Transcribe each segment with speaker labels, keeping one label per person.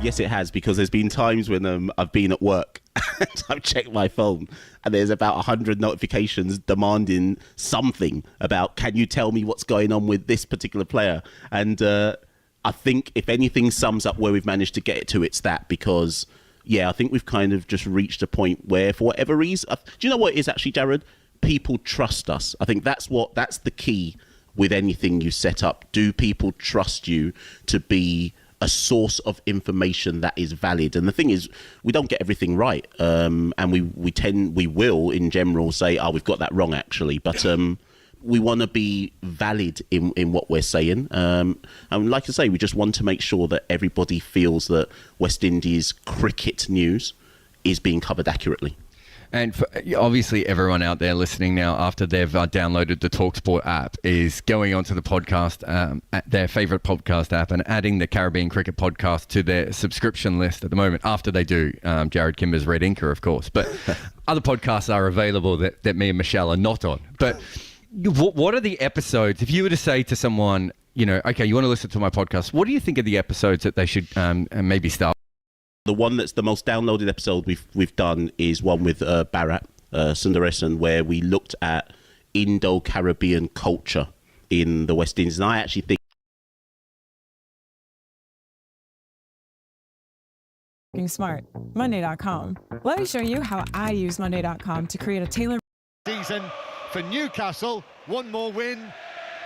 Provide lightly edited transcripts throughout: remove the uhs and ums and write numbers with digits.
Speaker 1: Yes, it has, because there's been times when I've been at work and I've checked my phone and there's about 100 notifications demanding something about, can you tell me what's going on with this particular player? And I think if anything sums up where we've managed to get it to, it's that, because, yeah, I think we've kind of just reached a point where, for whatever reason, do you know what it is actually, Jared? People trust us. I think that's the key with anything you set up. Do people trust you to be a source of information that is valid? And the thing is, we don't get everything right, and we will in general say, oh, we've got that wrong actually, but we want to be valid in what we're saying, and like I say, we just want to make sure that everybody feels that West Indies cricket news is being covered accurately.
Speaker 2: And for, obviously, everyone out there listening now, after they've downloaded the TalkSport app, is going onto the podcast, their favourite podcast app, and adding the Caribbean Cricket Podcast to their subscription list at the moment. After they do, Jared Kimber's Red Inker, of course. But other podcasts are available that me and Michelle are not on. But what are the episodes? If you were to say to someone, okay, you want to listen to my podcast, what do you think of the episodes that they should maybe start?
Speaker 1: The one that's the most downloaded episode we've done is one with Bharat Sundaresan, where we looked at Indo-Caribbean culture in the West Indies. And I actually think
Speaker 3: Smart. Monday.com. Let me show you how I use Monday.com to create a tailored
Speaker 4: season for Newcastle. One more win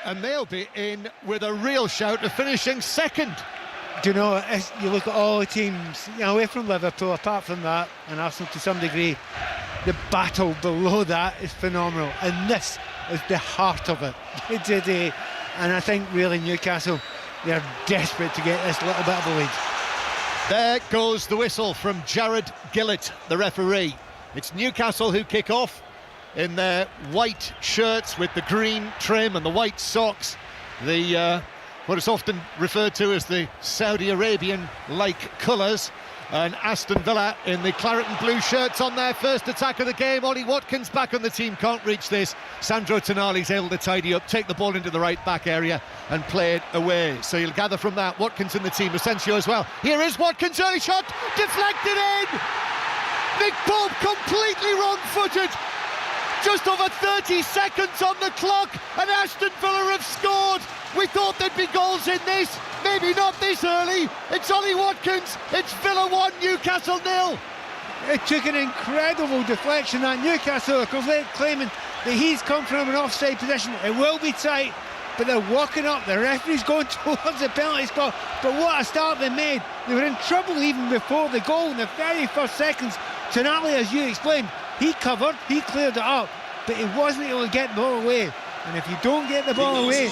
Speaker 4: and they'll be in with a real shout of finishing second.
Speaker 5: Do you know, you look at all the teams, away from Liverpool, apart from that, and Arsenal to some degree, the battle below that is phenomenal. And this is the heart of it today. And I think really Newcastle, they're desperate to get this little bit of a lead.
Speaker 4: There goes the whistle from Jared Gillett, the referee. It's Newcastle who kick off in their white shirts with the green trim and the white socks. What is often referred to as the Saudi Arabian-like colours, and Aston Villa in the claret and blue shirts on their first attack of the game. Ollie Watkins back on the team, can't reach this. Sandro Tonali's able to tidy up, take the ball into the right back area and play it away. So you'll gather from that, Watkins in the team, Asensio as well. Here is Watkins, early shot, deflected in! Nick Pope completely wrong-footed. Just over 30 seconds on the clock and Aston Villa have scored. We thought there'd be goals in this, maybe not this early. It's Ollie Watkins, it's Villa 1, Newcastle 0.
Speaker 5: It took an incredible deflection that Newcastle are claiming that he's come from an offside position. It will be tight, but they're walking up. The referee's going towards the penalty spot. But what a start they made. They were in trouble even before the goal in the very first seconds. Tonali, as you explained, he covered, he cleared it up, but he wasn't able to get the ball away. And if you don't get the ball away,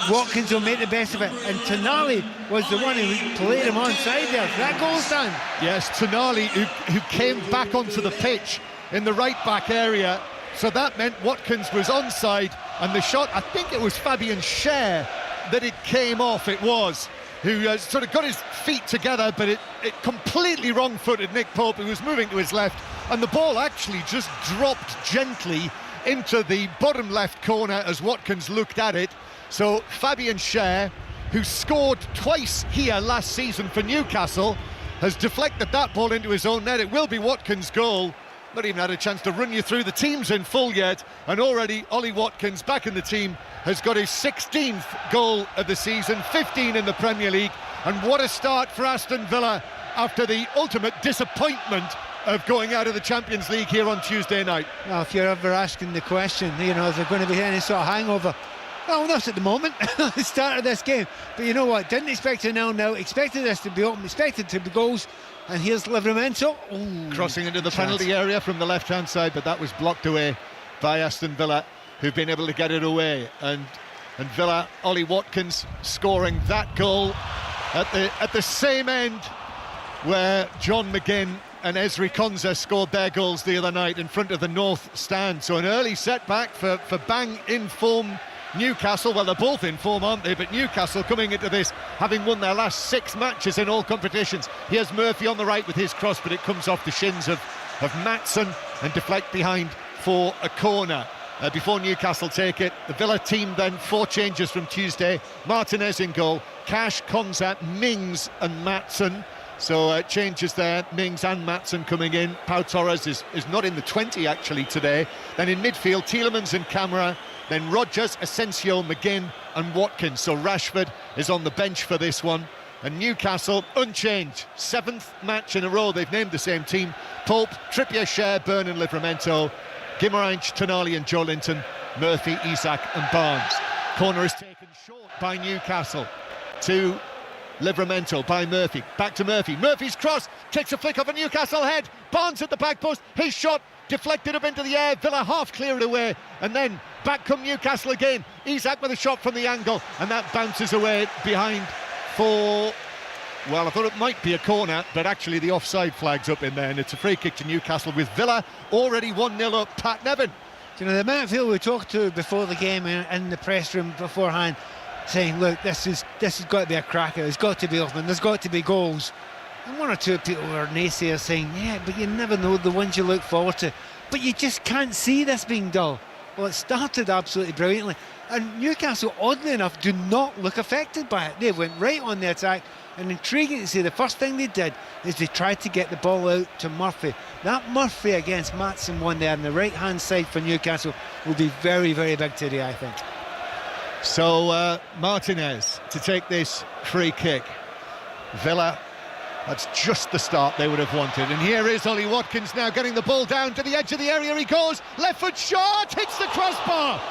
Speaker 5: Watkins will make the best of it. And Tonali was the one who played him onside there. That goal stand.
Speaker 4: Yes, Tonali who came back onto the pitch in the right back area. So that meant Watkins was onside, and the shot, I think it was Fabian Schär that it came off, it was, who sort of got his feet together, but it completely wrong-footed Nick Pope, who was moving to his left, and the ball actually just dropped gently into the bottom left corner as Watkins looked at it. So Fabian Schär, who scored twice here last season for Newcastle, has deflected that ball into his own net. It will be Watkins' goal. Not even had a chance to run you through the teams in full yet, and already Ollie Watkins, back in the team, has got his 16th goal of the season, 15 in the Premier League, and what a start for Aston Villa after the ultimate disappointment of going out of the Champions League here on Tuesday night.
Speaker 5: Now, if you're ever asking the question, is there going to be any sort of hangover? Well, not at the moment, the start of this game. But you know what, didn't expect a 0-0, expected this to be open, expected to be goals, and here's Livramento.
Speaker 4: Crossing into the penalty area from the left-hand side, but that was blocked away by Aston Villa, who've been able to get it away. And Villa, Ollie Watkins scoring that goal at the same end where John McGinn and Ezri Konsa scored their goals the other night in front of the North Stand. So an early setback for bang in form Newcastle. Well, they're both in form, aren't they? But Newcastle coming into this having won their last 6 matches in all competitions. Here's Murphy on the right with his cross, but it comes off the shins of Matson and deflect behind for a corner. Before Newcastle take it, the Villa team then 4 changes from Tuesday. Martinez in goal, Cash, Konsa, Mings and Matson. So changes there, Mings and Maatsen coming in. Pau Torres is not in the 20 actually today. Then in midfield, Tielemans and Camara. Then Rodgers, Asensio, McGinn and Watkins. So Rashford is on the bench for this one. And Newcastle unchanged. 7th match in a row they've named the same team. Pope, Trippier, Schär, Byrne and Livramento. Guimaraes, Tonali and Joe Linton. Murphy, Isak and Barnes. Corner is taken short by Newcastle to Livramento by Murphy. Back to Murphy. Murphy's cross takes a flick of a Newcastle head. Barnes at the back post. His shot deflected up into the air. Villa half clear it away. And then back come Newcastle again. Isak with a shot from the angle. And that bounces away behind for... Well, I thought it might be a corner, but actually the offside flag's up in there. And it's a free kick to Newcastle with Villa already 1-0 up. Pat Nevin.
Speaker 5: You know, the amount of people we talked to before the game in the press room beforehand, saying, look, this has got to be a cracker, there's got to be open, there's got to be goals. And one or two people were naysayers saying, yeah, but you never know the ones you look forward to. But you just can't see this being dull. Well, it started absolutely brilliantly. And Newcastle, oddly enough, do not look affected by it. They went right on the attack. And intriguing to see, the first thing they did is they tried to get the ball out to Murphy. That Murphy against Maatsen one there on the right-hand side for Newcastle will be very, very big today, I think.
Speaker 4: So Martinez to take this free kick. Villa, that's just the start they would have wanted. And here is Ollie Watkins now getting the ball down to the edge of the area. He goes, left foot shot, hits the crossbar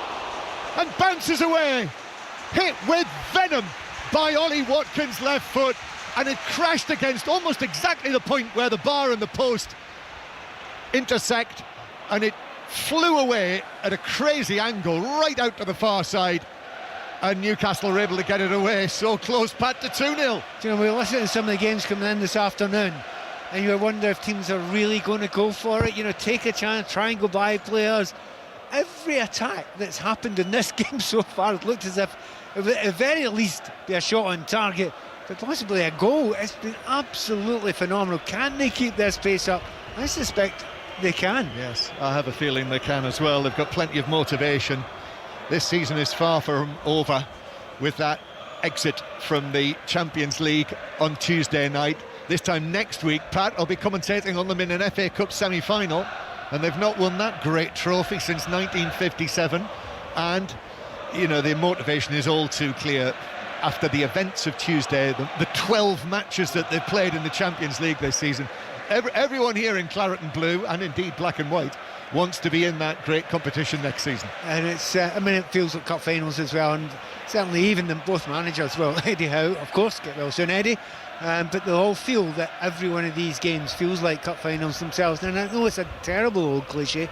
Speaker 4: and bounces away. Hit with venom by Ollie Watkins' left foot, and it crashed against almost exactly the point where the bar and the post intersect, and it flew away at a crazy angle right out to the far side. And Newcastle were able to get it away. So close, Pat, to 2-0.
Speaker 5: You know, we were listening to some of the games coming in this afternoon, and you wonder if teams are really going to go for it. You know, take a chance, try and go by players. Every attack that's happened in this game so far, it looked as if it would at the very least be a shot on target, but possibly a goal. It's been absolutely phenomenal. Can they keep their pace up? I suspect they can.
Speaker 4: Yes, I have a feeling they can as well. They've got plenty of motivation. This season is far from over with that exit from the Champions League on Tuesday night. This time next week, Pat, I'll be commentating on them in an FA Cup semi-final, and they've not won that great trophy since 1957. And, you know, the motivation is all too clear after the events of Tuesday, the 12 matches that they've played in the Champions League this season. Everyone here in claret and blue, and indeed black and white, wants to be in that great competition next season.
Speaker 5: And it's, I mean, it feels like cup finals as well, and certainly even both managers, well, Eddie Howe, of course, get well soon, Eddie, but they all feel that every one of these games feels like cup finals themselves. And I know it's a terrible old cliche,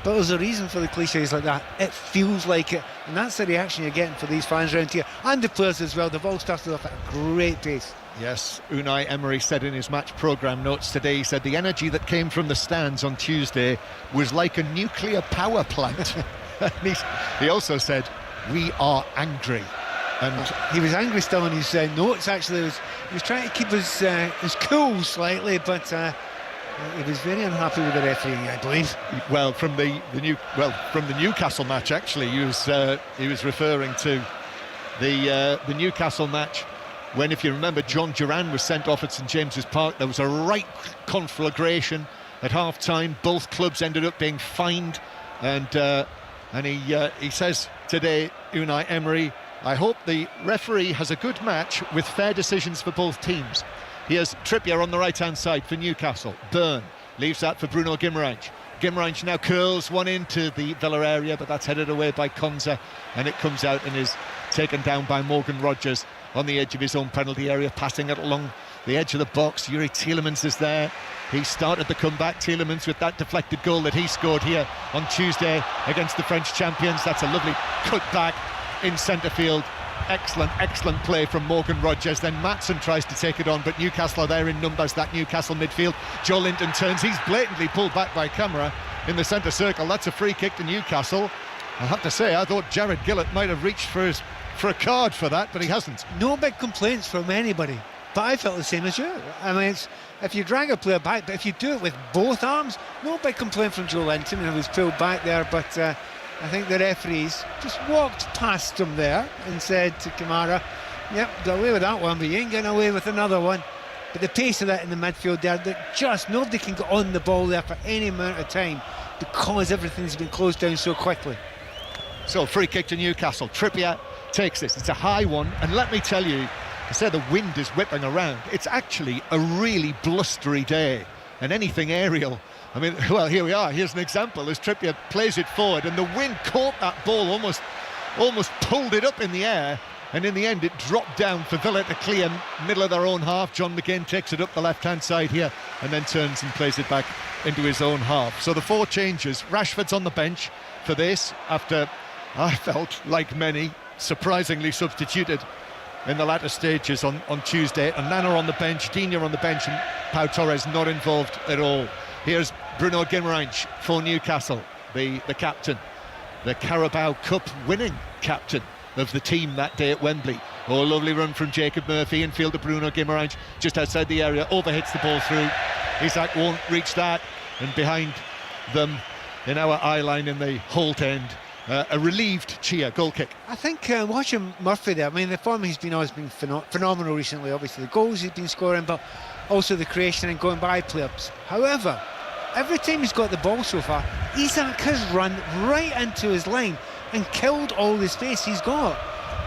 Speaker 5: but there's a reason for the cliches like that. It feels like it, and that's the reaction you're getting for these fans around here, and the players as well. They've all started off at a great pace.
Speaker 4: Yes, Unai Emery said in his match programme notes today, he said the energy that came from the stands on Tuesday was like a nuclear power plant. He also said, we are angry. And
Speaker 5: he was angry still in his notes, actually. He was trying to keep his cool slightly, but he was very unhappy with the refereeing, I believe.
Speaker 4: Well, from the Newcastle match, actually, he was referring to the Newcastle match, when, if you remember, John Duran was sent off at St James's Park. There was a right conflagration at half-time. Both clubs ended up being fined, and he says today, Unai Emery, I hope the referee has a good match with fair decisions for both teams. Here's Trippier on the right-hand side for Newcastle. Byrne leaves that for Bruno Guimaraes. Guimaraes now curls one into the Villa area, but that's headed away by Konza, and it comes out and is taken down by Morgan Rodgers on the edge of his own penalty area, passing it along the edge of the box. Yuri Tielemans is there. He started the comeback, Tielemans, with that deflected goal that he scored here on Tuesday against the French champions. That's a lovely cut back in centre field. Excellent play from Morgan Rodgers. Then Maatsen tries to take it on, but Newcastle are there in numbers, that Newcastle midfield. Joe Linton turns, he's blatantly pulled back by Camara in the centre circle. That's a free kick to Newcastle. I have to say, I thought Jared Gillett might have reached for a card for that, but he hasn't.
Speaker 5: No big complaints from anybody, but I felt the same as you. I mean, it's, if you drag a player back, but if you do it with both arms, no big complaint from Joe Linton, who was pulled back there, but I think the referees just walked past him there and said to Kamara, yep, got away with that one, but you ain't getting away with another one. But the pace of that in the midfield there, that just nobody can get on the ball there for any amount of time because everything's been closed down so quickly.
Speaker 4: So free kick to Newcastle. Trippier takes this. It's a high one, and let me tell you, I said the wind is whipping around. It's actually a really blustery day, and anything aerial. I mean, well, here we are. Here's an example as Trippier plays it forward, and the wind caught that ball, almost pulled it up in the air, and in the end it dropped down for Villa to clear middle of their own half. John McGinn takes it up the left-hand side here, and then turns and plays it back into his own half. So the 4 changes. Rashford's on the bench for this after, I felt, like many, surprisingly substituted in the latter stages on Tuesday. And Nana on the bench, Digne on the bench, and Pau Torres not involved at all. Here's Bruno Guimaraes for Newcastle, the captain, the Carabao Cup winning captain of the team that day at Wembley. Oh, lovely run from Jacob Murphy, infield to Bruno Guimaraes, just outside the area, overhits the ball through. Isak won't reach that, and behind them in our eye line in the Holt end, a relieved cheer, goal kick.
Speaker 5: I think watching Murphy there, I mean, the form he's been always been phenomenal recently. Obviously the goals he's been scoring, but also the creation and going by players. However, every time he's got the ball so far, Isak has run right into his line and killed all the space he's got.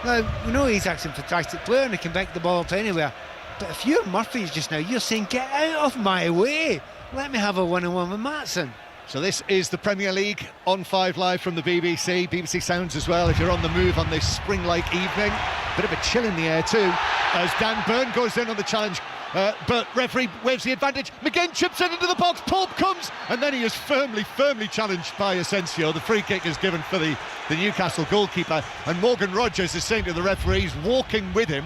Speaker 5: Now, we know Isak's a fantastic player and he can back the ball up anywhere, but if you're Murphy just now, you're saying, get out of my way, let me have a one-on-one with Maatsen.
Speaker 4: So this is the Premier League on 5 Live from the BBC Sounds as well if you're on the move on this spring-like evening. Bit of a chill in the air too as Dan Burn goes in on the challenge, but referee waves the advantage. McGinn chips it into the box, Pope comes, and then he is firmly challenged by Asensio. The free kick is given for the Newcastle goalkeeper, and Morgan Rogers is saying to the referee, he's walking with him,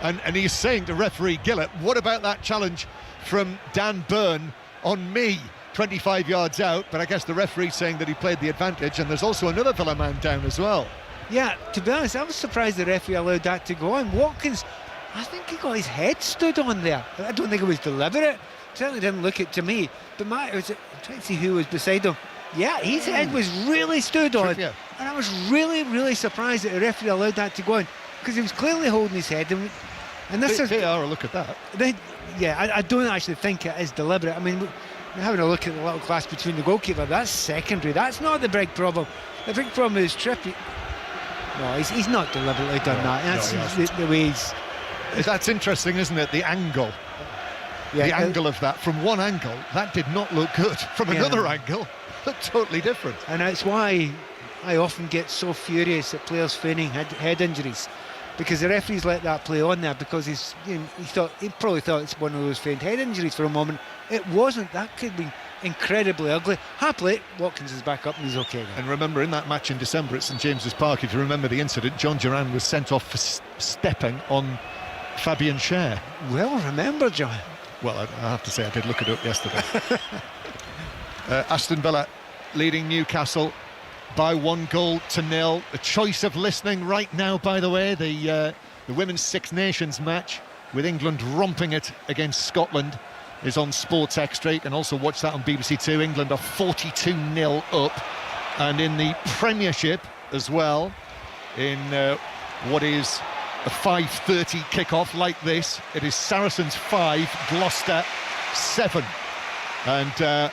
Speaker 4: and he's saying to referee Gillett, what about that challenge from Dan Burn on me? 25 yards out, but I guess the referee's saying that he played the advantage, and there's also another Villa man down as well.
Speaker 5: Yeah, to be honest, I was surprised the referee allowed that to go on. Watkins, I think he got his head stood on there. I don't think it was deliberate. Certainly didn't look it to me. But I'm trying to see who was beside him. Yeah, his head was really stood on.
Speaker 4: Yeah.
Speaker 5: And I was really surprised that the referee allowed that to go on, because he was clearly holding his head. And this is
Speaker 4: VAR, look at that.
Speaker 5: I don't actually think it is deliberate. I mean, we're having a look at the little clash between the goalkeeper. That's secondary. That's not the big problem. The big problem is Trippier. No, he's not deliberately done that. That's the way he's...
Speaker 4: That's interesting, isn't it? The angle.
Speaker 5: Yeah,
Speaker 4: the angle of that. From one angle, that did not look good. From another angle, looked totally different.
Speaker 5: And that's why I often get so furious at players feigning head injuries, because the referees let that play on there because he probably thought it's one of those feigned head injuries for a moment. It wasn't. That could be incredibly ugly. Happily, Watkins is back up and he's okay now.
Speaker 4: And remember, in that match in December at St James's Park, if you remember the incident, John Duran was sent off for stepping on Fabian Schär.
Speaker 5: Well remembered, John.
Speaker 4: Well, I have to say I did look it up yesterday. Aston Villa leading Newcastle by 1-0. A choice of listening right now, by the way, the Women's Six Nations match with England romping it against Scotland is on Sports Extra. You can also watch that on BBC Two. England are 42-0 up. And in the Premiership as well, in what is a 5:30 kickoff like this, it is Saracens 5, Gloucester 7. And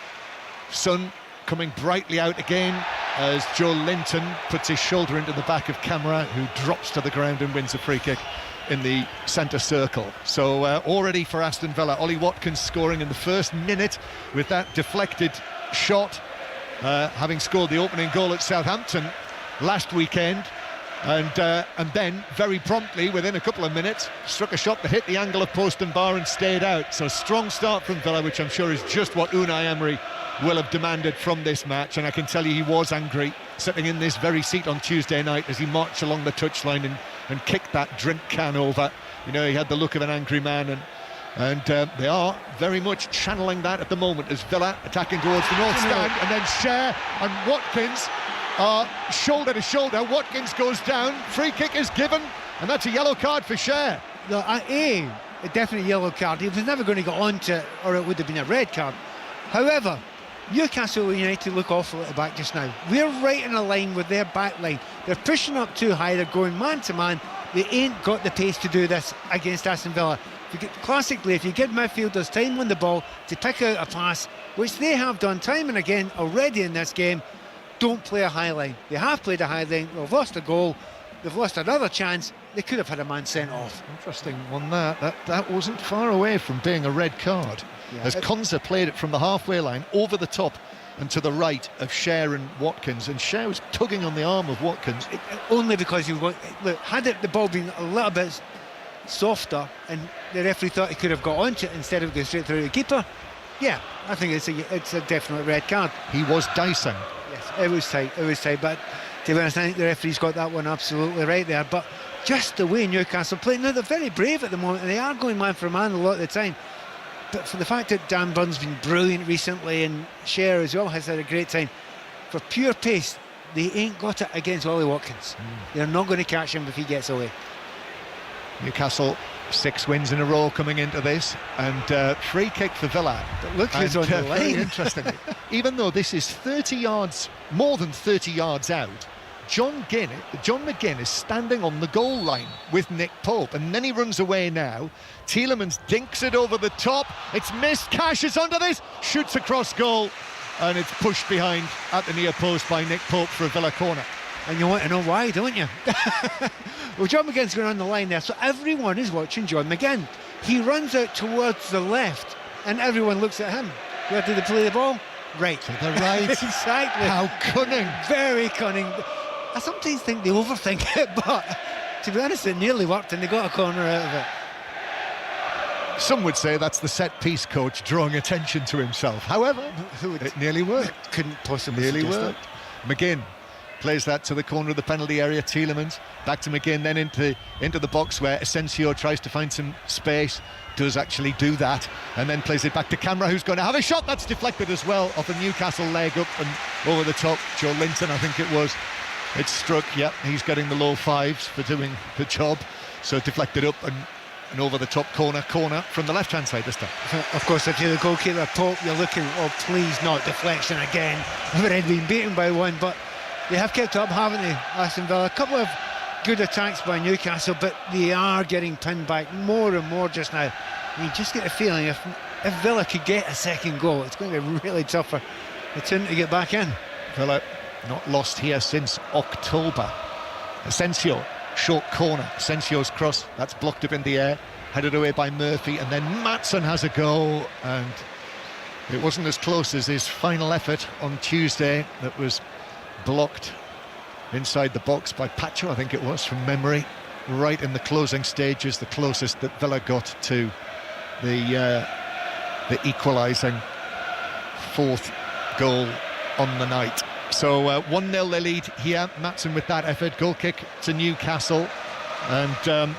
Speaker 4: Sun coming brightly out again as Joe Linton puts his shoulder into the back of camera, who drops to the ground and wins a free kick in the centre circle. So already for Aston Villa, Ollie Watkins scoring in the first minute with that deflected shot, having scored the opening goal at Southampton last weekend, and then very promptly, within a couple of minutes, struck a shot that hit the angle of post and bar and stayed out. So strong start from Villa, which I'm sure is just what Unai Emery will have demanded from this match, and I can tell you he was angry sitting in this very seat on Tuesday night as he marched along the touchline and kicked that drink can over. You know, he had the look of an angry man, and they are very much channeling that at the moment as Villa attacking towards the north stand, and then Schär and Watkins are shoulder to shoulder. Watkins goes down, free kick is given, and that's a yellow card for Schär.
Speaker 5: No, a definite yellow card. He was never going to go on to, or it would have been a red card. However, Newcastle United look awful at the back just now. We're right in a line with their back line. They're pushing up too high, they're going man to man, They ain't got the pace to do this against Aston Villa. Classically, if you give midfielders time on the ball to pick out a pass, which they have done time and again already in this game, don't play a high line. They have played a high line, they've lost a goal, they've lost another chance, they could have had a man sent off.
Speaker 4: Interesting one that wasn't far away from being a red card.
Speaker 5: Yeah.
Speaker 4: As Konza played it from the halfway line over the top and to the right of Cher and Watkins, and Cher was tugging on the arm of Watkins.
Speaker 5: Only because look, had the ball been a little bit softer and the referee thought he could have got onto it instead of going straight through the keeper, yeah, I think it's a definite red card.
Speaker 4: He was dicing.
Speaker 5: Yes, it was tight, but to be honest, I think the referee's got that one absolutely right there. But just the way Newcastle play, now they're very brave at the moment and they are going man for man a lot of the time, but for the fact that Dan Burn's been brilliant recently and Cher as well has had a great time, for pure pace they ain't got it against Ollie Watkins. They're not going to catch him if he gets away.
Speaker 4: Newcastle 6 wins in a row coming into this, and free kick for Villa.
Speaker 5: But look who's on the
Speaker 4: very
Speaker 5: line.
Speaker 4: interestingly, even though this is 30 yards, more than 30 yards out, John McGinn is standing on the goal line with Nick Pope, and then he runs away now. Tielemans dinks it over the top, it's missed, Cash is under this, shoots across goal, and it's pushed behind at the near post by Nick Pope for a Villa corner.
Speaker 5: And you want to know why, don't you? Well, John McGinn's going on the line there, so everyone is watching John McGinn. He runs out towards the left, and everyone looks at him. Where did they play the ball? Right.
Speaker 4: To the right.
Speaker 5: Exactly.
Speaker 4: How cunning.
Speaker 5: Very cunning. I sometimes think they overthink it, but to be honest, it nearly worked, and they got a corner out of it.
Speaker 4: Some would say that's the set-piece coach drawing attention to himself. However, it nearly worked.
Speaker 5: Couldn't possibly
Speaker 4: Nearly
Speaker 5: suggest
Speaker 4: worked. McGinn plays that to the corner of the penalty area. Tielemans back to McGinn, then into the box where Asensio tries to find some space, does actually do that, and then plays it back to Camera, who's going to have a shot. That's deflected as well off a Newcastle leg up and over the top. Joe Linton, I think it was. It's struck, yep, he's getting the low fives for doing the job. So deflected up and over the top corner from the left-hand side this time.
Speaker 5: Of course, if you're the goalkeeper, Pope, you're looking, oh, please not deflection again. I've already been beaten by one, but they have kept up, haven't they, Aston Villa? A couple of good attacks by Newcastle, but they are getting pinned back more and more just now. You just get the feeling if Villa could get a second goal, it's going to be really tough for the team to get back in.
Speaker 4: Villa not lost here since October. Asensio, short corner. Asensio's cross, that's blocked up in the air, headed away by Murphy, and then Maatsen has a go, and it wasn't as close as his final effort on Tuesday that was blocked inside the box by Pacho, I think it was, from memory, right in the closing stages, the closest that Villa got to the equalising fourth goal on the night. So 1-0 they lead here. Maatsen with that effort, goal kick to Newcastle, and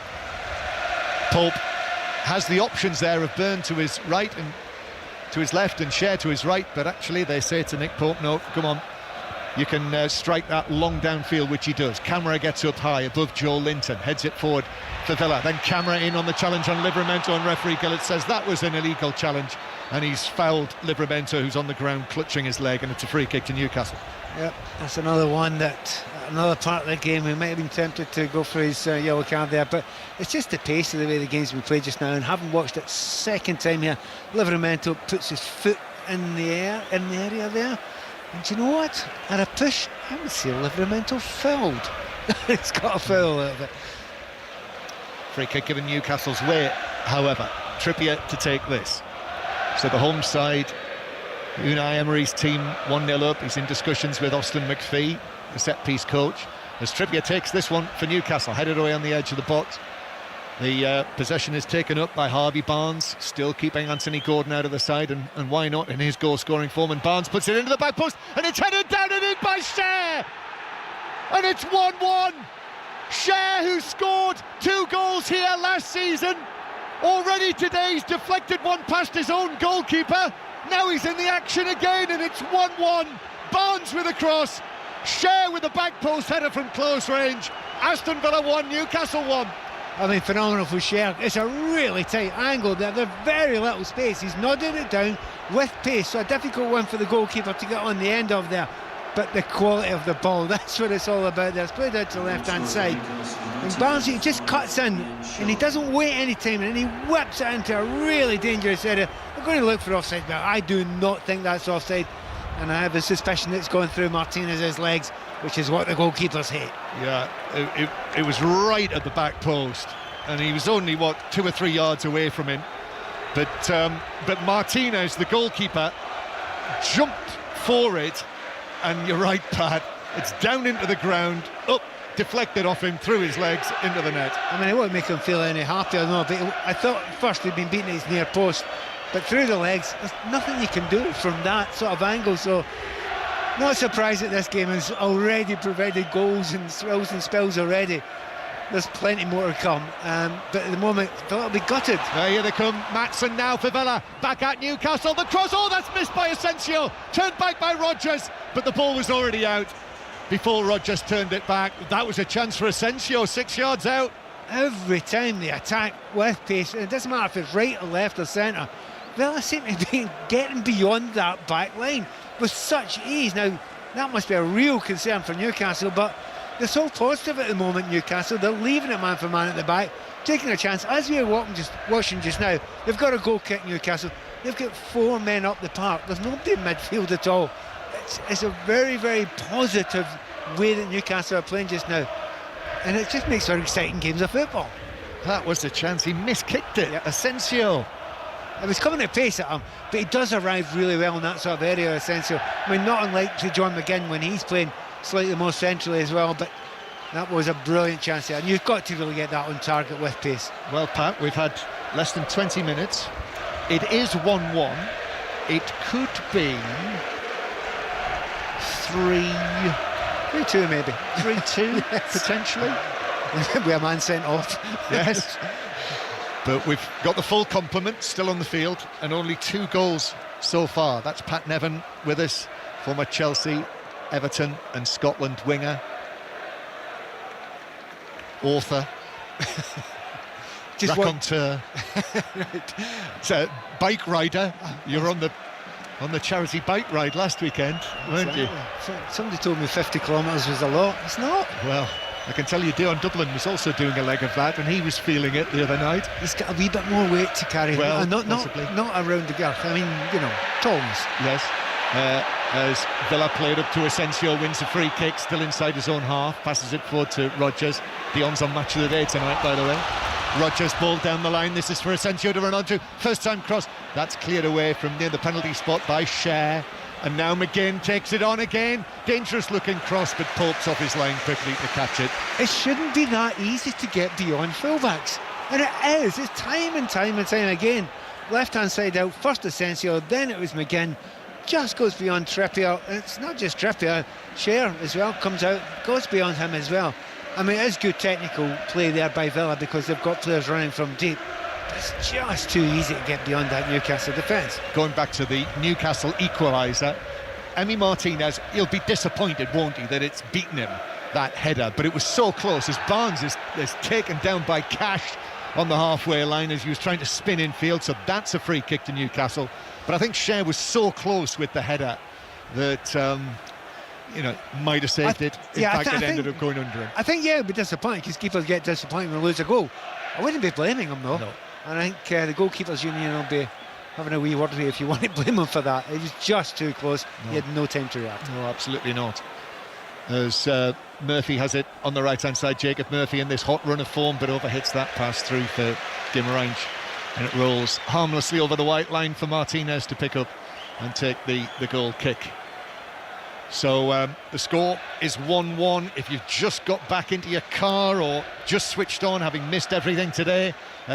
Speaker 4: Pope has the options there of Byrne to his right and to his left and Cher to his right, but actually they say to Nick Pope, no, come on, you can strike that long downfield, which he does. Camera gets up high above Joe Linton, heads it forward for Villa, then Camera in on the challenge on Livramento, and referee Gillett says that was an illegal challenge, and he's fouled Livramento, who's on the ground clutching his leg, and it's a free kick to Newcastle.
Speaker 5: Yep, that's another one that, another part of the game, we might have been tempted to go for his yellow card there, but it's just the pace of the way the game's been played just now, and having watched it second time here, Livramento puts his foot in the area there, and do you know what? At a push, I would say Livramento fouled. He's got a foul out of it.
Speaker 4: Free kick given Newcastle's way, however. Trippier to take this. So the home side, Unai Emery's team 1-0 up. He's in discussions with Austin McPhee, the set-piece coach, as Trippier takes this one for Newcastle, headed away on the edge of the box. The possession is taken up by Harvey Barnes, still keeping Anthony Gordon out of the side, and why not in his goal-scoring form, and Barnes puts it into the back post, and it's headed down and in by Cher! And it's 1-1! Cher, who scored 2 goals here last season, already today he's deflected one past his own goalkeeper. Now he's in the action again, and it's 1-1. Barnes with a cross, Cher with a back post header from close range. Aston Villa 1, Newcastle 1.
Speaker 5: I mean, phenomenal for Cher. It's a really tight angle there. There's very little space. He's nodding it down with pace, so a difficult one for the goalkeeper to get on the end of there. but the quality of the ball, that's what it's all about. It's played out to the left-hand side. And Barnsley just cuts in, and he doesn't wait any time, and he whips it into a really dangerous area. We're going to look for offside, but I do not think that's offside. And I have a suspicion it's going through Martinez's legs, which is what the goalkeepers hate.
Speaker 4: Yeah, it was right at the back post, and he was only, 2 or 3 yards away from him. But Martinez, the goalkeeper, jumped for it, and you're right, Pat, it's down into the ground, up, deflected off him, through his legs, into the net.
Speaker 5: I mean, it won't make him feel any happier, no, but I thought first he'd been beaten at his near post, but through the legs, there's nothing you can do from that sort of angle, so not surprised that this game has already provided goals and thrills and spells already. There's plenty more to come, but at the moment, Villa will be gutted.
Speaker 4: Here they come, Maatsen now for Villa, back at Newcastle, the cross, that's missed by Asensio, turned back by Rodgers, but the ball was already out before Rodgers turned it back. That was a chance for Asensio, 6 yards out.
Speaker 5: Every time they attack with pace, it doesn't matter if it's right or left or centre, Villa seem to be getting beyond that back line with such ease. Now, that must be a real concern for Newcastle, but they're so positive at the moment, Newcastle. They're leaving it man for man at the back, taking a chance. As we were watching just now, they've got a goal kick, Newcastle. They've got 4 men up the park. There's nobody in midfield at all. It's a very, very positive way that Newcastle are playing just now. And it just makes for exciting games of football.
Speaker 4: That was the chance, he miskicked it, Asensio.
Speaker 5: It was coming at pace at him, but he does arrive really well in that sort of area, Asensio. I mean, not unlike to John McGinn when he's playing slightly more centrally as well, but that was a brilliant chance there, and you've got to really get that on target with pace.
Speaker 4: Well, Pat, we've had less than 20 minutes. It is 1-1. It could be
Speaker 5: 3-2 maybe.
Speaker 4: 3-2, yes. Potentially.
Speaker 5: With a man sent off.
Speaker 4: Yes. But we've got the full complement still on the field, and only 2 goals so far. That's Pat Nevin with us, former Chelsea, Everton and Scotland winger, author, raconteur, right. Bike rider. You were on the charity bike ride last weekend, weren't you?
Speaker 5: Somebody told me 50 kilometres was a lot. It's not.
Speaker 4: Well, I can tell you Dion Dublin was also doing a leg of that, and he was feeling it the other night.
Speaker 5: He's got a wee bit more weight to carry.
Speaker 4: Well,
Speaker 5: not around the girth. I mean, tallness.
Speaker 4: Yes. As Villa played up to Asensio, wins a free kick, still inside his own half, passes it forward to Rodgers. Dion's on match of the day tonight, by the way. Rodgers ball down the line, this is for Asensio to run onto. First time cross, that's cleared away from near the penalty spot by Cher. And now McGinn takes it on again. Dangerous looking cross, but Pope's off his line quickly to catch it.
Speaker 5: It shouldn't be that easy to get beyond fullbacks. And it is. It's time and time again. Left-hand side out, first Asensio, then it was McGinn. Just goes beyond Trippier. It's not just Trippier, Cher as well comes out, goes beyond him as well. I mean, it is good technical play there by Villa because they've got players running from deep. It's just too easy to get beyond that Newcastle defence.
Speaker 4: Going back to the Newcastle equaliser, Emi Martinez, he'll be disappointed, won't he, that it's beaten him, that header, but it was so close as Barnes is taken down by Cash on the halfway line as he was trying to spin infield, so that's a free kick to Newcastle. But I think Cher was so close with the header that might have saved it. In fact, it ended up going under him.
Speaker 5: I think, it'd be disappointing because keepers get disappointed when they lose a goal. I wouldn't be blaming him though.
Speaker 4: No.
Speaker 5: And I think the goalkeepers union will be having a wee word with you if you want to blame him for that. It was just too close. No. He had no time to react.
Speaker 4: No, absolutely not. As Murphy has it on the right-hand side, Jacob Murphy in this hot run of form, but overhits that pass through for Guimaraes, and it rolls harmlessly over the white line for Martinez to pick up and take the goal kick. So the score is 1-1. If you've just got back into your car or just switched on, having missed everything today,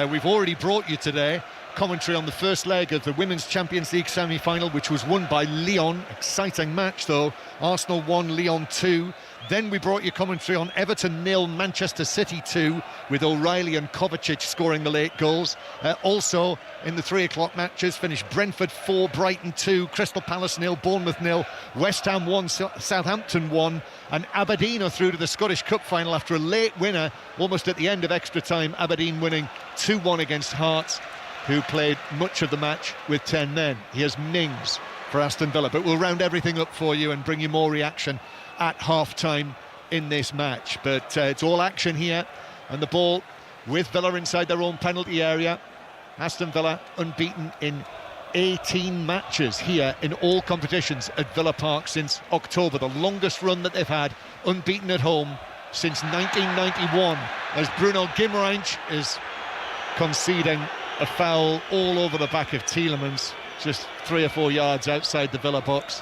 Speaker 4: we've already brought you today commentary on the first leg of the Women's Champions League semi-final, which was won by Lyon. Exciting match though. Arsenal 1, Lyon 2. Then we brought you commentary on Everton 0, Manchester City 2, with O'Reilly and Kovacic scoring the late goals. Also in the 3 o'clock matches finished Brentford 4, Brighton 2, Crystal Palace 0, Bournemouth 0, West Ham 1, Southampton 1, and Aberdeen are through to the Scottish Cup final after a late winner almost at the end of extra time. Aberdeen winning 2-1 against Hearts, who played much of the match with 10 men. Here's Mings, for Aston Villa. But we'll round everything up for you and bring you more reaction at half-time in this match. But it's all action here, and the ball with Villa inside their own penalty area. Aston Villa unbeaten in 18 matches here in all competitions at Villa Park since October, the longest run that they've had unbeaten at home since 1991, as Bruno Guimaraes is conceding a foul all over the back of Tielemans, just 3 or 4 yards outside the Villa box.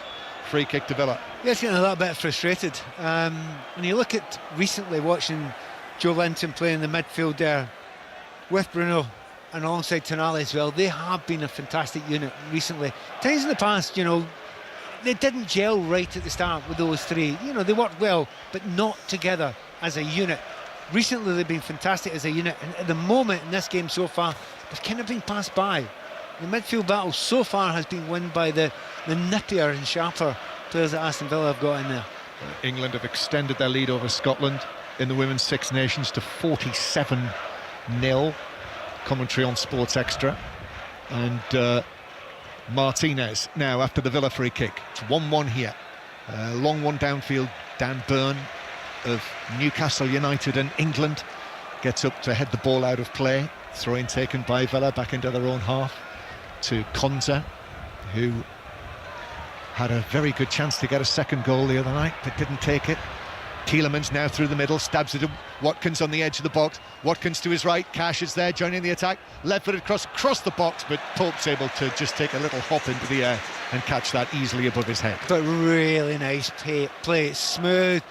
Speaker 4: Free kick to Villa.
Speaker 5: Yeah, it's getting a little bit frustrated. When you look at recently watching Joe Linton play in the midfield there with Bruno and alongside Tonali as well, they have been a fantastic unit recently. Times in the past, you know, they didn't gel right at the start with those three. You know, they worked well, but not together as a unit. Recently, they've been fantastic as a unit, and at the moment in this game so far, they've kind of been passed by. The midfield battle so far has been won by the nippier and sharper players that Aston Villa have got in there.
Speaker 4: England have extended their lead over Scotland in the Women's Six Nations to 47-0. Commentary on Sports Extra. And Martinez now after the Villa free kick. It's 1-1 here. Long one downfield. Dan Burn of Newcastle United and England gets up to head the ball out of play. Throw-in taken by Villa back into their own half to Konza, who had a very good chance to get a second goal the other night but didn't take it. Tielemans now through the middle, stabs it at Watkins on the edge of the box. Watkins to his right, Cash is there joining the attack, left-footed cross across the box, but Pope's able to just take a little hop into the air and catch that easily above his head.
Speaker 5: But really nice play, it's smooth,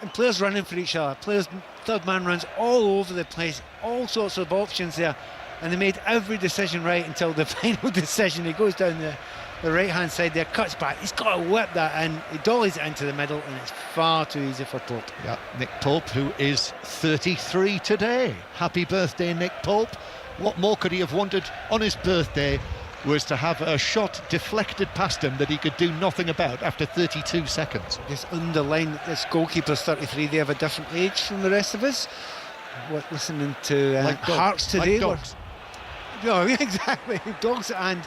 Speaker 5: and players running for each other, players, third man runs all over the place, all sorts of options there, and they made every decision right until the final decision. He goes down the right hand side there, cuts back, he's got to whip that in, he dollies it into the middle, and it's far too easy for Pope.
Speaker 4: Yeah, Nick Pope, who is 33 today. Happy birthday, Nick Pope. What more could he have wanted on his birthday was to have a shot deflected past him that he could do nothing about after 32 seconds.
Speaker 5: Just underline that this goalkeeper's 33, they have a different age from the rest of us. What, listening to
Speaker 4: like
Speaker 5: Hearts today?
Speaker 4: Like dogs.
Speaker 5: No, exactly. Dogs and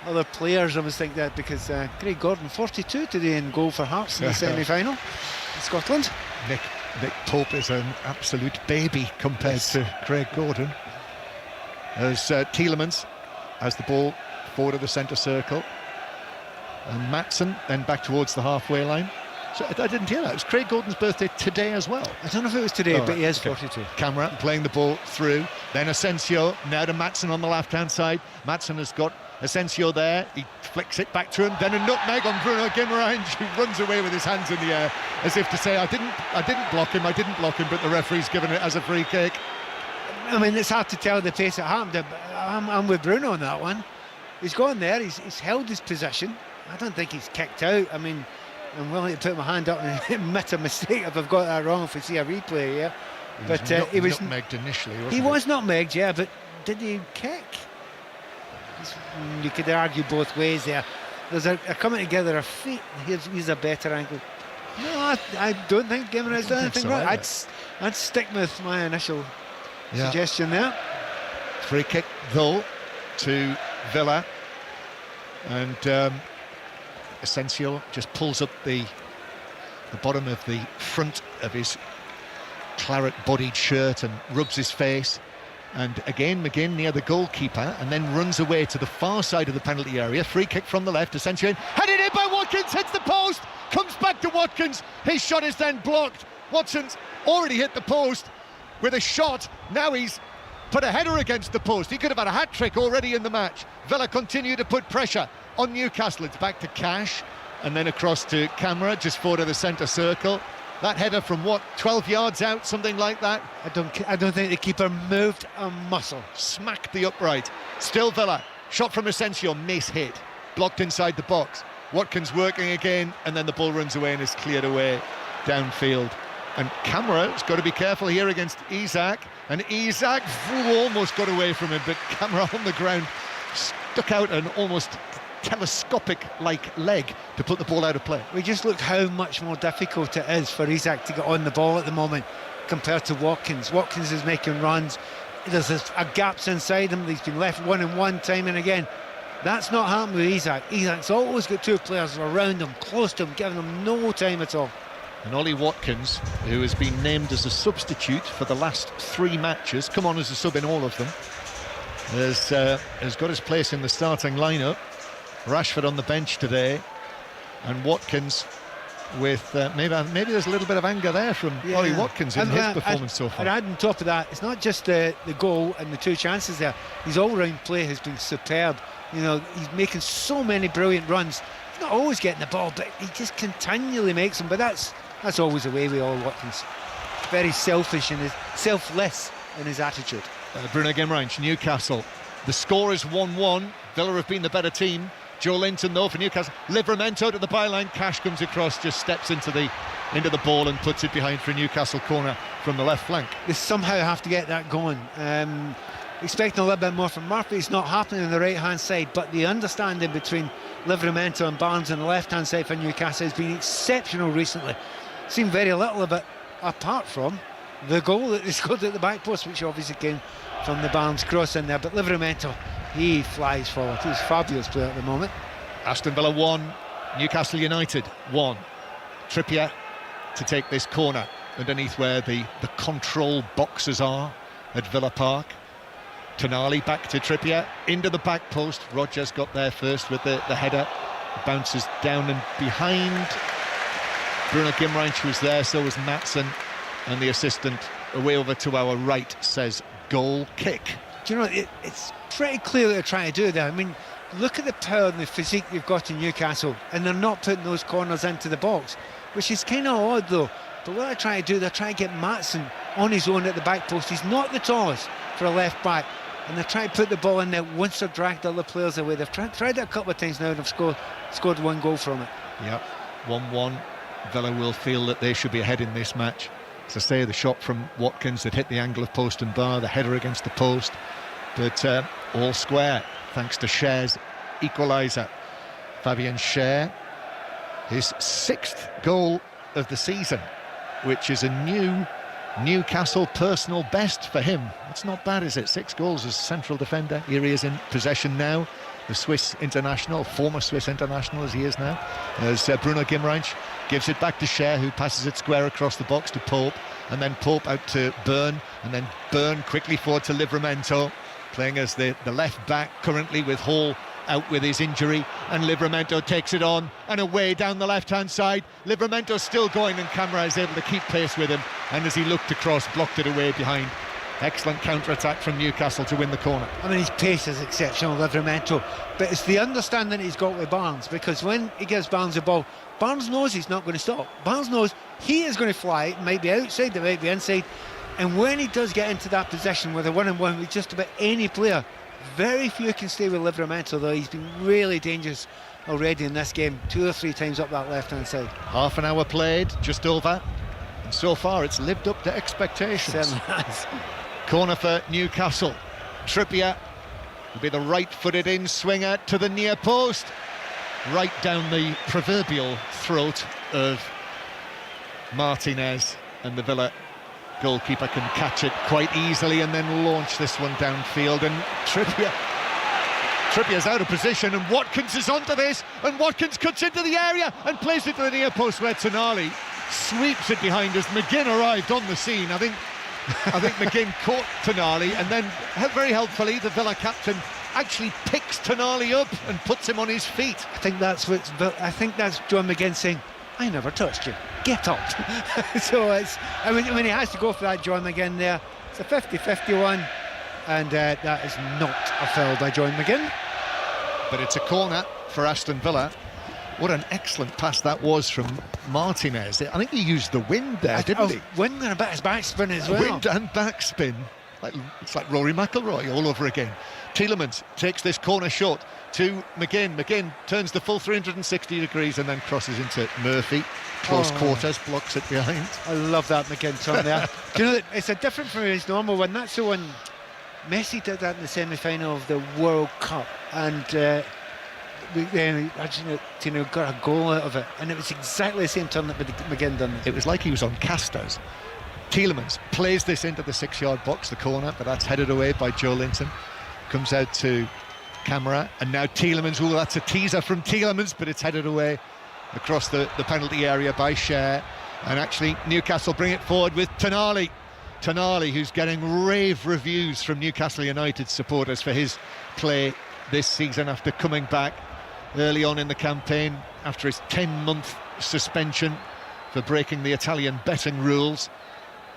Speaker 5: other players, I was thinking that, because Craig Gordon, 42 today in goal for Hearts in the semi-final in Scotland.
Speaker 4: Nick Pope is an absolute baby compared to Craig Gordon. As Tielemans has the ball forward of the centre circle, and Maatsen then back towards the halfway line. So I didn't hear that. It was Craig Gordon's birthday today as well.
Speaker 5: I don't know if it was today, but he is 42.
Speaker 4: Camera playing the ball through. Then Asensio, now to Maatsen on the left-hand side. Maatsen has got Asensio there. He flicks it back to him. Then a nutmeg on Bruno Guimaraes, who runs away with his hands in the air, as if to say, I didn't block him, but the referee's given it as a free kick.
Speaker 5: I mean, it's hard to tell the pace it happened, but I'm with Bruno on that one. He's gone there, he's held his position. I don't think he's kicked out. I mean, I'm willing to put my hand up and admit a mistake if I've got that wrong, if we see a replay here. But he was
Speaker 4: nutmegged initially, wasn't
Speaker 5: he? Was nutmegged, yeah, but did he kick? You could argue both ways there. There's a coming together of feet. Here's a better angle. No, I don't think Guimaraes done anything wrong. I'd stick with my initial suggestion there.
Speaker 4: Free kick though to Villa, and Asensio just pulls up the bottom of the front of his claret-bodied shirt and rubs his face. And again, McGinn near the goalkeeper, and then runs away to the far side of the penalty area. Free kick from the left, Asensio in, headed in by Watkins, hits the post, comes back to Watkins. His shot is then blocked. Watson's already hit the post with a shot. Now he's put a header against the post. He could have had a hat-trick already in the match. Villa continue to put pressure on Newcastle. It's back to Cash, and then across to Camera, just forward of the centre circle. That header from 12 yards out, something like that.
Speaker 5: I don't think the keeper moved a muscle.
Speaker 4: Smacked the upright. Still Villa. Shot from Asensio, miss hit. Blocked inside the box. Watkins working again, and then the ball runs away and is cleared away downfield. And Camera's got to be careful here against Isak. And Isak almost got away from him, but Camera on the ground stuck out an almost telescopic-like leg to put the ball out of play.
Speaker 5: We just look how much more difficult it is for Isak to get on the ball at the moment compared to Watkins. Watkins is making runs. There's gaps inside him. He's been left one-on-one time and again. That's not happened with Isak. Isak's always got two players around him, close to him, giving him no time at all.
Speaker 4: And Ollie Watkins, who has been named as a substitute for the last 3 matches, come on as a sub in all of them, has got his place in the starting lineup. Rashford on the bench today, and Watkins with maybe there's a little bit of anger there from Ollie Watkins in his performance so far.
Speaker 5: And add on top of that, it's not just the goal and the 2 chances there. His all-round play has been superb. You know, he's making so many brilliant runs. He's not always getting the ball, but he just continually makes them. But that's always the way with Ollie Watkins. Very selfish and selfless in his attitude.
Speaker 4: Bruno Guimaraes, Newcastle. The score is 1-1. Villa have been the better team. Joe Linton though for Newcastle. Livramento to the byline. Cash comes across, just steps into the ball and puts it behind for a Newcastle corner from the left flank.
Speaker 5: They somehow have to get that going. Expecting a little bit more from Murphy. It's not happening on the right hand side, but the understanding between Livramento and Barnes on the left hand side for Newcastle has been exceptional recently. Seen very little of it apart from the goal that they scored at the back post, which obviously came from the Barnes cross in there. But Livramento, he flies forward. He's a fabulous player at the moment.
Speaker 4: Aston Villa 1, Newcastle United 1. Trippier to take this corner underneath where the control boxes are at Villa Park. Tonali back to Trippier, into the back post. Rodgers got there first with the header. Bounces down and behind. Bruno Guimaraes was there, so was Maatsen. And the assistant away over to our right says goal kick.
Speaker 5: Do you know, it's pretty clear what they're trying to do there. I mean, look at the power and the physique you've got in Newcastle, and they're not putting those corners into the box, which is kind of odd though. But what they're trying to do, they're trying to get Maatsen on his own at the back post. He's not the tallest for a left back, and they're trying to put the ball in there once they've dragged other players away. They've tried that a couple of times now and have scored 1 goal from it.
Speaker 4: Yep, 1-1. Villa will feel that they should be ahead in this match. As I say, the shot from Watkins that hit the angle of post and bar, the header against the post, but all square thanks to Scher's equaliser. Fabian Scher, his 6th goal of the season, which is a new Newcastle personal best for him. It's not bad, is it? 6 goals as central defender. Here he is in possession now, the Swiss international, former Swiss international as he is now, as Bruno Guimaraes gives it back to Scher, who passes it square across the box to Pope, and then Pope out to Byrne, and then Byrne quickly forward to Livramento, playing as the left back currently, with Hall out with his injury, and Livramento takes it on and away down the left-hand side. Livramento's still going, and Camara is able to keep pace with him, and as he looked across, blocked it away behind. Excellent counter-attack from Newcastle to win the corner.
Speaker 5: I mean, his pace is exceptional, Livramento, but it's the understanding he's got with Barnes, because when he gives Barnes the ball, Barnes knows he's not going to stop. Barnes knows he is going to fly. It might be outside, it might be inside, and when he does get into that position with a one-on-one with just about any player, very few can stay with Livramento, though. He's been really dangerous already in this game, 2 or 3 times up that left-hand side.
Speaker 4: Half an hour played, just over, and so far it's lived up to expectations.
Speaker 5: Certainly has.
Speaker 4: Corner for Newcastle. Trippier will be the right-footed in swinger to the near post, right down the proverbial throat of Martinez, and the Villa goalkeeper can catch it quite easily and then launch this one downfield, and Trippier's out of position, and Watkins is onto this, and Watkins cuts into the area and plays it to the near post where Tonali sweeps it behind as McGinn arrived on the scene. I think McGinn caught Tonali, and then very helpfully the Villa captain actually picks Tonali up and puts him on his feet.
Speaker 5: I think that's John McGinn saying, I never touched you, get up. So it's, I mean he has to go for that, John McGinn there. It's a 50-50 one, and that is not a foul by John McGinn.
Speaker 4: But it's a corner for Aston Villa. What an excellent pass that was from Martinez. I think he used the wind there, didn't he?
Speaker 5: Wind and a bit of backspin as well.
Speaker 4: Wind and backspin. It's like Rory McIlroy all over again. Tielemans takes this corner shot to McGinn. McGinn turns the full 360 degrees and then crosses into Murphy. Close quarters, blocks it behind.
Speaker 5: I love that McGinn turn there. Do you know that it's a different from his normal one? That's the one Messi did that in the semi-final of the World Cup, and Argentina got a goal out of it, and it was exactly the same turn that McGinn done.
Speaker 4: It was like he was on casters. Tielemans plays this into the 6-yard box, the corner, but that's headed away by Joe Linton. Comes out to Camera, and now Tielemans. Oh, that's a teaser from Tielemans, but it's headed away across the penalty area by Cher. And actually Newcastle bring it forward with Tonali. Tonali, who's getting rave reviews from Newcastle United supporters for his play this season after coming back early on in the campaign after his 10-month suspension for breaking the Italian betting rules.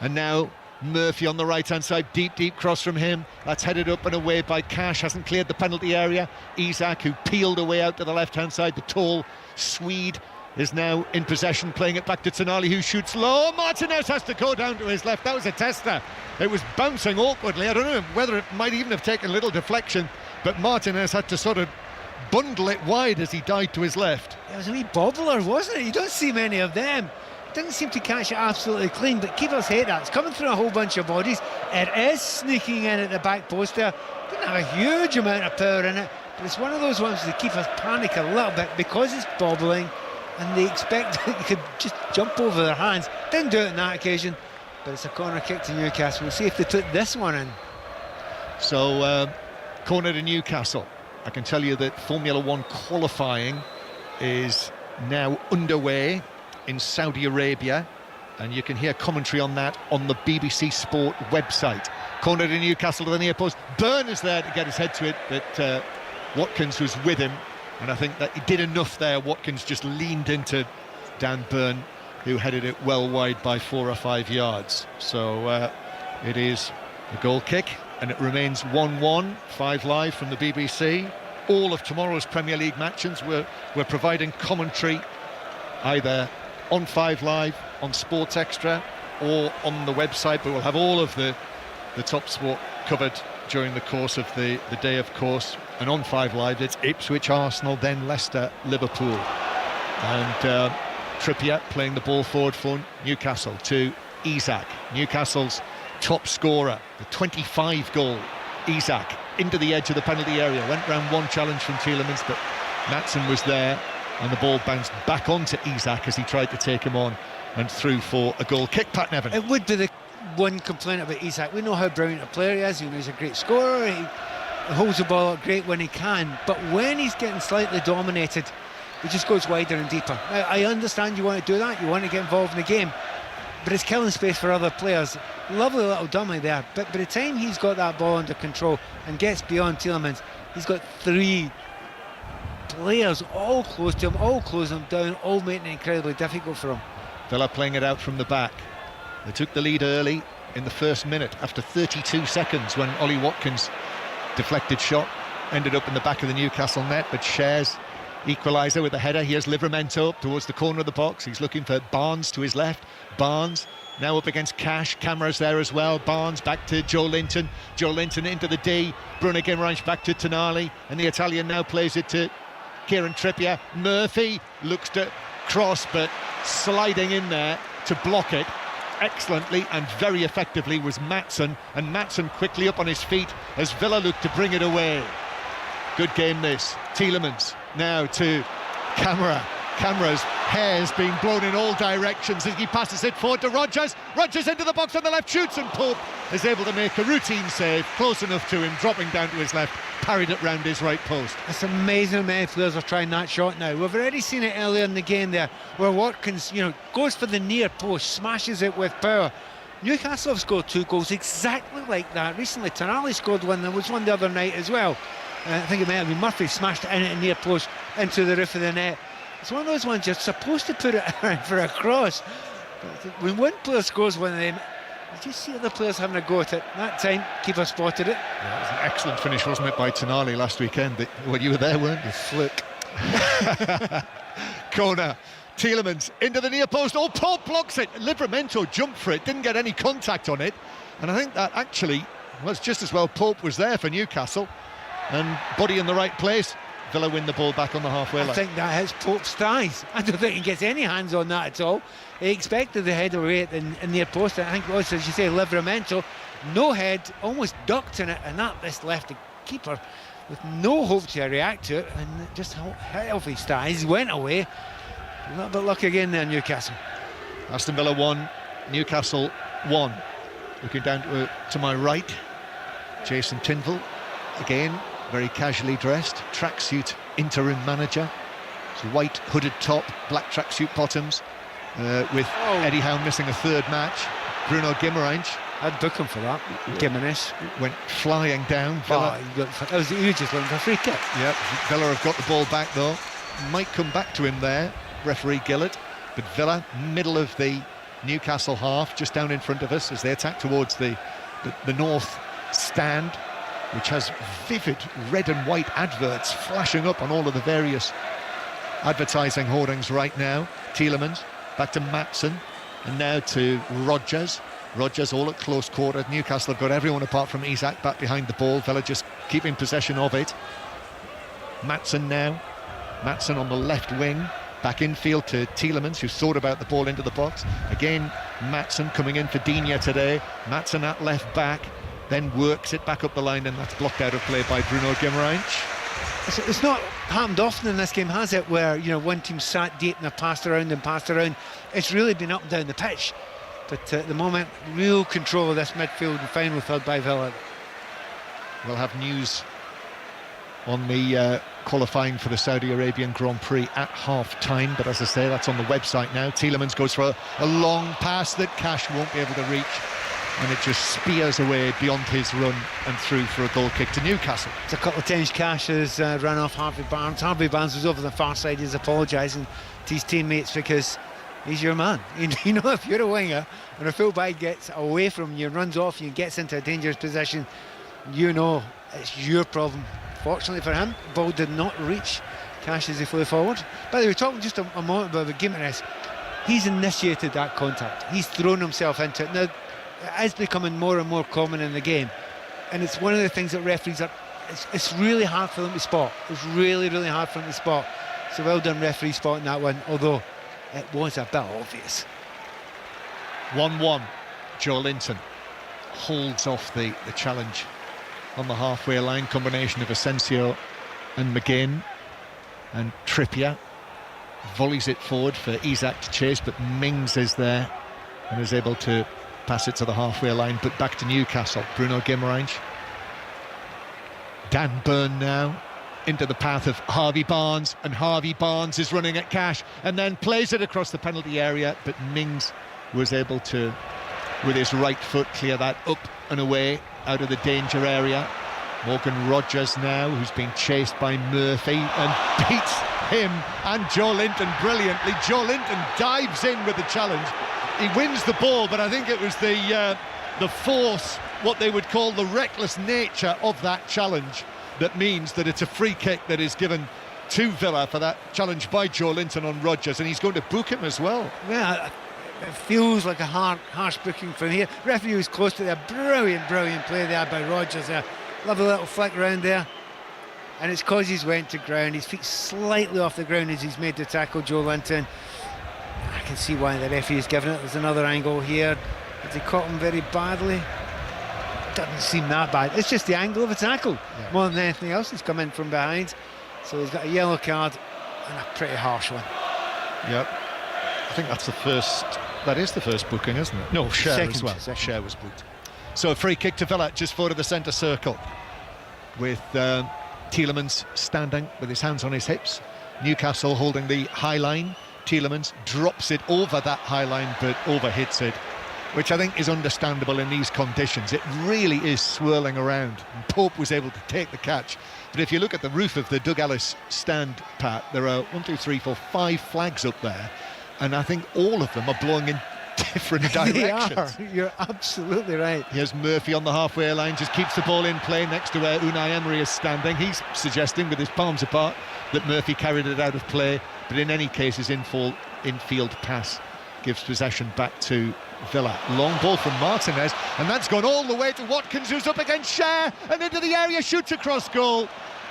Speaker 4: And now Murphy on the right-hand side, deep cross from him. That's headed up and away by Cash, hasn't cleared the penalty area. Isak, who peeled away out to the left-hand side, the tall Swede, is now in possession, playing it back to Tonali, who shoots low. Martinez has to go down to his left. That was a tester. It was bouncing awkwardly. I don't know whether it might even have taken a little deflection, but Martinez had to sort of bundle it wide as he died to his left.
Speaker 5: It was a wee bobbler, wasn't it? You don't see many of them. Didn't seem to catch it absolutely clean, but keepers hate that. It's coming through a whole bunch of bodies. It is sneaking in at the back post there. Didn't have a huge amount of power in it, but it's one of those ones the keepers panic a little bit because it's bobbling and they expect it could just jump over their hands. Didn't do it on that occasion, but it's a corner kick to Newcastle. We'll see if they put this one in.
Speaker 4: So, corner to Newcastle. I can tell you that Formula One qualifying is now underway in Saudi Arabia, and you can hear commentary on that on the BBC Sport website. Corner to Newcastle to the near post. Byrne is there to get his head to it, but Watkins was with him, and I think that he did enough there. Watkins just leaned into Dan Byrne, who headed it well wide by 4 or 5 yards. So it is a goal kick, and it remains 1-1. 5 Live from the BBC. All of tomorrow's Premier League matches, we're providing commentary either on 5 Live, on Sports Extra, or on the website, but we'll have all of the top sport covered during the course of the day, of course. And on 5 Live, it's Ipswich, Arsenal, then Leicester, Liverpool. And Trippier playing the ball forward for Newcastle to Isak, Newcastle's top scorer, the 25-goal Isak, into the edge of the penalty area. Went round one challenge from Tielemans, but Maatsen was there, and the ball bounced back onto Isak as he tried to take him on and through for a goal kick. Pat Nevin.
Speaker 5: It would be the one complaint about Isak. We know how brilliant a player he is. He's a great scorer. He holds the ball up great when he can, but when he's getting slightly dominated, he just goes wider and deeper. Now, I understand you want to do that, you want to get involved in the game, but it's killing space for other players. Lovely little dummy there, but by the time he's got that ball under control and gets beyond Tielemans, he's got 3 players all close to him, all closing him down, all making it incredibly difficult for him.
Speaker 4: Villa playing it out from the back. They took the lead early in the first minute after 32 seconds when Ollie Watkins' deflected shot ended up in the back of the Newcastle net, but Cher's equaliser with a header. Here's Livramento up towards the corner of the box. He's looking for Barnes to his left. Barnes now up against Cash. Camera's there as well. Barnes back to Joe Linton. Joe Linton into the D. Bruno Guimaraes back to Tonali, and the Italian now plays it to Kieran Trippier. Murphy looks to cross, but sliding in there to block it excellently and very effectively was Maatsen, and Maatsen quickly up on his feet as Villa look to bring it away. Good game this. Tielemans now to Camera. Camera's hair's being blown in all directions as he passes it forward to Rodgers. Rodgers into the box on the left, shoots, and Pope is able to make a routine save, close enough to him, dropping down to his left, parried it round his right post.
Speaker 5: It's amazing how many players are trying that shot now. We've already seen it earlier in the game there, where Watkins, goes for the near post, smashes it with power. Newcastle have scored 2 goals exactly like that recently. Tonali scored one, there was one the other night as well. I think it might have been Murphy, smashed it in at the near post into the roof of the net. It's one of those ones you're supposed to put it around for a cross. But when one player scores one of them, you just see other players having a go at it. That time, keeper spotted it.
Speaker 4: Yeah, it was an excellent finish, wasn't it, by Tonali last weekend? Well, you were there, weren't you?
Speaker 5: Fluke.
Speaker 4: Corner. Tielemans into the near post. Oh, Pope blocks it. Livramento jumped for it, didn't get any contact on it. And I think that actually was just as well Pope was there for Newcastle. And body in the right place. Villa win the ball back on the halfway line.
Speaker 5: I think that hits Pope's thighs. I don't think he gets any hands on that at all. He expected the head away at the near post. I think it was, as you say, Livramento. No head, almost ducked in it, and that just left the keeper with no hope to react to it, and it just hit off his thighs, went away. A little bit lucky again there, Newcastle.
Speaker 4: Aston Villa 1, Newcastle 1. Looking down to my right, Jason Tindall again very casually dressed, tracksuit interim manager. It's a white hooded top, black tracksuit bottoms, with Eddie Howe missing a third match. Bruno Guimaraes
Speaker 5: I'd book him for that. Gimenez
Speaker 4: went flying down. Villa,
Speaker 5: you were just looking for a free kick.
Speaker 4: Yep, Villa have got the ball back though. Might come back to him there, referee Gillett. But Villa, middle of the Newcastle half, just down in front of us as they attack towards the north stand, which has vivid red and white adverts flashing up on all of the various advertising hoardings right now. Tielemans, back to Maatsen, and now to Rodgers. Rodgers all at close quarter. Newcastle have got everyone apart from Isak back behind the ball. Villa just keeping possession of it. Maatsen now. Maatsen on the left wing. Back infield to Tielemans, who thought about the ball into the box. Again, Maatsen coming in for Digne today. Maatsen at left back, then works it back up the line, and that's blocked out of play by Bruno Guimaraes.
Speaker 5: It's not happened often in this game, has it, where one team sat deep and they've passed around. It's really been up and down the pitch. But at the moment, real control of this midfield and final third by Villa.
Speaker 4: We'll have news on the qualifying for the Saudi Arabian Grand Prix at half-time, but as I say, that's on the website now. Tielemans goes for a long pass that Cash won't be able to reach, and it just spears away beyond his run and through for a goal kick to Newcastle.
Speaker 5: It's a couple of times Cash has run off Harvey Barnes. Harvey Barnes was over the far side. He's apologising to his teammates because he's your man. If you're a winger and a fullback gets away from you, runs off you, gets into a dangerous position, it's your problem. Fortunately for him, ball did not reach Cash as he flew forward. By the way, talking just a moment about Gimenez, he's initiated that contact. He's thrown himself into it. Now, it is becoming more and more common in the game, and it's one of the things that referees it's really hard for them to spot. It's really, really hard for them to spot. So well done, referee, spotting that one, although it was a bit obvious.
Speaker 4: 1-1. Joe Linton holds off the challenge on the halfway line. Combination of Asensio and McGinn, and Trippier volleys it forward for Isak to chase, but Mings is there and is able to pass it to the halfway line. But back to Newcastle. Bruno Guimaraes. Dan Burn now into the path of Harvey Barnes, and Harvey Barnes is running at Cash and then plays it across the penalty area, but Mings was able to, with his right foot, clear that up and away out of the danger area. Morgan Rodgers now, who's been chased by Murphy and beats him and Joe Linton brilliantly. Joe Linton dives in with the challenge. He wins the ball, but I think it was the force, what they would call the reckless nature of that challenge, that means that it's a free kick that is given to Villa for that challenge by Joe Linton on Rodgers, and he's going to book him as well.
Speaker 5: Yeah, it feels like a harsh booking from here. Referee was close to there. Brilliant play there by Rodgers there. Lovely little flick around there. And it's because he's went to ground. His feet slightly off the ground as he's made the tackle, Joe Linton. I can see why the referee is giving it. There's another angle here. Has he caught him very badly? Doesn't seem that bad. It's just the angle of a tackle more than anything else. He's come in from behind, so he's got a yellow card and a pretty harsh one.
Speaker 4: Yep, I think that's the first. That is the first booking, isn't it? No, Schär as well.
Speaker 5: Second.
Speaker 4: Schär was booked. So a free kick to Villa just forward of the centre circle, with Tielemans standing with his hands on his hips. Newcastle holding the high line. Tielemans drops it over that high line, but overhits it, which I think is understandable in these conditions. It really is swirling around, and Pope was able to take the catch. But if you look at the roof of the Doug Ellis stand, Pat, there are 5 flags up there, and I think all of them are blowing in different directions.
Speaker 5: They are. You're absolutely right.
Speaker 4: Here's Murphy on the halfway line, just keeps the ball in play next to where Unai Emery is standing. He's suggesting with his palms apart that Murphy carried it out of play, but in any case his infield pass gives possession back to Villa. Long ball from Martinez, and that's gone all the way to Watkins, who's up against Schär and into the area, shoots across goal,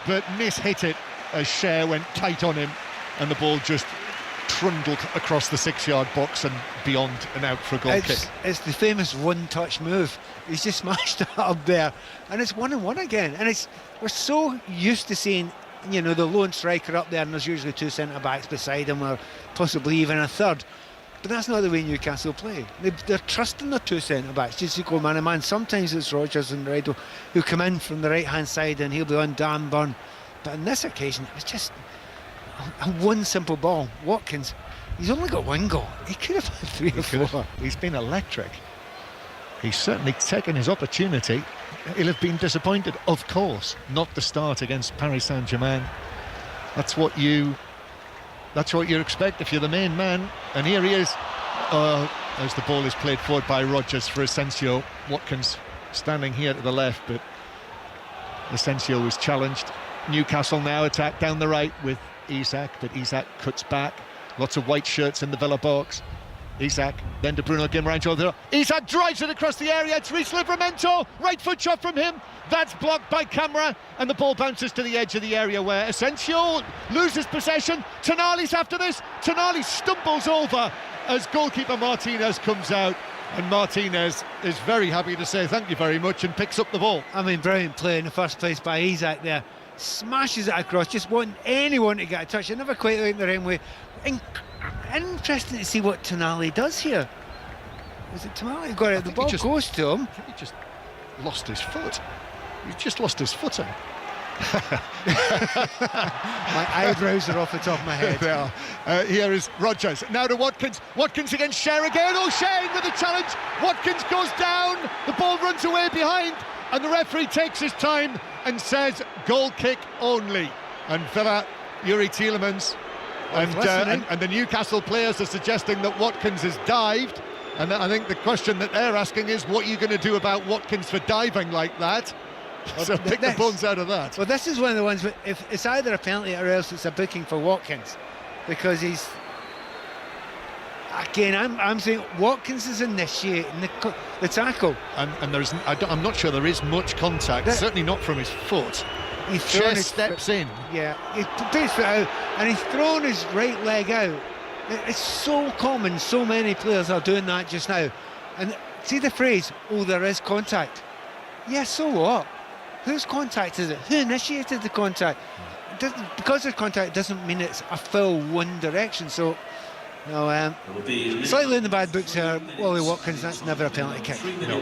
Speaker 4: but mishit it as Schär went tight on him, and the ball just trundled across the 6-yard box and beyond and out for a goal kick.
Speaker 5: It's the famous one-touch move. He's just smashed it up there, and it's 1-1 again. And we're so used to seeing, the lone striker up there, and there's usually 2 centre-backs beside him, or possibly even a third. But that's not the way Newcastle play. They're trusting their two centre-backs just to go man-to-man. Sometimes it's Rodgers and Redo who come in from the right-hand side and he'll be on Dan Burn. But on this occasion, it was just one simple ball. Watkins, he's only got one goal. He could have had 3 or 4.
Speaker 4: He's been electric. He's certainly taken his opportunity. He'll have been disappointed, of course, not to start against Paris Saint-Germain. That's what you expect if you're the main man. And here he is. As the ball is played forward by Rodgers for Asensio. Watkins standing here to the left, but Asensio was challenged. Newcastle now attack down the right with Isak, but Isak cuts back. Lots of white shirts in the Villa box. Isak, then to Bruno Guimaraes. Isak drives it across the area. It's Reece Livramento. Right foot shot from him. That's blocked by camera, and the ball bounces to the edge of the area where Asensio loses possession. Tonali's after this. Tonali stumbles over as goalkeeper Martinez comes out, and Martinez is very happy to say thank you very much and picks up the ball.
Speaker 5: I mean, brilliant play in the first place by Isak there. Smashes it across, just wanting anyone to get a touch. It never quite went the right way. Interesting to see what Tonali does here. Was it Tonali who got it? The ball goes to him.
Speaker 4: I think he just lost his foot. He just lost his footing.
Speaker 5: My eyebrows are off the top of my head.
Speaker 4: They are. Here is Rodgers. Now to Watkins. Watkins against Cher again. Oh, Shane with the challenge. Watkins goes down. The ball runs away behind. And the referee takes his time and says goal kick only. And Villa, Yuri Tielemans and the Newcastle players are suggesting that Watkins has dived. And I think the question that they're asking is, what are you going to do about Watkins for diving like that? So pick the bones out of that.
Speaker 5: Well, this is one of the ones, if it's either a penalty or else it's a booking for Watkins, because he's, again, I'm saying Watkins is initiating the tackle.
Speaker 4: And there's, I'm not sure there is much contact, certainly not from his foot.
Speaker 5: He's thrown his
Speaker 4: steps in.
Speaker 5: Yeah, he puts his foot out, and he's thrown his right leg out. It's so common, so many players are doing that just now. And see the phrase, oh, there is contact. Yeah, so what? Whose contact is it? Who initiated the contact? Because there's contact doesn't mean it's a full one direction. So, no, slightly in the bad books here. Wally Watkins, that's never a penalty kick.
Speaker 4: No.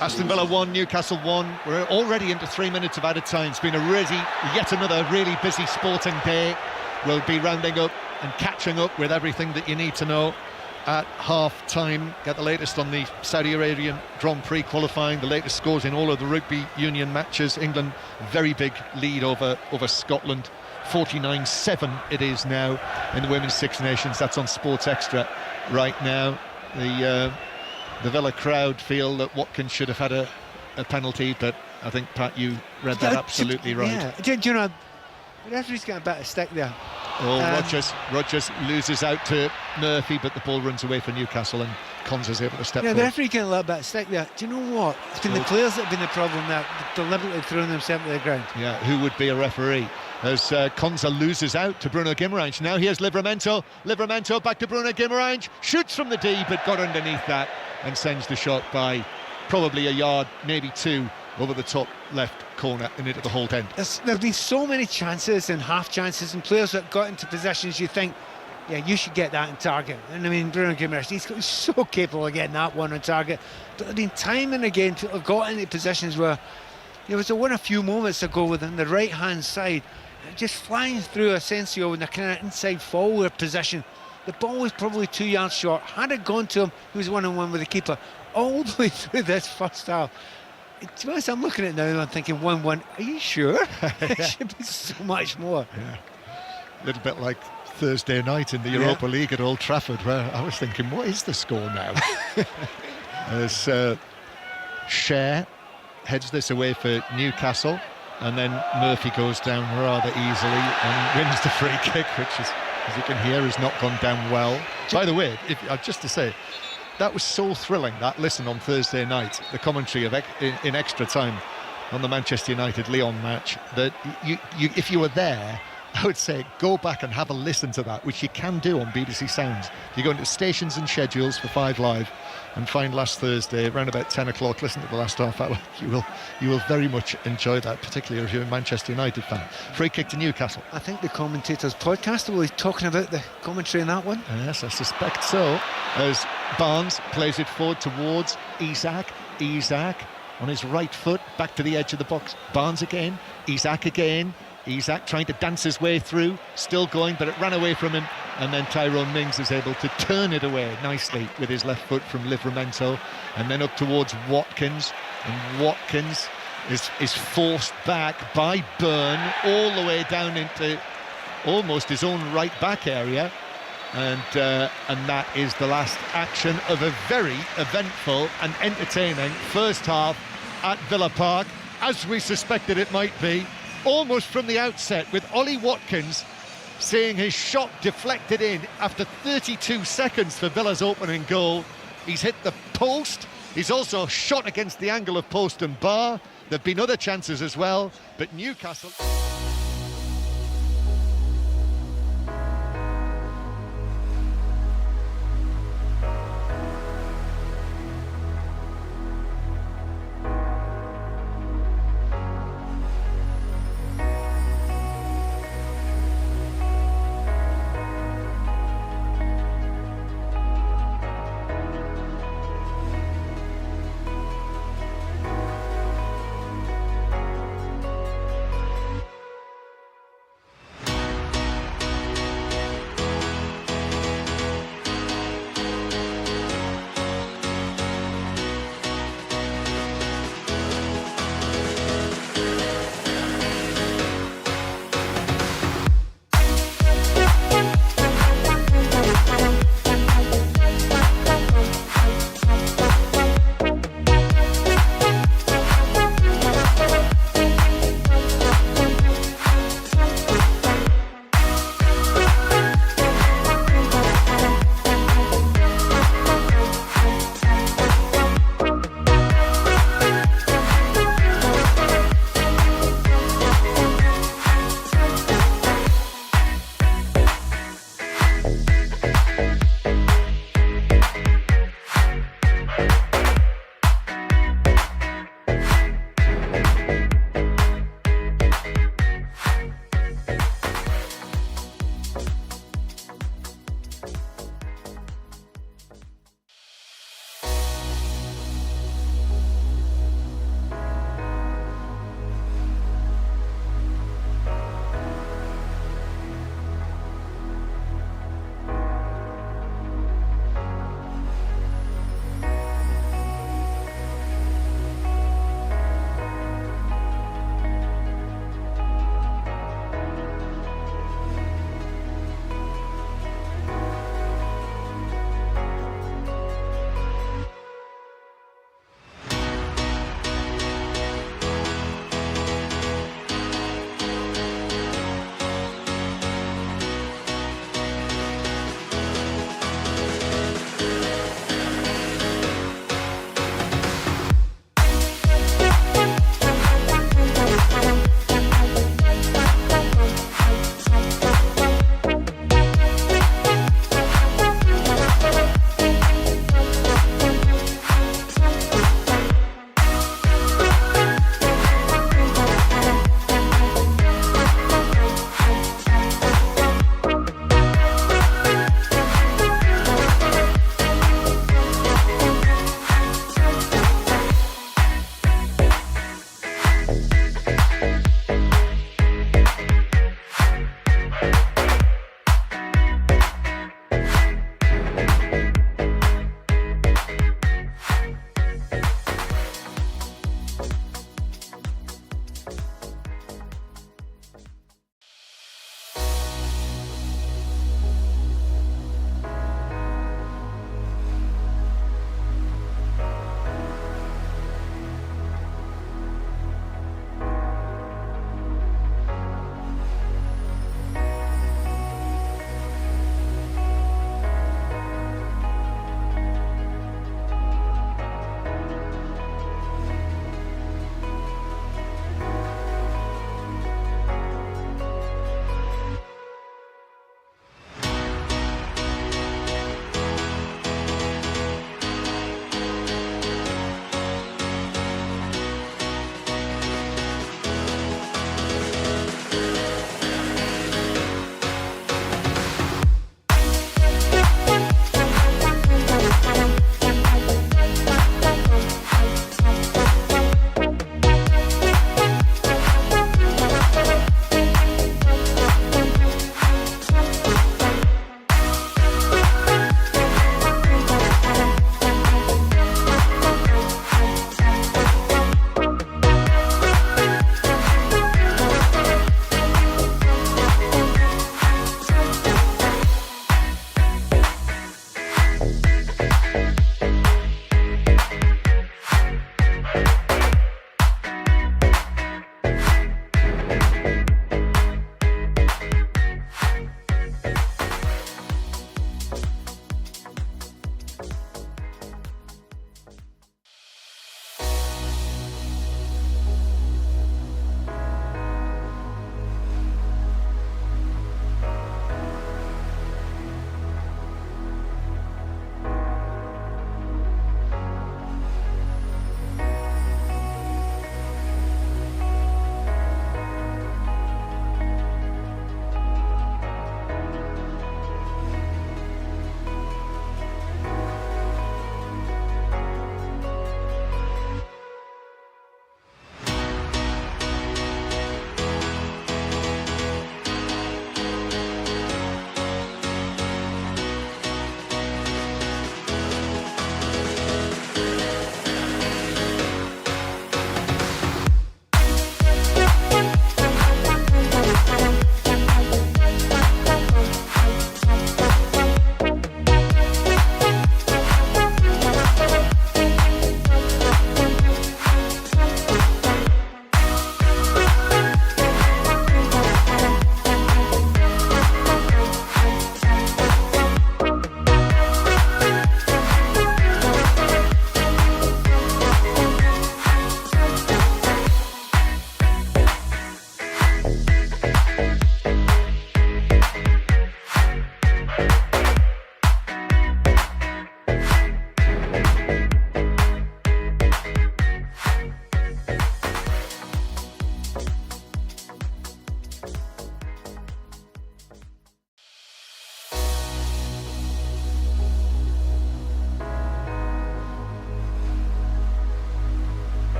Speaker 4: Aston Villa 1, Newcastle 1. We're already into 3 minutes of added time. It's been yet another really busy sporting day. We'll be rounding up and catching up with everything that you need to know at half-time. Get the latest on the Saudi Arabian Grand Prix qualifying, the latest scores in all of the rugby union matches. England, very big lead over Scotland. 49-7 it is now in the Women's Six Nations. That's on Sports Extra right now. The Villa crowd feel that Watkins should have had a penalty, but I think, Pat, you read that absolutely right.
Speaker 5: Yeah, do you know, the referee's got a bit of stick there.
Speaker 4: Rodgers loses out to Murphy, but the ball runs away for Newcastle, and Konza's able to step forward.
Speaker 5: The referee getting a little bit of stick there. Do you know what? It's been the players that have been the problem there, deliberately throwing themselves to the ground.
Speaker 4: Yeah, who would be a referee? As Konza loses out to Bruno Guimaraes. Now here's Livramento. Livramento back to Bruno Guimaraes. Shoots from the D, but got underneath that and sends the shot by probably a yard, maybe 2, over the top left corner and into the Holt end.
Speaker 5: There have been so many chances and half chances and players that got into positions you think, yeah, you should get that on target. And I mean, Bruno Guimaraes, he's so capable of getting that one on target. But there have been time and again people have got into positions where there was a few moments ago within the right hand side, just flying through Asensio in a kind of inside forward position. The ball was probably 2 yards short. Had it gone to him, he was 1-on-1 with the keeper all the way through this first half. To be honest, I'm looking at it now and I'm thinking 1-1. Are you sure? It should be so much more.
Speaker 4: Yeah. A little bit like Thursday night in the Europa League at Old Trafford, where I was thinking, what is the score now? As Cher heads this away for Newcastle, and then Murphy goes down rather easily and wins the free kick, which is, as you can hear, has not gone down well. By the way, just to say, that was so thrilling, that listen on Thursday night, the commentary of in extra time on the Manchester United-Lyon match, that you if you were there, I would say go back and have a listen to that, which you can do on BBC Sounds. You go into stations and schedules for 5 Live and find last Thursday around about 10 o'clock, listen to the last half hour. You will very much enjoy that, particularly if you're a Manchester United fan. Free kick to Newcastle.
Speaker 5: I think the commentator's podcast will be talking about the commentary in that one.
Speaker 4: Yes, I suspect so. As Barnes plays it forward towards Isak on his right foot, back to the edge of the box. Barnes again, Isak again. Isak trying to dance his way through, still going, but it ran away from him, and then Tyrone Mings is able to turn it away nicely with his left foot from Livramento, and then up towards Watkins, and Watkins is forced back by Byrne all the way down into almost his own right back area, and that is the last action of a very eventful and entertaining first half at Villa Park, as we suspected it might be. Almost from the outset, with Ollie Watkins seeing his shot deflected in after 32 seconds for Villa's opening goal. He's hit the post. He's also shot against the angle of post and bar. There have been other chances as well, but Newcastle...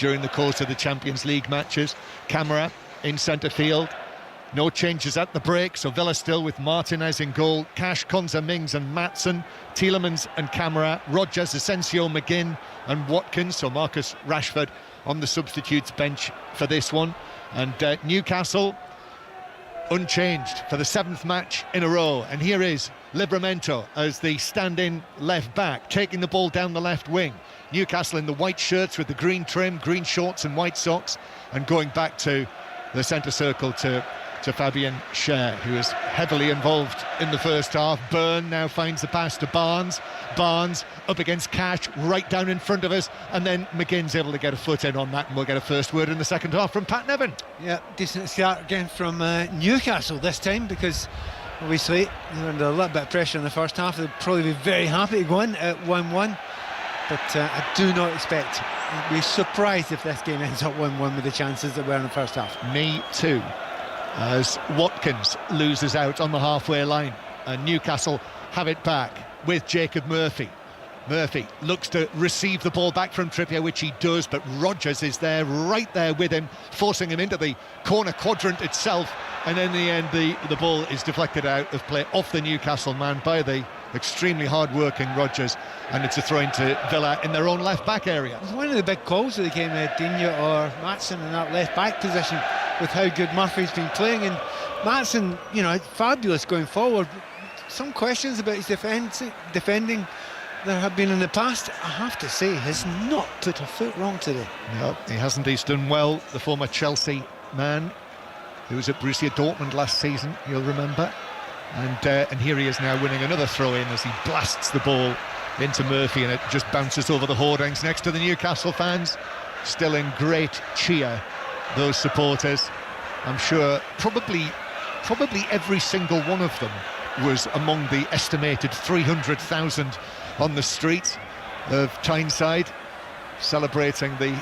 Speaker 4: during the course of the Champions League matches. Camara in centre field. No changes at the break, so Villa still with Martinez in goal, Cash, Konza, Mings and Maatsen, Tielemans and Camara, Rodgers, Asensio, McGinn and Watkins, so Marcus Rashford on the substitutes bench for this one. And Newcastle unchanged for the 7th match in a row, and here is Livramento as the stand-in left back, taking the ball down the left wing. Newcastle in the white shirts with the green trim, green shorts and white socks, and going back to the centre circle to Fabian Schär, who is heavily involved in the first half. Byrne now finds the pass to Barnes. Barnes up against Cash, right down in front of us, and then McGinn's able to get a foot in on that, and we'll get a first word in the second half from Pat Nevin.
Speaker 5: Yeah, decent start again from Newcastle this time, because obviously they were under a little bit of pressure in the first half. They'd probably be very happy to go in at 1-1, but I do not expect, I'd be surprised if this game ends up 1-1 with the chances that were in the first half.
Speaker 4: Me too, as Watkins loses out on the halfway line, and Newcastle have it back with Jacob Murphy. Murphy looks to receive the ball back from Trippier, which he does, but Rodgers is there, right there with him, forcing him into the corner quadrant itself, and in the end the ball is deflected out of play off the Newcastle man by the extremely hard-working Rodgers, and it's a throw into Villa in their own left-back area.
Speaker 5: It was one of the big calls of the game, Digne or Maatsen in that left-back position, with how good Murphy's been playing, and Maatsen, you know, fabulous going forward. Some questions about his defending there have been in the past. I have to say, has not put a foot wrong today.
Speaker 4: No, he hasn't. He's done well. The former Chelsea man who was at Borussia Dortmund last season, you'll remember. And here he is now winning another throw-in as he blasts the ball into Murphy, and it just bounces over the hoardings next to the Newcastle fans, still in great cheer, those supporters. I'm sure probably every single one of them was among the estimated 300,000 on the street of Tyneside, celebrating the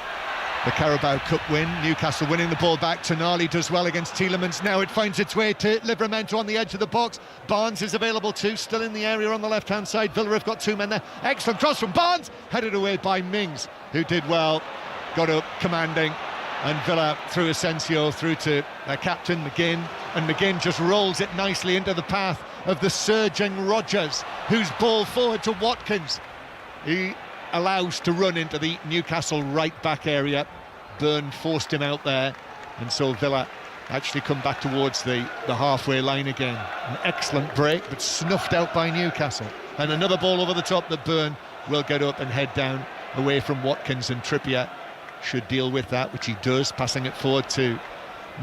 Speaker 4: Carabao Cup win. Newcastle winning the ball back. Tonali does well against Tielemans. Now it finds its way to Livramento on the edge of the box. Barnes is available too, still in the area on the left-hand side. Villa have got two men there. Excellent cross from Barnes, headed away by Mings, who did well, got up commanding, and Villa through Asensio through to their captain McGinn, and McGinn just rolls it nicely into the path of the surging Rodgers, whose ball forward to Watkins. He allows to run into the Newcastle right back area. Byrne forced him out there, and so Villa actually come back towards the halfway line again. An excellent break, but snuffed out by Newcastle, and another ball over the top that Byrne will get up and head down away from Watkins, and Trippier should deal with that, which he does, passing it forward to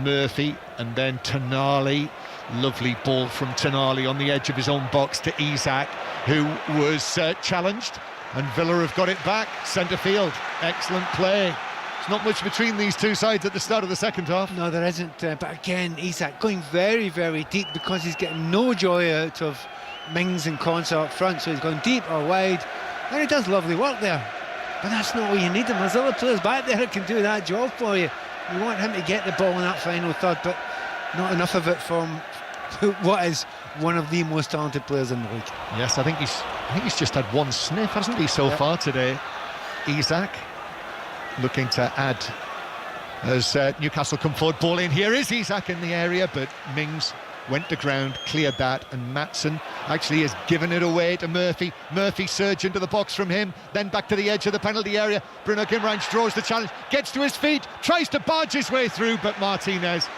Speaker 4: Murphy, and then Tonali. Lovely ball from Tonali on the edge of his own box to Isak, who was challenged, and Villa have got it back, centre field. Excellent play. There's not much between these two sides at the start of the second half.
Speaker 5: No, there isn't, but again, Isak going very, very deep, because he's getting no joy out of Mings and Konsa up front, so he's going deep or wide, and he does lovely work there. But that's not what you need him. There's other players back there that can do that job for you. You want him to get the ball in that final third, but not enough of it from what is one of the most talented players in the league.
Speaker 4: Yes, I think he's just had one sniff, hasn't he, so far today. Isak looking to add as Newcastle come forward. Ball in, here is Isak in the area, but Mings went to ground, cleared that, and Maatsen actually has given it away to Murphy. Murphy surge into the box from him, then back to the edge of the penalty area. Bruno Guimaraes draws the challenge, gets to his feet, tries to barge his way through, but Martinez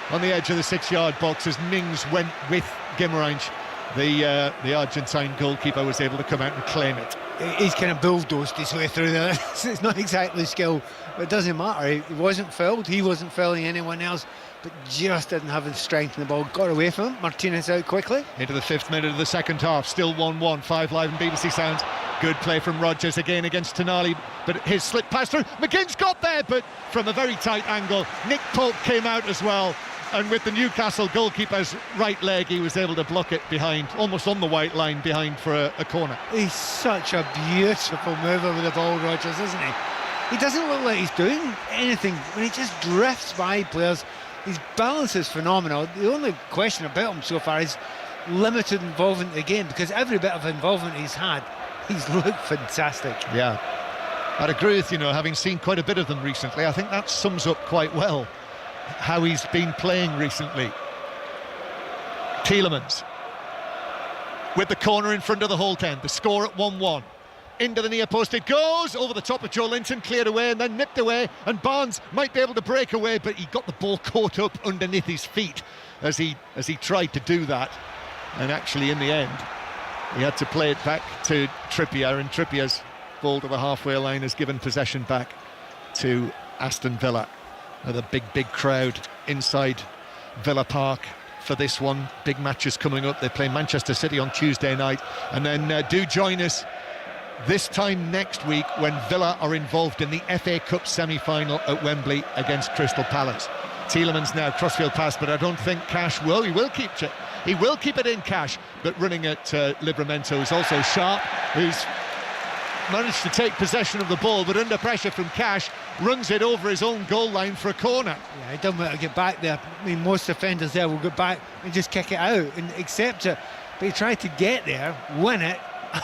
Speaker 4: on the edge of the 6-yard box as Mings went with Guimaraes. The Argentine goalkeeper was able to come out and claim it.
Speaker 5: He's kind of bulldozed his way through there. It's not exactly skill, but it doesn't matter. He wasn't fouled, he wasn't fouling anyone else, but just didn't have the strength in the ball. Got away from him. Martinez out quickly. Into the 5th minute of the second half, still 1-1, 5 live in BBC Sounds. Good play from Rodgers again against Tonali, but his slip pass through. McGinn's got there, but from a very tight angle. Nick Pope came out as well, and with the Newcastle goalkeeper's right leg, he was able to block it behind, almost on the white line behind for a corner. He's such a beautiful mover with the ball, Rodgers, isn't he? He doesn't look like he's doing anything when he just drifts by players. His balance is phenomenal. The only question about him so far is limited involvement in the game, because every bit of involvement he's had, he's looked fantastic. Yeah.
Speaker 4: I'd agree with you, having seen quite a bit of them recently. I think that sums up quite well how he's been playing recently. Tielemans with the corner in front of the Holt end. The score at 1-1. Into the near post it goes, over the top of Joe Linton, cleared away and then nipped away, and Barnes might be able to break away, but he got the ball caught up underneath his feet as he tried to do that, and actually in the end he had to play it back to Trippier, and Trippier's ball to the halfway line has given possession back to Aston Villa. The big crowd inside Villa Park for this one. Big matches coming up. They play Manchester City on Tuesday night, and then do join us this time next week when Villa are involved in the FA Cup semi-final at Wembley against Crystal Palace. Tielemans now, crossfield pass, but I don't think Cash will. He will keep it. He will keep it in, Cash, but running at Livramento is also sharp, who's managed to take possession of the ball, but under pressure from Cash, runs it over his own goal line for a corner.
Speaker 5: Yeah, he doesn't want to get back there. I mean, most defenders there will get back and just kick it out and accept it, but he tried to get there, win it,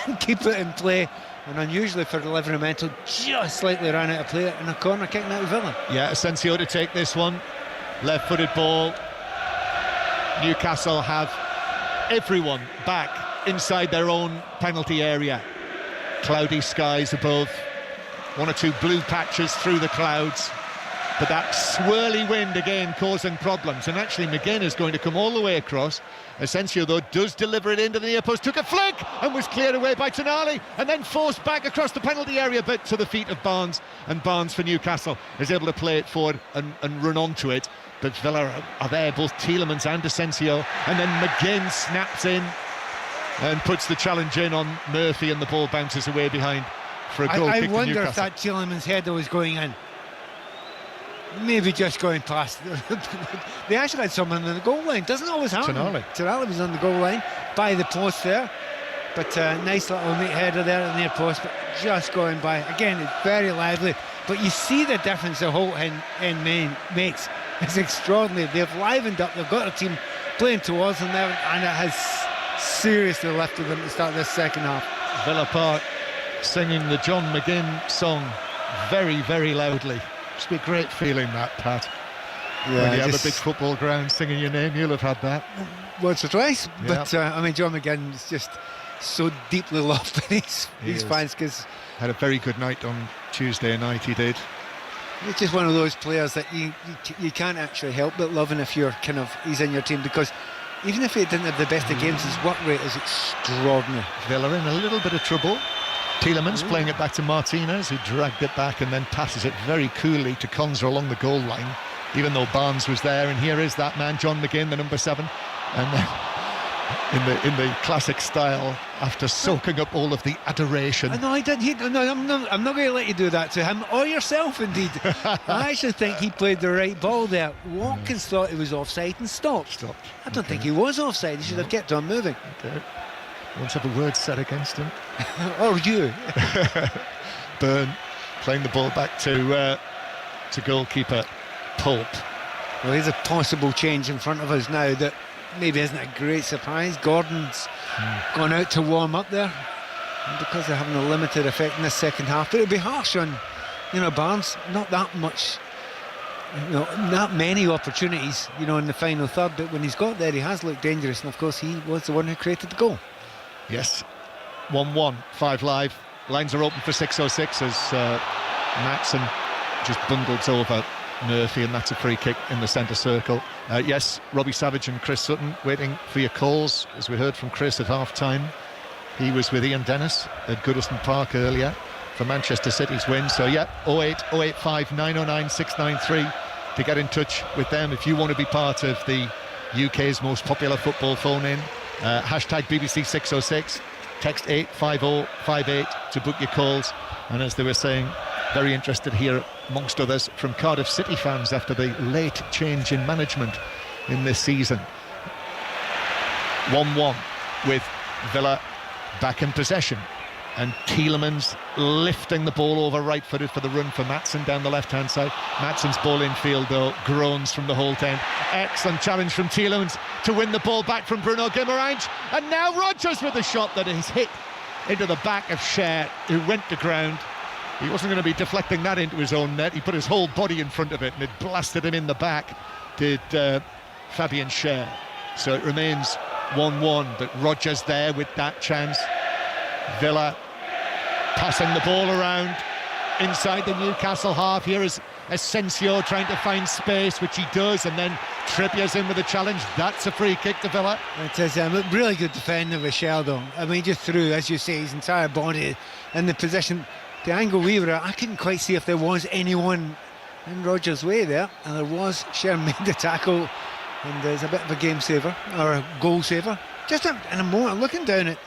Speaker 5: and keep it in play, and unusually for Livramento, just slightly ran out of play in a corner kicking out of Villa.
Speaker 4: Yeah, Asensio to take this one, left-footed ball. Newcastle have everyone back inside their own penalty area. Cloudy skies above, one or two blue patches through the clouds, but that swirly wind again causing problems, and actually McGinn is going to come all the way across. Asensio though does deliver it into the near post, took a flick and was cleared away by Tonali, and then forced back across the penalty area but to the feet of Barnes, and Barnes for Newcastle is able to play it forward and run onto it, but Villa are there, both Tielemans and Asensio, and then McGinn snaps in and puts the challenge in on Murphy, and the ball bounces away behind for a goal kick to Newcastle.
Speaker 5: I wonder if that Tielemans header was going in. Maybe just going past. They actually had someone on the goal line. Doesn't always happen. Tonali was on the goal line by the post there, but nice little neat header there in the near post, but just going by. Again, it's very lively, but you see the difference the Holt end makes. It's extraordinary. They've livened up. They've got a team playing towards them there, and it has seriously lifted them to start this second half.
Speaker 4: Villa Park singing the John McGinn song very loudly. Must be a great feeling, that, Pat. Yeah, when you have a big football ground singing your name, you'll have had that
Speaker 5: once or twice.
Speaker 4: Yeah.
Speaker 5: But I mean, John McGinn is just so deeply loved by his fans, because
Speaker 4: had a very good night on Tuesday night. He did.
Speaker 5: He's just one of those players that you can't actually help but loving if you're he's in your team, because even if he didn't have the best of games, his work rate is extraordinary.
Speaker 4: Villa in a little bit of trouble. Tielemans playing it back to Martinez, who dragged it back and then passes it very coolly to Konza along the goal line, even though Barnes was there. And here is that man, John McGinn, the number 7, and then in the classic style, after soaking up all of the adoration.
Speaker 5: No, I didn't. No, I'm not going to let you do that to him or yourself. Indeed, I actually think he played the right ball there. Watkins thought he was offside and stopped. I don't think he was offside. He should have kept on moving.
Speaker 4: Okay. Won't have a word said against him.
Speaker 5: Or you.
Speaker 4: Byrne playing the ball back to goalkeeper Pope.
Speaker 5: Well, there's a possible change in front of us now that maybe isn't a great surprise. Gordon's gone out to warm up there, and because they're having a limited effect in the second half. But it'll be harsh on, Barnes. Not that much, not many opportunities, in the final third. But when he's got there, he has looked dangerous. And of course, he was the one who created the goal.
Speaker 4: Yes, 1-1, 5 live. Lines are open for 6:06 as Matson just bundles over Murphy, and that's a free kick in the centre circle. Yes, Robbie Savage and Chris Sutton waiting for your calls, as we heard from Chris at half-time. He was with Ian Dennis at Goodison Park earlier for Manchester City's win. So yeah, 08 085 909 693 to get in touch with them if you want to be part of the UK's most popular football phone-in. Hashtag BBC 606, text 85058 to book your calls. And as they were saying, very interested here, amongst others, from Cardiff City fans after the late change in management in this season. 1-1 with Villa back in possession, and Tielemans lifting the ball over right-footed for the run for Matson down the left-hand side. Matson's ball in field though, groans from the Holt end. Excellent challenge from Tielemans to win the ball back from Bruno Guimaraes, and now Rodgers with a shot that is hit into the back of Cher, who went to ground. He wasn't going to be deflecting that into his own net. He put his whole body in front of it, and it blasted him in the back, did Fabian Schär. So it remains 1-1, but Rodgers there with that chance. Villa passing the ball around inside the Newcastle half. Here is Asensio trying to find space, which he does, and then Trippier's in with a challenge. That's a free kick to Villa.
Speaker 5: It is really good defender with Schär, though. I mean, he just threw, as you say, his entire body in the position. The angle we were at, I couldn't quite see if there was anyone in Rodgers' way there, and there was. Schär made the tackle, and there's a bit of a game saver, or a goal saver. Just in a moment, looking down at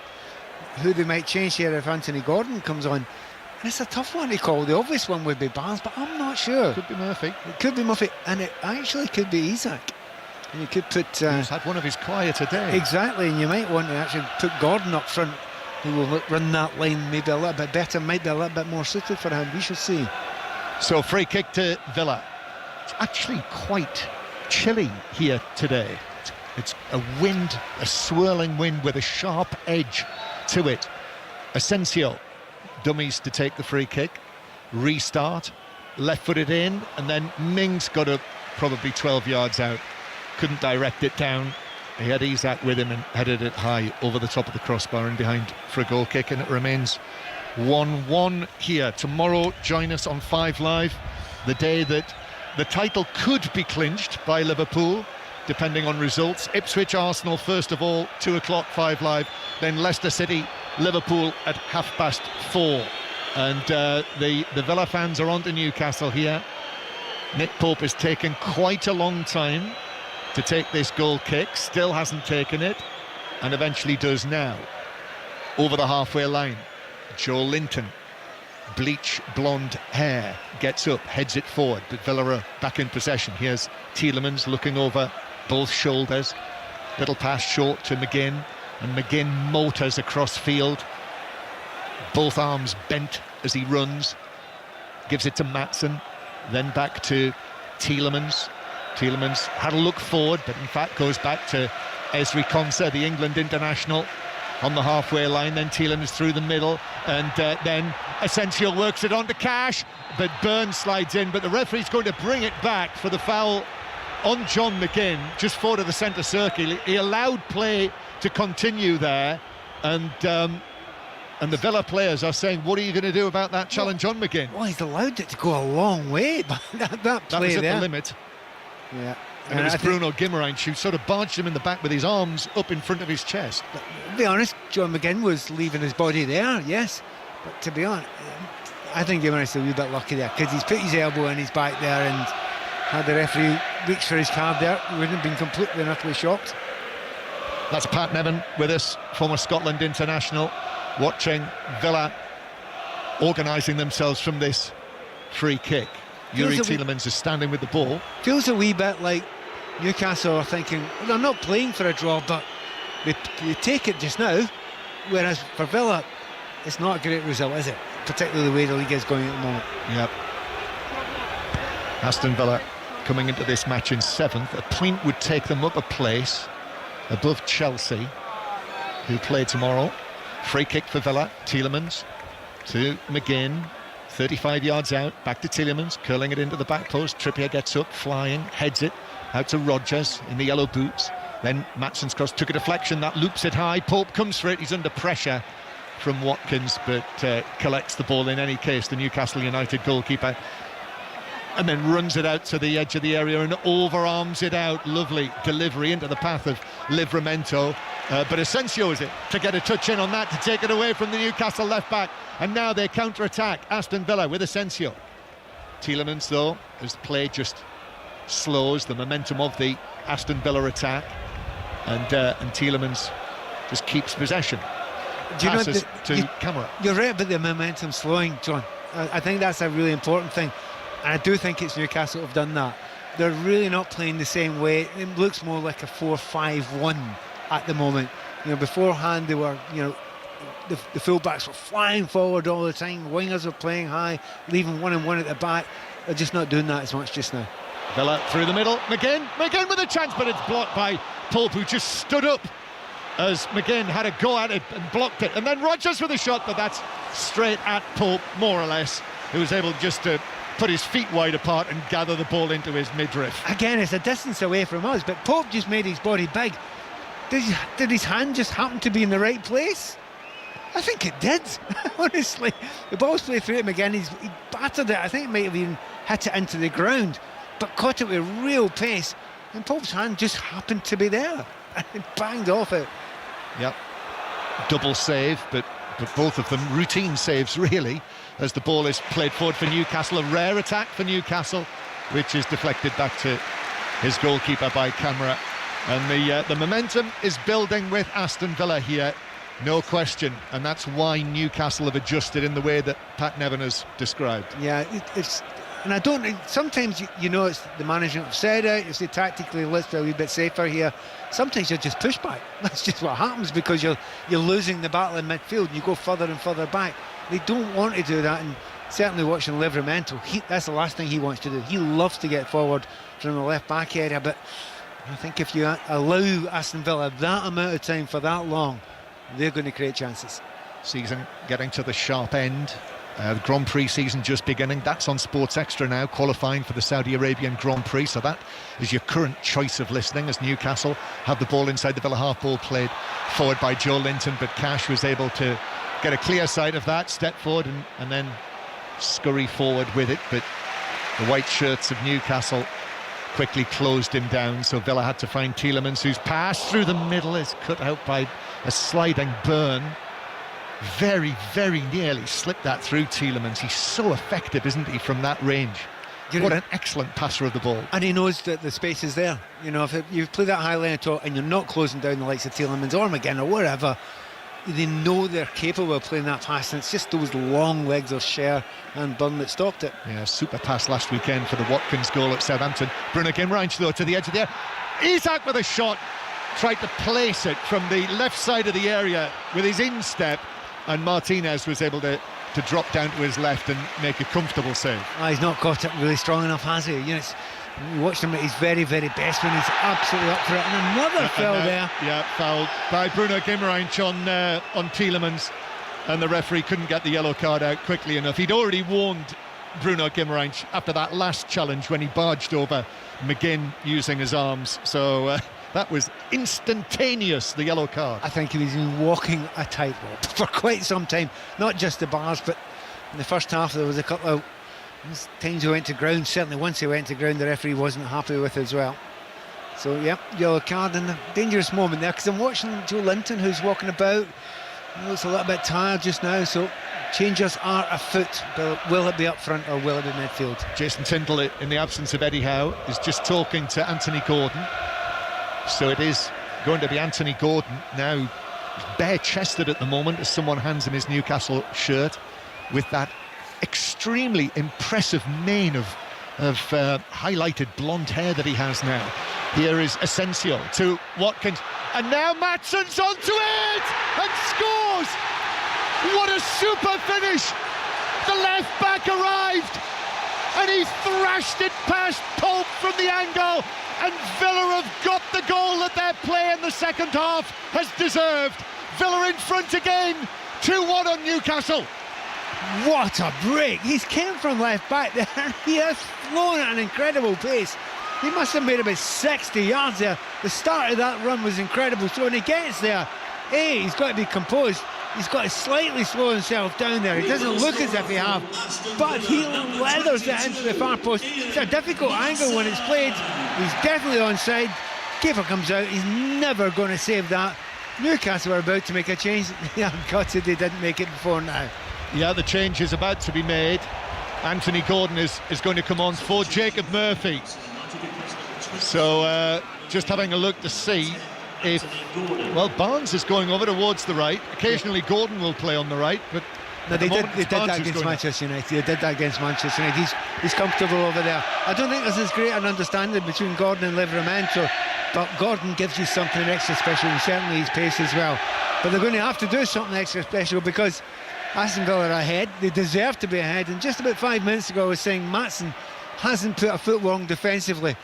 Speaker 5: who they might change here if Anthony Gordon comes on. And it's a tough one to call. The obvious one would be Barnes, but I'm not sure.
Speaker 4: Could be Murphy.
Speaker 5: It could be Murphy, and it actually could be Isak. And you could put...
Speaker 4: He's had one of his quieter days.
Speaker 5: Exactly, and you might want to actually put Gordon up front, who will run that line maybe a little bit better, might be a little bit more suited for him. We shall see.
Speaker 4: So free kick to Villa. It's actually quite chilly here today. It's a wind, a swirling wind with a sharp edge to it. Asensio dummies to take the free kick. Restart, left-footed in, and then Mings got up probably 12 yards out. Couldn't direct it down. He had Isak with him and headed it high over the top of the crossbar and behind for a goal kick, and it remains 1-1 here. Tomorrow, join us on 5 Live, the day that the title could be clinched by Liverpool, depending on results. Ipswich, Arsenal, first of all, 2 o'clock, 5 Live. Then Leicester City, Liverpool at 4:30. And the Villa fans are on to Newcastle here. Nick Pope has taken quite a long time to take this goal kick, still hasn't taken it, and eventually does now. Over the halfway line, Joe Linton, bleach blonde hair, gets up, heads it forward, but Villa are back in possession. Here's Tielemans looking over both shoulders, little pass short to McGinn, and McGinn motors across field, both arms bent as he runs, gives it to Maatsen, then back to Tielemans. Tielemans had a look forward, but in fact goes back to Ezri Konsa, the England international, on the halfway line. Then Tielemans through the middle, and then Asensio works it on to Cash, but Burns slides in, but the referee's going to bring it back for the foul on John McGinn, just forward of the centre circle. He allowed play to continue there, and the Villa players are saying, what are you going to do about that challenge on McGinn?
Speaker 5: Well, he's allowed it to go a long way, but that play
Speaker 4: was at
Speaker 5: there.
Speaker 4: the limit.
Speaker 5: Yeah.
Speaker 4: And it was Bruno Guimaraes who sort of barged him in the back with his arms up in front of his chest.
Speaker 5: But to be honest, John McGinn was leaving his body there, yes. But to be honest, I think Guimaraes is a wee bit lucky there, because he's put his elbow in his back there, and had the referee reached for his card there, he wouldn't have been completely and utterly shocked.
Speaker 4: That's Pat Nevin with us, former Scotland international, watching Villa organising themselves from this free kick. Yuri Tielemans is standing with the ball.
Speaker 5: Feels a wee bit like Newcastle are thinking, well, they're not playing for a draw, but they take it just now. Whereas for Villa, it's not a great result, is it? Particularly the way the league is going at the moment.
Speaker 4: Yep. Aston Villa coming into this match in 7th. A point would take them up a place above Chelsea, who play tomorrow. Free kick for Villa. Tielemans to McGinn. 35 yards out, back to Tielemans, curling it into the back post. Trippier gets up, flying, heads it out to Rodgers in the yellow boots. Then Maatsen's cross took a deflection, that loops it high. Pope comes for it, he's under pressure from Watkins, but collects the ball in any case, the Newcastle United goalkeeper, and then runs it out to the edge of the area and overarms it out. Lovely delivery into the path of Livramento, but Asensio is it to get a touch in on that, to take it away from the Newcastle left back. And now they counter-attack, Aston Villa with Asensio. Tielemans, though, as play just slows the momentum of the Aston Villa attack, and Tielemans just keeps possession.
Speaker 5: Do you know
Speaker 4: to Camera.
Speaker 5: You're right about the momentum slowing, John. I think that's a really important thing, and I do think it's Newcastle who've done that. They're really not playing the same way. It looks more like a 4-5-1 at the moment. You know, beforehand they were, you know, the full-backs were flying forward all the time, wingers were playing high, leaving 1-on-1 at the back. They're just not doing that as much just now.
Speaker 4: Villa through the middle, McGinn with a chance, but it's blocked by Pope, who just stood up as McGinn had a go at it and blocked it. And then Rodgers with a shot, but that's straight at Pope, more or less. who was able just to put his feet wide apart and gather the ball into his midriff.
Speaker 5: Again, it's a distance away from us, but Pope just made his body big. Did his hand just happen to be in the right place? I think it did, honestly. The ball's played through him again. He battered it. I think he might have even hit it into the ground, but caught it with real pace. And Pope's hand just happened to be there. And banged off it.
Speaker 4: Yep. Double save, but both of them routine saves, really, as the ball is played forward for Newcastle. A rare attack for Newcastle, which is deflected back to his goalkeeper by Camara. And the momentum is building with Aston Villa here, no question. And that's why Newcastle have adjusted in the way that Pat Nevin has described.
Speaker 5: Yeah, it's... And I don't... Sometimes, it's the management have said it. You say tactically, let's be a wee bit safer here. Sometimes you just push back. That's just what happens, because you're losing the battle in midfield and you go further and further back. They don't want to do that, and certainly watching Livramento, that's the last thing he wants to do. He loves to get forward from the left-back area, but I think if you allow Aston Villa that amount of time for that long, they're going to create chances.
Speaker 4: Season getting to the sharp end. The Grand Prix season just beginning. That's on Sports Extra now, qualifying for the Saudi Arabian Grand Prix. So that is your current choice of listening, as Newcastle have the ball inside the Villa half, ball played forward by Joe Linton, but Cash was able to get a clear sight of that, step forward and then scurry forward with it. But the white shirts of Newcastle quickly closed him down, so Villa had to find Tielemans, whose pass through the middle is cut out by a sliding Burn. Very, very nearly slipped that through Tielemans. He's so effective, isn't he, from that range? What an excellent passer of the ball.
Speaker 5: And he knows that the space is there. If you play that high line at all and you're not closing down the likes of Tielemans or McGinn or wherever, they know they're capable of playing that pass, and it's just those long legs of Scher and Burn that stopped it.
Speaker 4: Yeah, super pass last weekend for the Watkins goal at Southampton. Bruno Guimaraes, though, to the edge of the air. Isak with a shot, tried to place it from the left side of the area with his instep, and Martinez was able to drop down to his left and make a comfortable save.
Speaker 5: He's not got it really strong enough, has he? You watched him at his very, very best when he's absolutely up for it. And another foul there.
Speaker 4: Yeah, foul by Bruno Guimaraes on Tielemans, and the referee couldn't get the yellow card out quickly enough. He'd already warned Bruno Guimaraes after that last challenge when he barged over McGinn using his arms. So that was instantaneous, the yellow card.
Speaker 5: I think he was walking a tightrope for quite some time, not just the bars, but in the first half there was a couple of times he went to ground. Certainly once he went to ground, the referee wasn't happy with as well. So yeah, yellow card in a dangerous moment there, because I'm watching Joe Linton, who's walking about. He looks a little bit tired just now, so changes are afoot. But will it be up front or will it be midfield?
Speaker 4: Jason Tindall, in the absence of Eddie Howe, is just talking to Anthony Gordon. So it is going to be Anthony Gordon now, bare-chested at the moment, as someone hands him his Newcastle shirt, with that extremely impressive mane of highlighted blonde hair that he has now. Here is Asensio to Watkins, and now Matsson's onto it and scores. What a super finish. The left back arrived and he thrashed it past Pope from the angle, and Villa have got the goal that their play in the second half has deserved. Villa in front again, 2-1 on Newcastle.
Speaker 5: What a break. He's came from left back there. He has flown at an incredible pace. He must have made about 60 yards there. The start of that run was incredible. So when he gets there, he's got to be composed. He's got to slightly slow himself down there. He doesn't look as if he has, but he leathers it into the far post. It's a difficult angle when it's played. He's definitely onside. Keeper comes out. He's never going to save that. Newcastle are about to make a change. Yeah, gutted they didn't make it before now.
Speaker 4: Yeah, the change is about to be made. Anthony Gordon is going to come on for Jacob Murphy. So just having a look to see if, well, Barnes is going over towards the right. Occasionally Gordon will play on the right, but
Speaker 5: no, they did that against Manchester United. They did that against Manchester United. He's comfortable over there. I don't think there's as great an understanding between Gordon and Livramento, but Gordon gives you something extra special, and certainly his pace as well. But they're going to have to do something extra special, because Aston Villa are ahead. They deserve to be ahead. And just about 5 minutes ago I was saying Maatsen hasn't put a foot wrong defensively.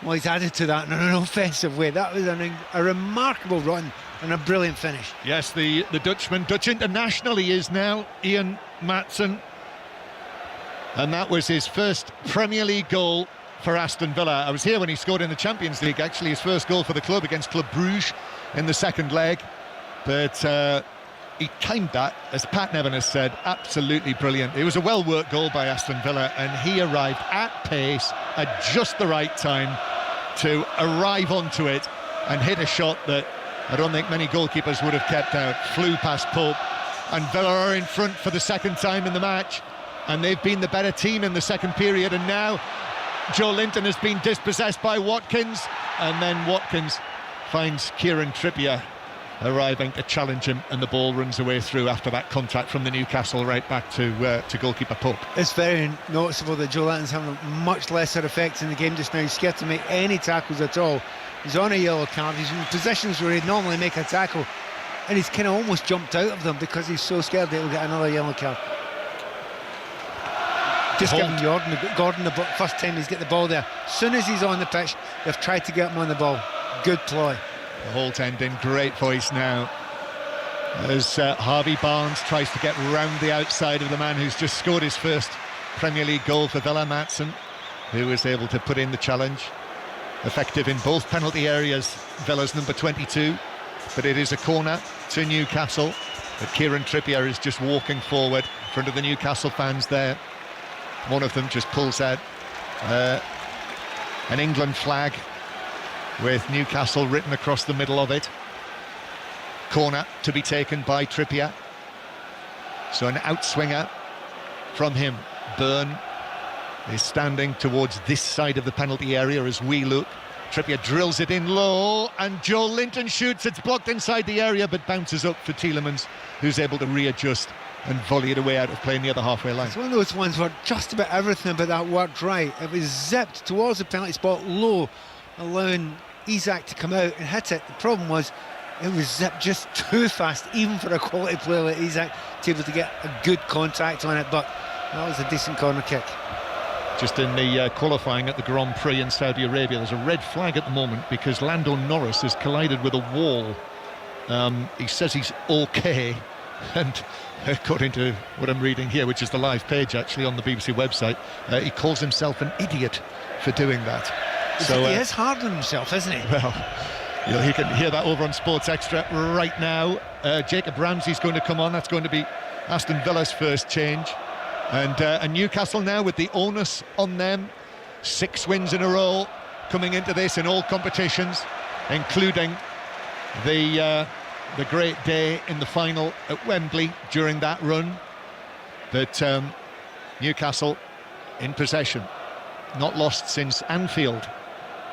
Speaker 5: Well, he's added to that in an offensive way. That was a remarkable run and a brilliant finish.
Speaker 4: Yes, the Dutchman, Dutch international he is now, Ian Maatsen. And that was his first Premier League goal for Aston Villa. I was here when he scored in the Champions League, actually his first goal for the club against Club Bruges in the second leg. But he timed that, as Pat Nevin has said, absolutely brilliant. It was a well-worked goal by Aston Villa, and he arrived at pace at just the right time to arrive onto it and hit a shot that I don't think many goalkeepers would have kept out. Flew past Pope, and Villa are in front for the second time in the match, and they've been the better team in the second period. And now Joe Linton has been dispossessed by Watkins, and then Watkins finds Kieran Trippier arriving to challenge him, and the ball runs away through after that contact from the Newcastle right back to goalkeeper Pope.
Speaker 5: It's very noticeable that Joe Linton's having much lesser effects in the game just now. He's scared to make any tackles at all. He's on a yellow card, he's in positions where he'd normally make a tackle, and he's kind of almost jumped out of them because he's so scared that he'll get another yellow card. Just giving Gordon the first time he's got the ball there. As soon as he's on the pitch, they've tried to get him on the ball. Good ploy.
Speaker 4: The Holt end in great voice now as Harvey Barnes tries to get round the outside of the man who's just scored his first Premier League goal for Villa, Maatsen, who was able to put in the challenge. Effective in both penalty areas, Villa's number 22, but it is a corner to Newcastle. But Kieran Trippier is just walking forward in front of the Newcastle fans there. One of them just pulls out an England flag with Newcastle written across the middle of it. Corner to be taken by Trippier. So an outswinger from him. Byrne is standing towards this side of the penalty area as we look. Trippier drills it in low, and Joe Linton shoots. It's blocked inside the area, but bounces up for Tielemans, who's able to readjust and volley it away out of play near the halfway line.
Speaker 5: It's one of those ones where just about everything about that worked right. It was zipped towards the penalty spot low, allowing Isak to come out and hit it. The problem was it was zipped just too fast, even for a quality player like Isak to be able to get a good contact on it, but that was a decent corner kick.
Speaker 4: Just in the qualifying at the Grand Prix in Saudi Arabia, there's a red flag at the moment because Lando Norris has collided with a wall. He says he's okay, and according to what I'm reading here, which is the live page actually on the BBC website, he calls himself an idiot for doing that.
Speaker 5: So he is hard on himself, isn't he?
Speaker 4: Well, you can hear that over on Sports Extra right now. Jacob Ramsey's going to come on. That's going to be Aston Villa's first change. And Newcastle now with the onus on them. 6 wins in a row coming into this in all competitions, including the great day in the final at Wembley during that run. But Newcastle in possession, not lost since Anfield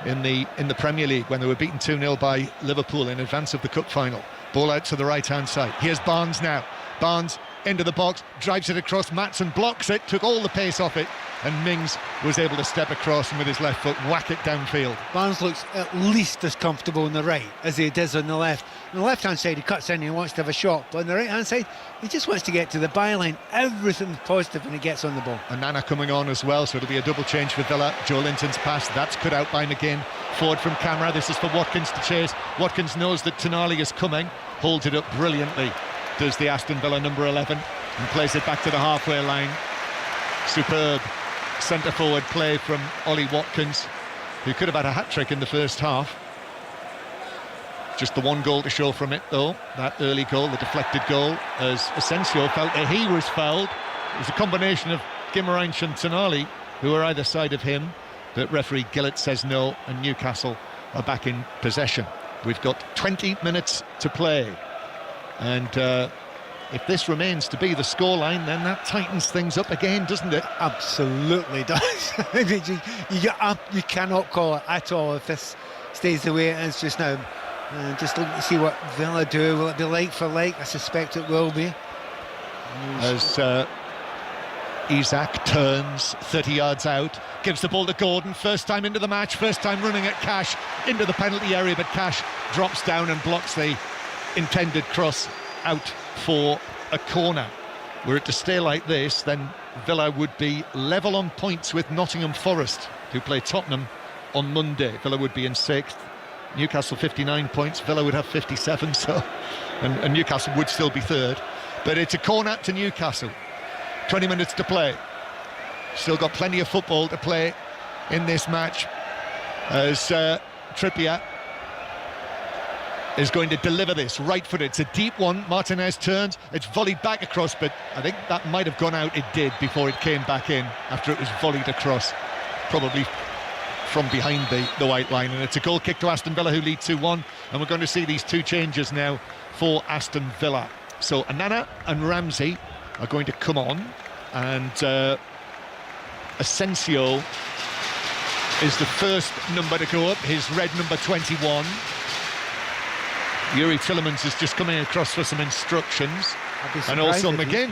Speaker 4: in the Premier League when they were beaten 2-0 by Liverpool in advance of the cup final. Ball out to the right hand side. Here's Barnes now. Barnes into the box, drives it across. Maatsen blocks it, took all the pace off it, and Mings was able to step across and with his left foot whack it downfield.
Speaker 5: Barnes looks at least as comfortable on the right as he does on the left. On the left hand side he cuts in and he wants to have a shot, but on the right hand side he just wants to get to the byline. Everything's positive when he gets on the ball.
Speaker 4: And Nana coming on as well, so it'll be a double change for Villa. Joe Linton's pass, that's cut out by McGinn. Forward from camera, this is for Watkins to chase. Watkins knows that Tonali is coming, holds it up brilliantly, does the Aston Villa number 11, and plays it back to the halfway line. Superb centre forward play from Ollie Watkins, who could have had a hat-trick in the first half. Just the one goal to show from it though, that early goal, the deflected goal, as Asensio felt that he was fouled. It was a combination of Guimarães and Tonali who were either side of him, but referee Gillett says no, and Newcastle are back in possession. We've got 20 minutes to play, and if this remains to be the scoreline, then that tightens things up again, doesn't it?
Speaker 5: Absolutely does. You cannot call it at all if this stays the way it is just now. Just looking to see what Villa do. Will it be like for like? I suspect it will be.
Speaker 4: As Isak turns 30 yards out, gives the ball to Gordon, first time into the match, first time running at Cash into the penalty area, but Cash drops down and blocks the intended cross out for a corner. Were it to stay like this, then Villa would be level on points with Nottingham Forest, who play Tottenham on Monday. Villa would be in 6th, Newcastle 59 points, Villa would have 57, so and Newcastle would still be 3rd. But it's a corner to Newcastle. 20 minutes to play. Still got plenty of football to play in this match, as Trippier is going to deliver this right-footed. It's a deep one. Martinez turns, it's volleyed back across, but I think that might have gone out. It did before it came back in, after it was volleyed across, probably from behind the white line. And it's a goal kick to Aston Villa, who lead 2-1, and we're going to see these two changes now for Aston Villa. So Anana and Ramsey are going to come on, and Asensio is the first number to go up, his red number 21. Yuri Tillemans is just coming across for some instructions, and also McGinn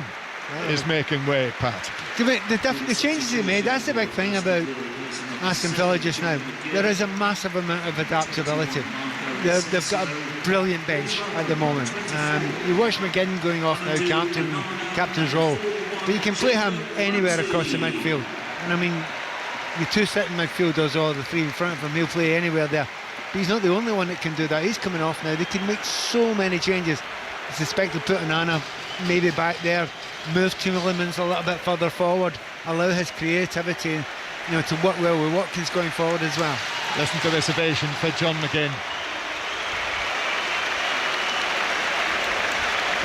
Speaker 4: is making way, Pat.
Speaker 5: The changes he made, that's the big thing about Aston Villa just now. There is a massive amount of adaptability. They've got a brilliant bench at the moment. You watch McGinn going off now, captain's role, but you can play him anywhere across the midfield. And I mean, the two sitting midfielders or the three in front of him, he'll play anywhere there. But he's not the only one that can do that. He's coming off now. They can make so many changes. I suspect they'll put Anana maybe back there, move Tielemans a little bit further forward, allow his creativity, to work well with Watkins going forward as well.
Speaker 4: Listen to this ovation for John McGinn.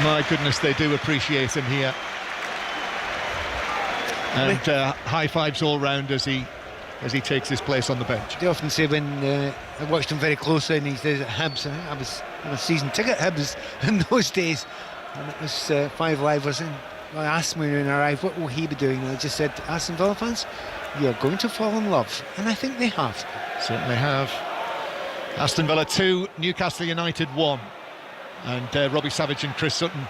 Speaker 4: My goodness, they do appreciate him here. And high fives all round as he takes his place on the bench.
Speaker 5: They often say, when I watched him very closely in these days at Hibs, I was on a season ticket at Hibs in those days, and it was 5 Live. I asked me when I arrived, what will he be doing? And I just said, Aston Villa fans, you're going to fall in love. And I think they have.
Speaker 4: Certainly have. Aston Villa 2, Newcastle United 1. And Robbie Savage and Chris Sutton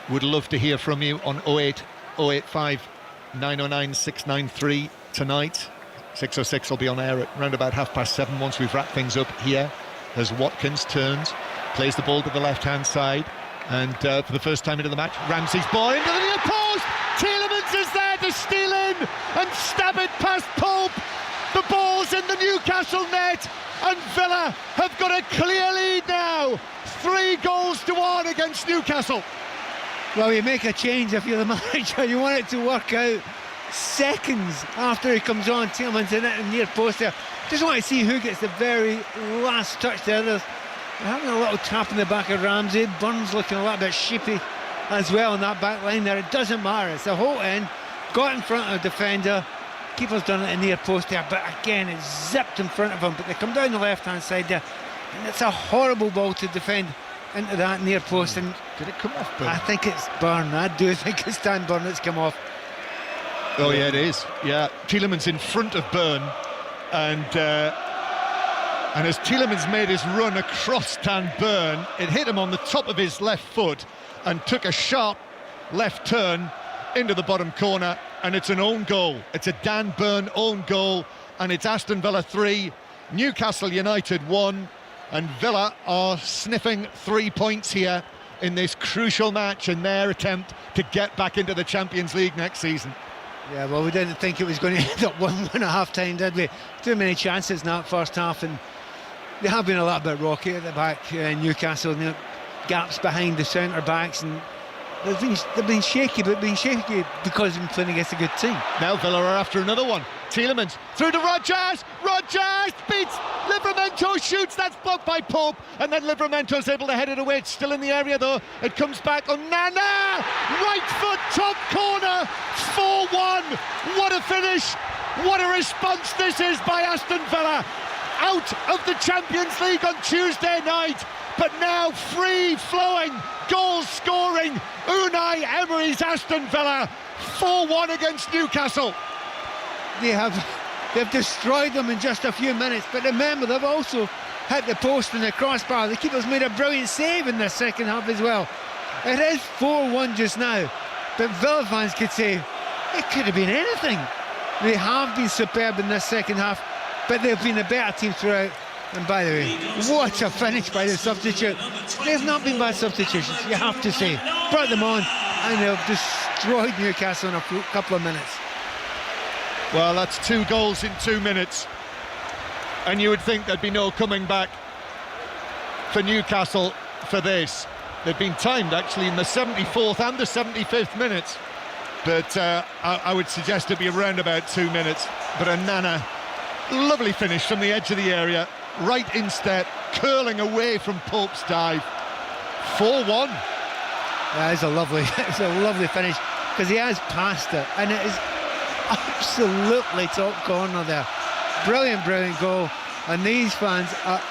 Speaker 4: would love to hear from you on 08085 909 693 tonight. 606 will be on air at round about 7:30 once we've wrapped things up here, as Watkins turns, plays the ball to the left-hand side, and for the first time into the match, Ramsey's ball into the near post. Tielemans is there to steal in and stab it past Pope. The ball's in the Newcastle net, and Villa have got a clear lead now. 3-1 against Newcastle.
Speaker 5: Well, you make a change if you're the manager. You want it to work out seconds after he comes on. Tielemans in it, near post there. Just want to see who gets the very last touch there. They're having a little tap in the back of Ramsey. Burns looking a little bit sheepy as well in that back line there. It doesn't matter. It's a whole end. Got in front of the defender. Keeper's done it in near post there, but again, it's zipped in front of him. But they come down the left-hand side there, and it's a horrible ball to defend into that near post. And
Speaker 4: did it come off, Burn?
Speaker 5: I think it's Burn. I do think it's Dan Burn that's come off.
Speaker 4: Oh yeah, it is. Yeah, Tielemans in front of Burn, and as Tielemans made his run across Dan Burn, it hit him on the top of his left foot and took a sharp left turn into the bottom corner, and it's an own goal. It's a Dan Burn own goal, and it's Aston Villa 3, Newcastle United 1, and Villa are sniffing 3 points here in this crucial match in their attempt to get back into the Champions League next season.
Speaker 5: Yeah, well, we didn't think it was going to end up 1-1 at half-time, did we? Too many chances in that first half, and they have been a little bit rocky at the back in Newcastle. Gaps behind the centre-backs, and they've been shaky, but been shaky because they've been playing against a good team.
Speaker 4: Now Villa are after another one. Tielemans through to Rodgers beats Livramento, shoots, that's blocked by Pope, and then Livramento's able to head it away. It's still in the area though. It comes back on Nana, right foot, top corner, 4-1. What a finish, what a response this is by Aston Villa. Out of the Champions League on Tuesday night, but now free-flowing, goal-scoring Unai Emery's Aston Villa, 4-1 against Newcastle.
Speaker 5: They've destroyed them in just a few minutes, but remember, they've also hit the post and the crossbar. The keeper's made a brilliant save in the second half as well. It is 4-1 just now, but Villa fans could say it could have been anything. They have been superb in this second half, but they've been a better team throughout. And by the way, what a finish by the substitute. They've not been bad substitutions, you have to say. Brought them on, and they've destroyed Newcastle in a couple of minutes.
Speaker 4: Well, that's 2 goals in 2 minutes, and you would think there'd be no coming back for Newcastle for this. They've been timed actually in the 74th and the 75th minutes. but I would suggest it'd be around about 2 minutes. But a Nana, lovely finish from the edge of the area, right in step, curling away from Pope's dive. 4-1.
Speaker 5: Yeah, it's a lovely finish, because he has passed it, and it is absolutely top corner there. Brilliant goal, and these fans are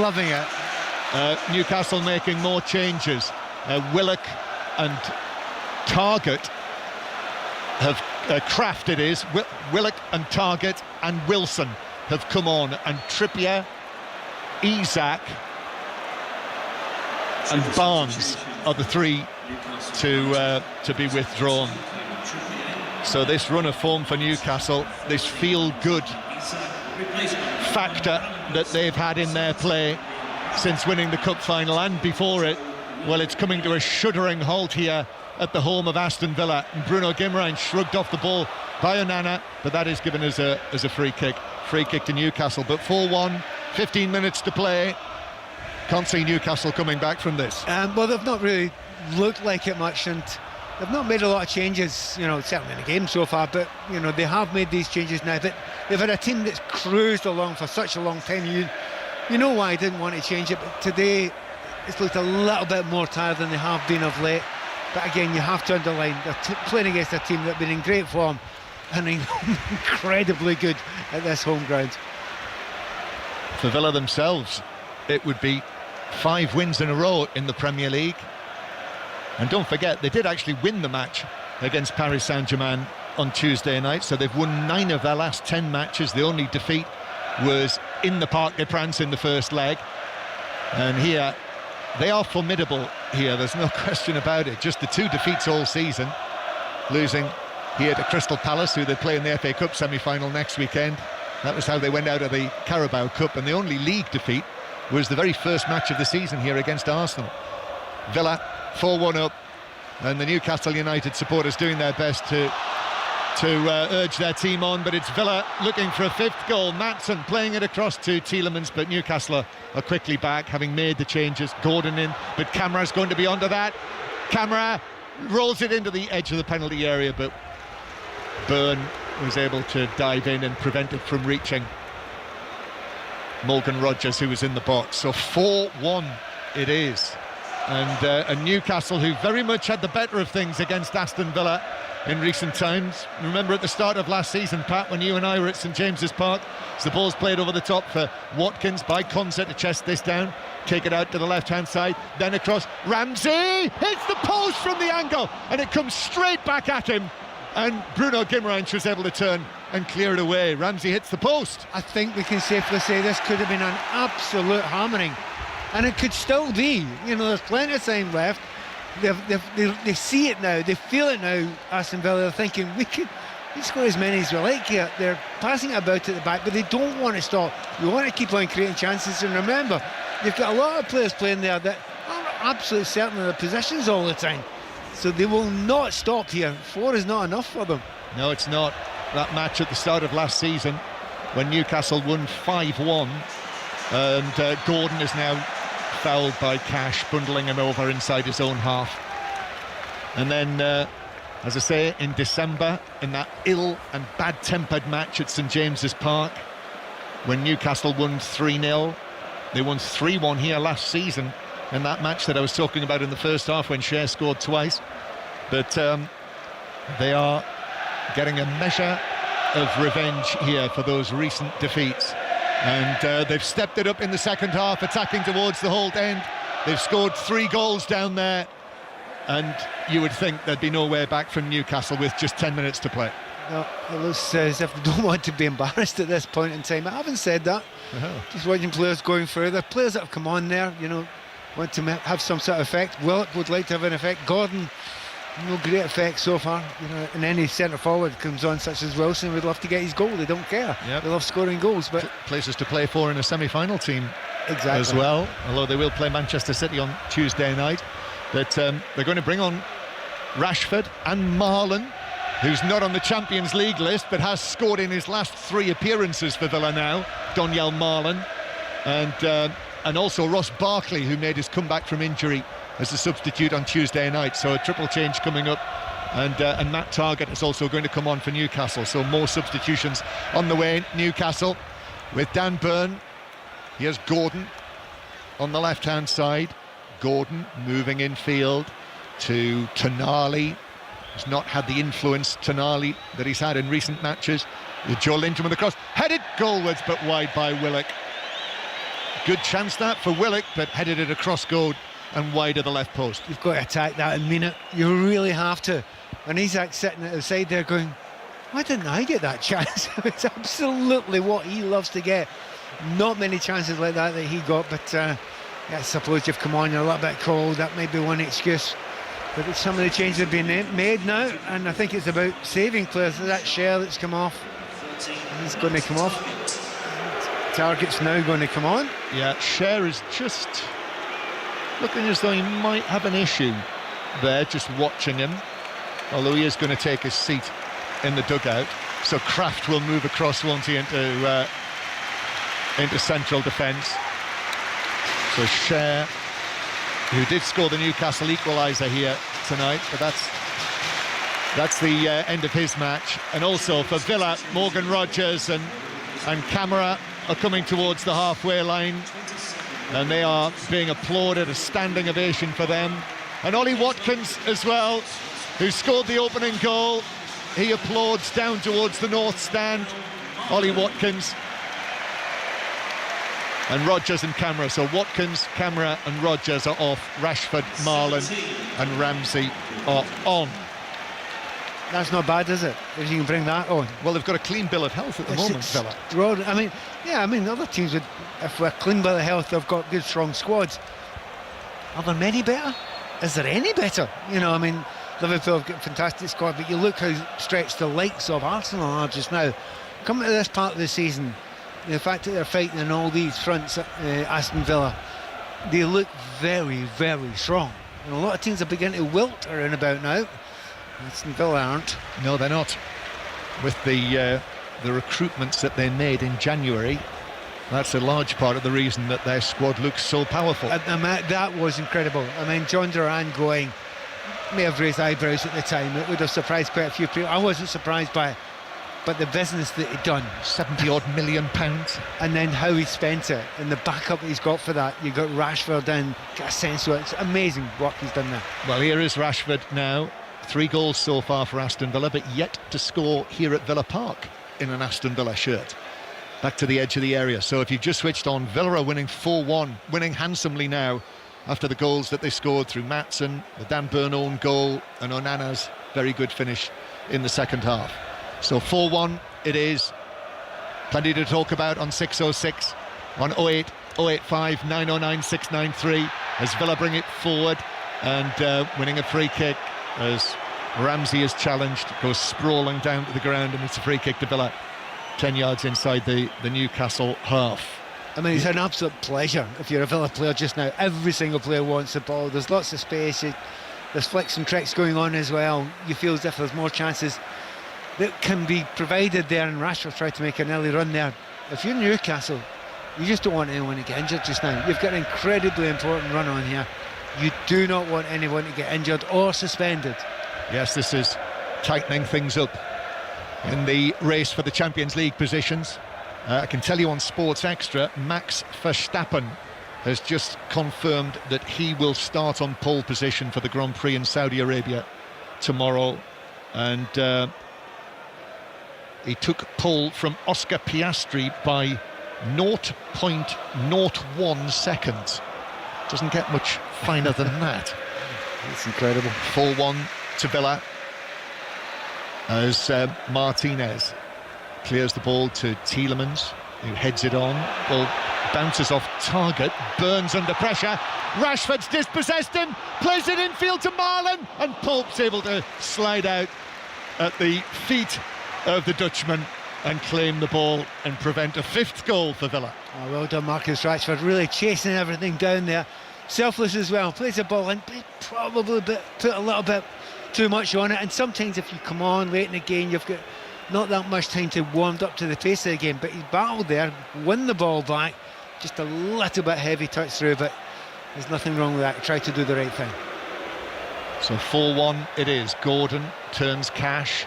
Speaker 5: loving it.
Speaker 4: Newcastle making more changes. Willock and Target have Kraft it is. Willock and Target and Wilson have come on, and Trippier, Isak and Barnes are the three to be withdrawn. So this run of form for Newcastle, this feel-good factor that they've had in their play since winning the cup final and before it, well, it's coming to a shuddering halt here at the home of Aston Villa. And Bruno Guimaraes shrugged off the ball by Onana, but that is given as a free kick to Newcastle. But 4-1, 15 minutes to play. Can't see Newcastle coming back from this.
Speaker 5: Well, they've not really looked like it much, and they've not made a lot of changes, certainly in the game so far, but they have made these changes now. But they've had a team that's cruised along for such a long time. You know why I didn't want to change it, but today it's looked a little bit more tired than they have been of late. But again, you have to underline, they're playing against a team that have been in great form and incredibly good at this home ground.
Speaker 4: For Villa themselves, it would be 5 wins in a row in the Premier League. And don't forget, they did actually win the match against Paris Saint-Germain on Tuesday night, so they've won 9 of their last 10 matches. The only defeat was in the Parc des Princes in the first leg. And here, they are formidable here, there's no question about it. Just the 2 defeats all season, losing here to Crystal Palace, who they play in the FA Cup semi-final next weekend. That was how they went out of the Carabao Cup, and the only league defeat was the very first match of the season here against Arsenal. Villa 4-1 up, and the Newcastle United supporters doing their best to urge their team on, but it's Villa looking for a 5th goal. Maatsen playing it across to Tielemans, but Newcastle are quickly back, having made the changes. Gordon in, but Camara's going to be onto that. Camara rolls it into the edge of the penalty area, but Byrne was able to dive in and prevent it from reaching Morgan Rogers, who was in the box. So 4-1 it is, and Newcastle, who very much had the better of things against Aston Villa in recent times. Remember at the start of last season, Pat, when you and I were at St James's Park, as the ball's played over the top for Watkins by Konsa to chest this down, take it out to the left-hand side, then across. Ramsey hits the post from the angle, and it comes straight back at him, and Bruno Guimaraes was able to turn and clear it away. Ramsey hits the post.
Speaker 5: I think we can safely say this could have been an absolute hammering, and it could still be. There's plenty of time left. They see it now, they feel it now. Aston Villa are thinking we score as many as we like here. They're passing it about at the back, but they don't want to stop. We want to keep on creating chances. And remember, they've got a lot of players playing there that aren't absolutely certain of their positions all the time, so they will not stop here. 4 is not enough for them.
Speaker 4: No, it's not. That match at the start of last season, when Newcastle won 5-1, and Gordon is now fouled by Cash, bundling him over inside his own half. And then, as I say, in December, in that ill and bad-tempered match at St James's Park, when Newcastle won 3-0, they won 3-1 here last season in that match that I was talking about in the first half when Shea scored twice. But they are getting a measure of revenge here for those recent defeats. And they've stepped it up in the second half, attacking towards the Holt end. They've scored 3 goals down there, and you would think there'd be no way back from Newcastle with just 10 minutes to play.
Speaker 5: No, it looks as if they don't want to be embarrassed at this point in time. I haven't said that. Just watching players going further. Players that have come on there, want to have some sort of effect. Willock would like to have an effect. Gordon, no great effect so far. And any centre forward comes on, such as Wilson, would love to get his goal. They don't care. They love scoring goals. But
Speaker 4: places to play for in a semi-final team,
Speaker 5: exactly,
Speaker 4: as well. Although they will play Manchester City on Tuesday night. But they're going to bring on Rashford and Marlon, who's not on the Champions League list but has scored in his last 3 appearances for Villa now. Donyell Marlon, and also Ross Barkley, who made his comeback from injury as a substitute on Tuesday night. So a triple change coming up and Matt Targett is also going to come on for Newcastle. So more substitutions on the way. Newcastle with Dan Burn. Here's Gordon on the left-hand side. Gordon moving infield to Tonali. He's not had the influence, Tonali, that he's had in recent matches. With Joe Linton with the cross. Headed goalwards, but wide by Willock. Good chance that for Willock, but headed it across goal and wide of the left post.
Speaker 5: You've got to attack that and mean it. You really have to. And Isaac sitting at the side there going, why didn't I get that chance? It's absolutely what he loves to get. Not many chances like that he got, but yeah, I suppose you've come on, you're a little bit cold. That may be one excuse. But some of the changes have been made now, and I think it's about saving players. That Share that's come off, he's going to come off. Target's now going to come on.
Speaker 4: Yeah, Share is just looking as though he might have an issue there, just watching him. Although he is going to take his seat in the dugout. So Kraft will move across, won't he, into central defence. So Share, who did score the Newcastle equaliser here tonight, but that's the end of his match. And also for Villa, Morgan Rogers and Camara are coming towards the halfway line, and they are being applauded, a standing ovation for them. And Ollie Watkins as well, who scored the opening goal. He applauds down towards the north stand. Ollie Watkins and Rogers and Camara. So Watkins, Camara and Rogers are off. Rashford, Marlon and Ramsey are on.
Speaker 5: That's not bad, is it? If you can bring that on.
Speaker 4: Well, they've got a clean bill of health at the moment, Villa.
Speaker 5: I mean, other teams would, if we're clean bill of health, they've got good, strong squads. Are there many better? Is there any better? You know, I mean, Liverpool have got a fantastic squad, but you look how stretched the likes of Arsenal are just now. Coming to this part of the season, the fact that they're fighting in all these fronts, Aston Villa, they look very, very strong. And a lot of teams are beginning to wilt around about now. Aston Villa aren't.
Speaker 4: No, they're not. With the recruitments that they made in January, that's a large part of the reason that their squad looks so powerful.
Speaker 5: That was incredible. I mean, John Duran going, may have raised eyebrows at the time. It would have surprised quite a few people. I wasn't surprised by it, but the business that he'd done.
Speaker 4: £70-odd million.
Speaker 5: And then how he spent it, and the backup he's got for that. You got Rashford in, got a sense of it. It's amazing what he's done there.
Speaker 4: Well, here is Rashford now. 3 goals so far for Aston Villa, but yet to score here at Villa Park in an Aston Villa shirt. Back to the edge of the area. So if you've just switched on, Villa are winning 4-1, winning handsomely now after the goals that they scored through Maatsen, the Dan Burn own goal, and Onana's very good finish in the second half. So 4-1 it is. Plenty to talk about on 606, on 08, 085, 909, 693, as Villa bring it forward, and winning a free kick as Ramsey is challenged, goes sprawling down to the ground, and it's a free kick to Villa, 10 yards inside the Newcastle half.
Speaker 5: I mean, it's an absolute pleasure if you're a Villa player just now. Every single player wants the ball. There's lots of space. There's flicks and tricks going on as well. You feel as if there's more chances that can be provided there, and Rashford tried to make an early run there. If you're Newcastle, you just don't want anyone to get injured just now. You've got an incredibly important run on here. You do not want anyone to get injured or suspended.
Speaker 4: Yes, this is tightening things up in the race for the Champions League positions. I can tell you on Sports Extra, Max Verstappen has just confirmed that he will start on pole position for the Grand Prix in Saudi Arabia tomorrow, and he took pole from Oscar Piastri by 0.01 seconds. Doesn't get much finer than that.
Speaker 5: It's incredible.
Speaker 4: 4-1 to Villa as Martinez clears the ball to Tielemans, who heads it on. Ball bounces off target, Burns under pressure. Rashford's dispossessed him, plays it infield to Marlon, and Pope's able to slide out at the feet of the Dutchman and claim the ball and prevent a 5th goal for Villa.
Speaker 5: Oh, well done, Marcus Rashford, really chasing everything down there. Selfless as well, plays the ball in, but probably put a little bit too much on it. And sometimes if you come on late in the game, you've got not that much time to warm up to the pace of the game, but he battled there, won the ball back, just a little bit heavy touch through, but there's nothing wrong with that. He tried to do the right thing.
Speaker 4: So 4-1 it is. Gordon turns Cash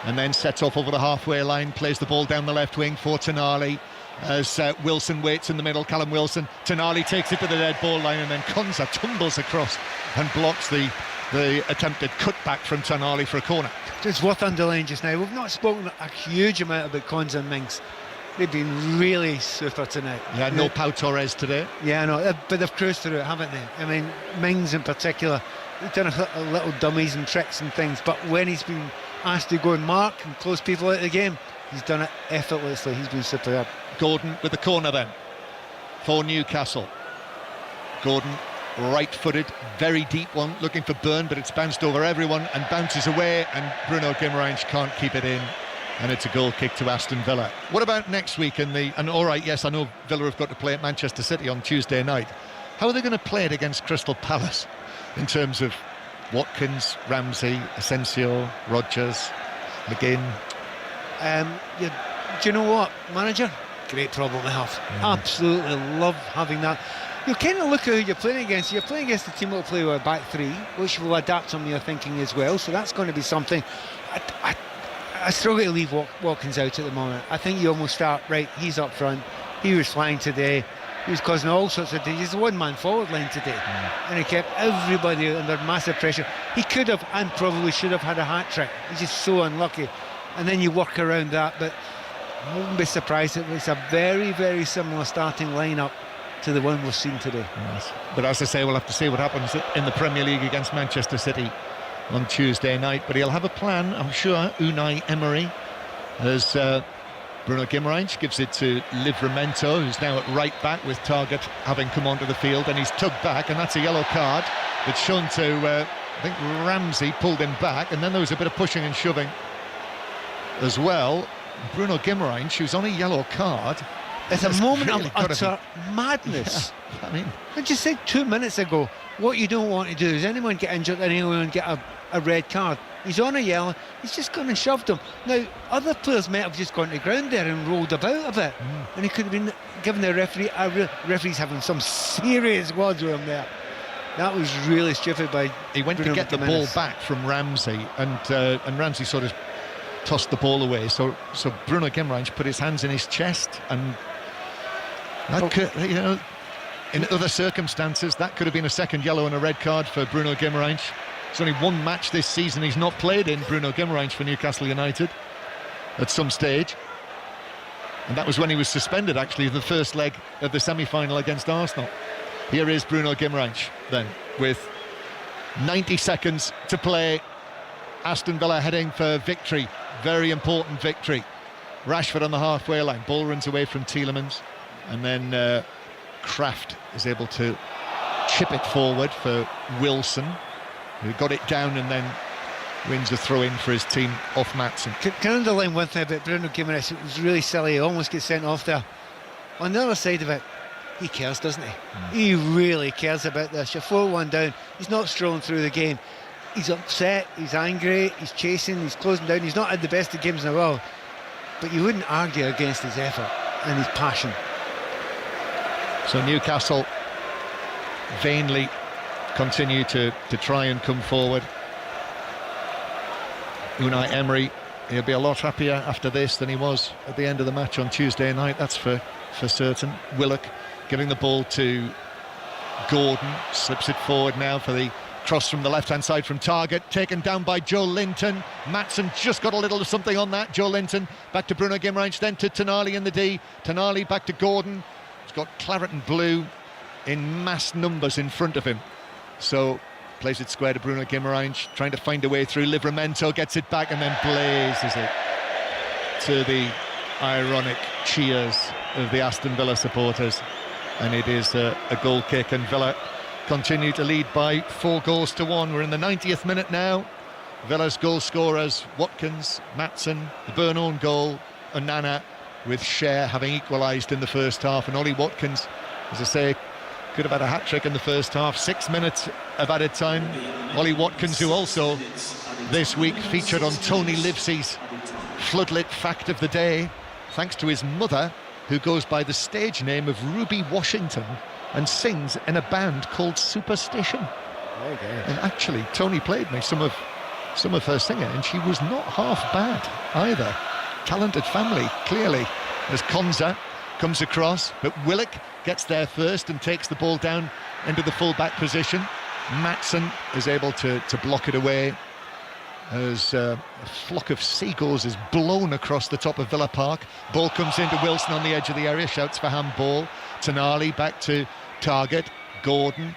Speaker 4: and then sets off over the halfway line, plays the ball down the left wing for Tonali as Wilson waits in the middle. Callum Wilson, Tonali takes it to the dead ball line, and then Konza tumbles across and blocks the attempted cutback from Tonali for a corner.
Speaker 5: It's worth underlining just now, we've not spoken a huge amount about Konza and Mings. They've been really super tonight.
Speaker 4: Yeah, no Pau Torres today.
Speaker 5: Yeah, I know, but they've cruised through it, haven't they? I mean, Mings in particular, he's done a little dummies and tricks and things, but when he's been asked to go and mark and close people out of the game, he's done it effortlessly. He's been superb.
Speaker 4: Gordon with the corner then for Newcastle. Gordon, right-footed, very deep one, looking for Byrne, but it's bounced over everyone and bounces away, and Bruno Guimaraes can't keep it in, and it's a goal kick to Aston Villa. What about next week and all right, yes, I know Villa have got to play at Manchester City on Tuesday night. How are they going to play it against Crystal Palace in terms of Watkins, Ramsey, Asensio, Rodgers, McGinn?
Speaker 5: Do you know what, manager? Great problem to have. Absolutely love having that. You kind of look at who you're playing against. You're playing against a team that will play with a back three, which will adapt some of your thinking as well. So that's going to be something. I struggle to leave Watkins out at the moment. I think you almost start, right, he's up front. He was flying today. He was causing all sorts of things. He's a one-man forward line today. And he kept everybody under massive pressure. He could have and probably should have had a hat-trick. He's just so unlucky. And then you work around that, but I wouldn't be surprised if it's a very, very similar starting lineup to the one we've seen today.
Speaker 4: Yes. But as I say, we'll have to see what happens in the Premier League against Manchester City on Tuesday night. But he'll have a plan, I'm sure. Unai Emery, as Bruno Guimaraes gives it to Livramento, who's now at right back with Target having come onto the field, and he's tugged back, and that's a yellow card. It's shown to, I think Ramsey pulled him back, and then there was a bit of pushing and shoving as well. Bruno Guimaraes, who's on a yellow card.
Speaker 5: It's a moment of utter madness.
Speaker 4: Yeah, I mean,
Speaker 5: I just said 2 minutes ago, what you don't want to do is anyone get injured and anyone get a red card. He's on a yellow, he's just gone and shoved him. Now, other players might have just gone to ground there and rolled about a bit, and he could have been given the referee. Referee's having some serious words with him there. That was really stupid by
Speaker 4: he went
Speaker 5: Bruno
Speaker 4: to get the ball back from Ramsey, and Ramsey sort of tossed the ball away. So Bruno Guimaraes put his hands in his chest, and that could, you know, in other circumstances, that could have been a second yellow and a red card for Bruno Guimaraes. There's only one match this season he's not played in, Bruno Guimaraes, for Newcastle United at some stage, and that was when he was suspended, actually, the first leg of the semi-final against Arsenal. Here is Bruno Guimaraes then, with 90 seconds to play. Aston Villa heading for victory, very important victory. Rashford on the halfway line, ball runs away from Tielemans, and then Kraft is able to chip it forward for Wilson, who got it down and then wins a throw-in for his team off Maatsen.
Speaker 5: Can I underline one thing about Bruno Guimaraes? It was really silly, he almost gets sent off there. On the other side of it, he cares, doesn't he? He really cares about this. You're 4-1 down, he's not strolling through the game. He's upset, he's angry, he's chasing, he's closing down. He's not had the best of games in a while, but you wouldn't argue against his effort and his passion.
Speaker 4: So Newcastle vainly continue to try and come forward. Unai Emery, he'll be a lot happier after this than he was at the end of the match on Tuesday night, that's for certain. Willock giving the ball to Gordon, slips it forward now for the cross from the left-hand side from Target, taken down by Joe Linton. Maatsen just got a little of something on that. Joe Linton back to Bruno Guimaraes, then to Tonali in the D. Tonali back to Gordon. He's got claret and blue in mass numbers in front of him. So plays it square to Bruno Guimaraes, trying to find a way through. Livramento gets it back and then blazes it to the ironic cheers of the Aston Villa supporters. And it is a goal kick, and Villa continue to lead by 4-1. We're in the 90th minute now. Villa's goal scorers, Watkins, Maatsen, the Byrne own goal, and Nana, with Cher having equalised in the first half. And Ollie Watkins, as I say, could have had a hat-trick in the first half. 6 minutes of added time. Ollie Watkins, who also this week featured on Tony Livesey's Floodlit Fact of the Day, thanks to his mother, who goes by the stage name of Ruby Washington and sings in a band called Superstition.
Speaker 3: Okay.
Speaker 4: And actually, Tony played me some of her singing, and she was not half bad either. Talented family, clearly, as Konza comes across, but Willock gets there first and takes the ball down into the full-back position. Matson is able to block it away as a flock of seagulls is blown across the top of Villa Park. Ball comes into Wilson on the edge of the area, shouts for handball. Tonali back to Target, Gordon.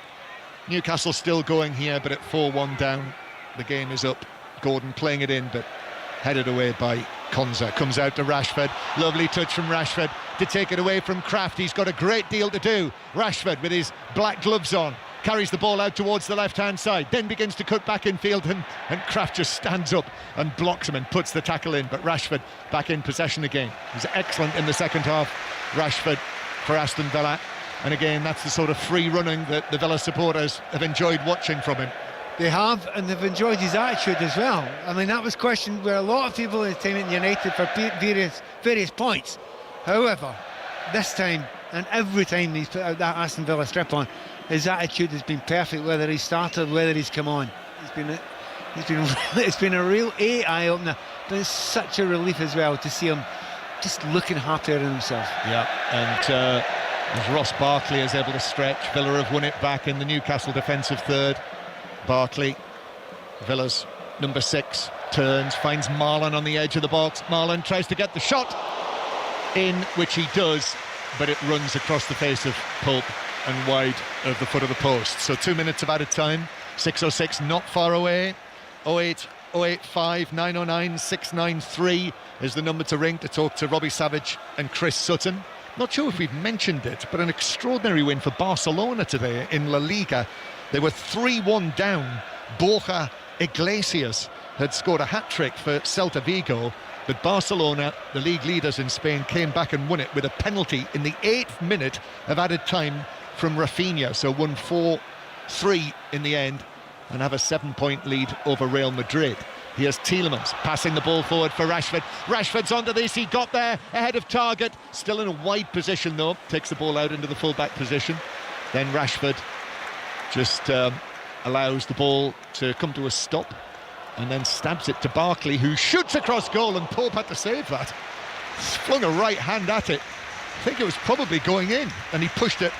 Speaker 4: Newcastle still going here, but at 4-1 down, the game is up. Gordon playing it in, but headed away by Konza. Comes out to Rashford. Lovely touch from Rashford to take it away from Kraft. He's got a great deal to do. Rashford with his black gloves on carries the ball out towards the left-hand side, then begins to cut back in field, and Kraft just stands up and blocks him and puts the tackle in. But Rashford back in possession again. He's excellent in the second half, Rashford, for Aston Villa. And again, that's the sort of free running that the Villa supporters have enjoyed watching from him.
Speaker 5: They have, and they've enjoyed his attitude as well. I mean, that was questioned where a lot of people in the team at United for various points. However, this time and every time he's put out that Aston Villa strip on, his attitude has been perfect. Whether he started, whether he's come on, it's been a real eye opener. But it's such a relief as well to see him just looking happier in himself.
Speaker 4: Yeah, and as Ross Barkley is able to stretch, Villa have won it back in the Newcastle defensive third. Barkley, Villa's number 6, turns, finds Marlon on the edge of the box. Marlon tries to get the shot in, which he does, but it runs across the face of Pope and wide of the foot of the post. So 2 minutes of added time, 6:06 not far away. 08 085 909 693 is the number to ring to talk to Robbie Savage and Chris Sutton. Not sure if we've mentioned it, but an extraordinary win for Barcelona today in La Liga. They were 3-1 down. Borja Iglesias had scored a hat-trick for Celta Vigo, but Barcelona, the league leaders in Spain, came back and won it with a penalty in the 8th minute of added time from Rafinha. So won 4-3 in the end and have a 7-point lead over Real Madrid. Here's Tielemans passing the ball forward for Rashford. Rashford's onto this, he got there ahead of target. Still in a wide position though, takes the ball out into the full-back position. Then Rashford just allows the ball to come to a stop and then stabs it to Barkley, who shoots across goal, and Pope had to save that. He's flung a right hand at it. I think it was probably going in, and he pushed it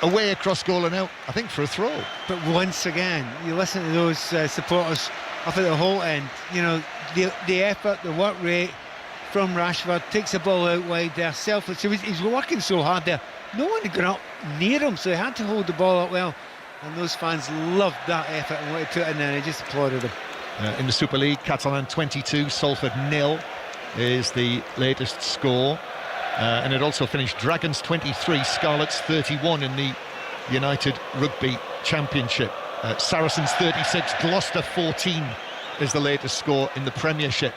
Speaker 4: away across goal and out, I think, for a throw.
Speaker 5: But once again, you listen to those supporters up at the whole end, you know, the effort, the work rate from Rashford, takes the ball out wide there, selfless. He's working so hard there. No one had gone up near him, so he had to hold the ball up well. And those fans loved that effort and what he put in there, and they just applauded him.
Speaker 4: In the Super League, Catalan 22, Salford 0 is the latest score. And it also finished Dragons 23, Scarlets 31 in the United Rugby Championship. Saracens 36, Gloucester 14 is the latest score in the Premiership.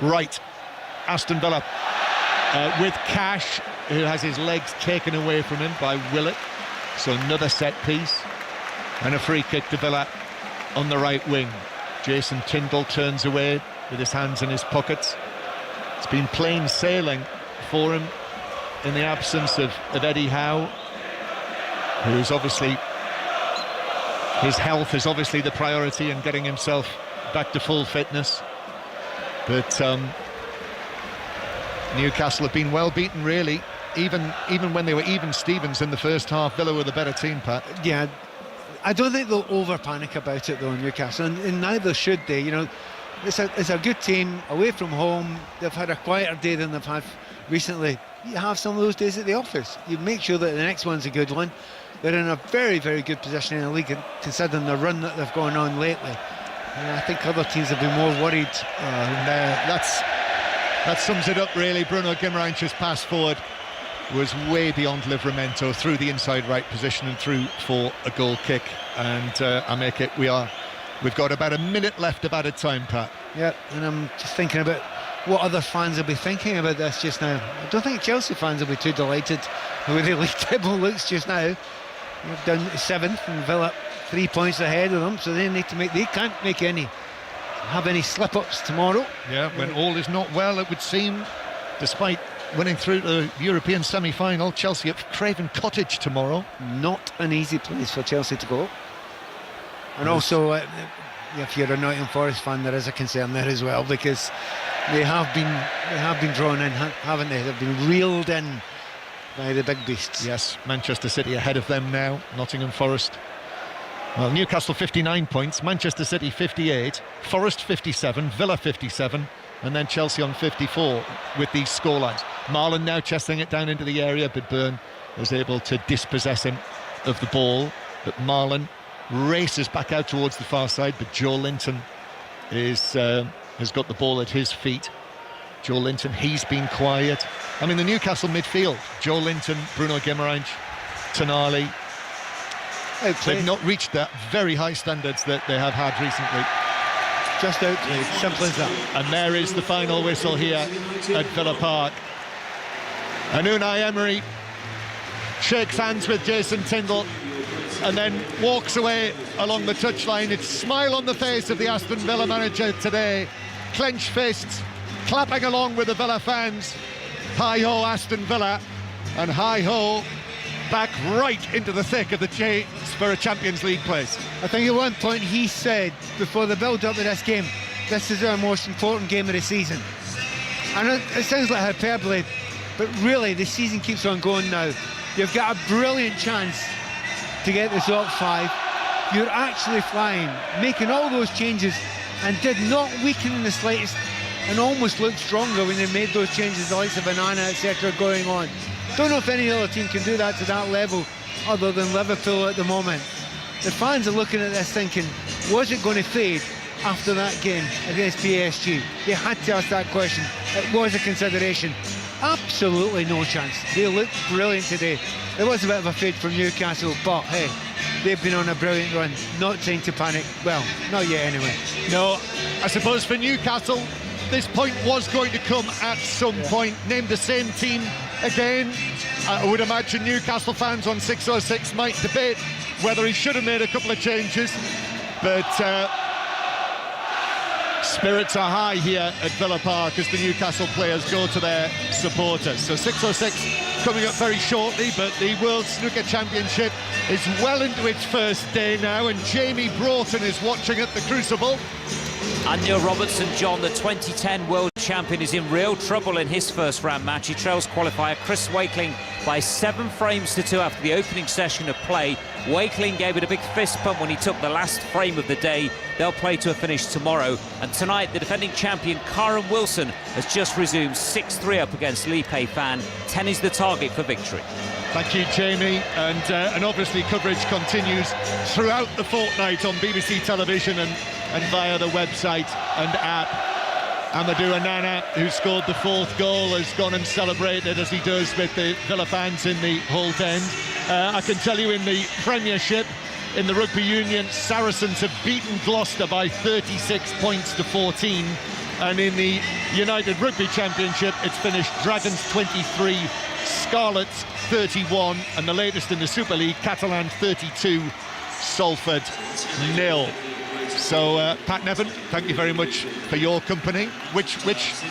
Speaker 4: Right, Aston Villa with Cash, who has his legs taken away from him by Willock. So another set piece. And a free kick to Villa on the right wing. Jason Tindall turns away with his hands in his pockets. It's been plain sailing for him in the absence of Eddie Howe, who's obviously, his health is obviously the priority and getting himself back to full fitness. But Newcastle have been well beaten, really. Even when they were even Stevens in the first half, Villa were the better team, Pat.
Speaker 5: Yeah, I don't think they'll over-panic about it, though, Newcastle, and neither should they. You know, it's a good team away from home. They've had a quieter day than they've had recently. You have some of those days at the office. You make sure that the next one's a good one. They're in a very, very good position in the league, considering the run that they've gone on lately. And I think other teams have been more worried.
Speaker 4: That sums it up, really. Bruno Guimarães' pass forward was way beyond Livramento, through the inside right position and through for a goal kick. And we've got about a minute left of added time, Pat.
Speaker 5: Yeah, and I'm just thinking about what other fans will be thinking about this just now. I don't think Chelsea fans will be too delighted with the league table looks just now. They've done 7th and Villa 3 points ahead of them, so they can't have any slip-ups tomorrow.
Speaker 4: Yeah, when all is not well, it would seem, despite winning through the European semi-final. Chelsea at Craven Cottage tomorrow.
Speaker 5: Not an easy place for Chelsea to go. And also, if you're a Nottingham Forest fan, there is a concern there as well, because they have been drawn in, haven't they? They've been reeled in by the big beasts.
Speaker 4: Yes, Manchester City ahead of them now, Nottingham Forest. Well, Newcastle 59 points, Manchester City 58, Forest 57, Villa 57, and then Chelsea on 54 with these scorelines. Marlon now chesting it down into the area, but Byrne is able to dispossess him of the ball. But Marlon races back out towards the far side, but Joe Linton has got the ball at his feet. Joe Linton, he's been quiet. I mean, the Newcastle midfield, Joe Linton, Bruno Guimaraes, Tonali, they've not reached the very high standards that they have had recently.
Speaker 5: Just outplayed, simple as that.
Speaker 4: And there is the final whistle here at Villa Park. And Unai Emery shakes hands with Jason Tindall and then walks away along the touchline. It's a smile on the face of the Aston Villa manager today. Clenched fists, clapping along with the Villa fans. Hi-ho Aston Villa, and hi-ho back right into the thick of the chase for a Champions League place.
Speaker 5: I think at one point he said, before the build-up of this game, this is our most important game of the season. And it sounds like hyperbole, but really the season keeps on going now. You've got a brilliant chance to get the top 5. You're actually flying, making all those changes, and did not weaken in the slightest, and almost looked stronger when they made those changes, the likes of Banana, etc. going on. Don't know if any other team can do that to that level other than Liverpool at the moment. The fans are looking at this thinking, was it going to fade after that game against PSG? They had to ask that question. It was a consideration. Absolutely no chance. They looked brilliant today. There was a bit of a fade from Newcastle, but hey, they've been on a brilliant run. Not time to panic. Well, not yet anyway.
Speaker 4: No, I suppose for Newcastle, this point was going to come at some point. Named the same team again. I would imagine Newcastle fans on 606 might debate whether he should have made a couple of changes, but spirits are high here at Villa Park as the Newcastle players go to their supporters. So 606 coming up very shortly, but the World Snooker Championship is well into its first day now, and Jamie Broughton is watching at the Crucible.
Speaker 6: And Neil Robertson, John, the 2010 world champion, is in real trouble in his first round match. He trails qualifier Chris Wakeling by 7 frames to 2 after the opening session of play. Wakeling gave it a big fist pump when he took the last frame of the day. They'll play to a finish tomorrow. And tonight, the defending champion, Karen Wilson, has just resumed 6-3 up against Li Pei Fan. 10 is the target for victory.
Speaker 4: Thank you, Jamie. And obviously coverage continues throughout the fortnight on BBC Television and via the website and app. Amadou Onana, who scored the 4th goal, has gone and celebrated, as he does with the Villa fans in the Holt End. I can tell you in the Premiership, in the Rugby Union, Saracens have beaten Gloucester by 36 points to 14. And in the United Rugby Championship, it's finished Dragons 23, Scarlets 31, and the latest in the Super League, Catalan 32, Salford 0. So, Pat Nevin, thank you very much for your company. Which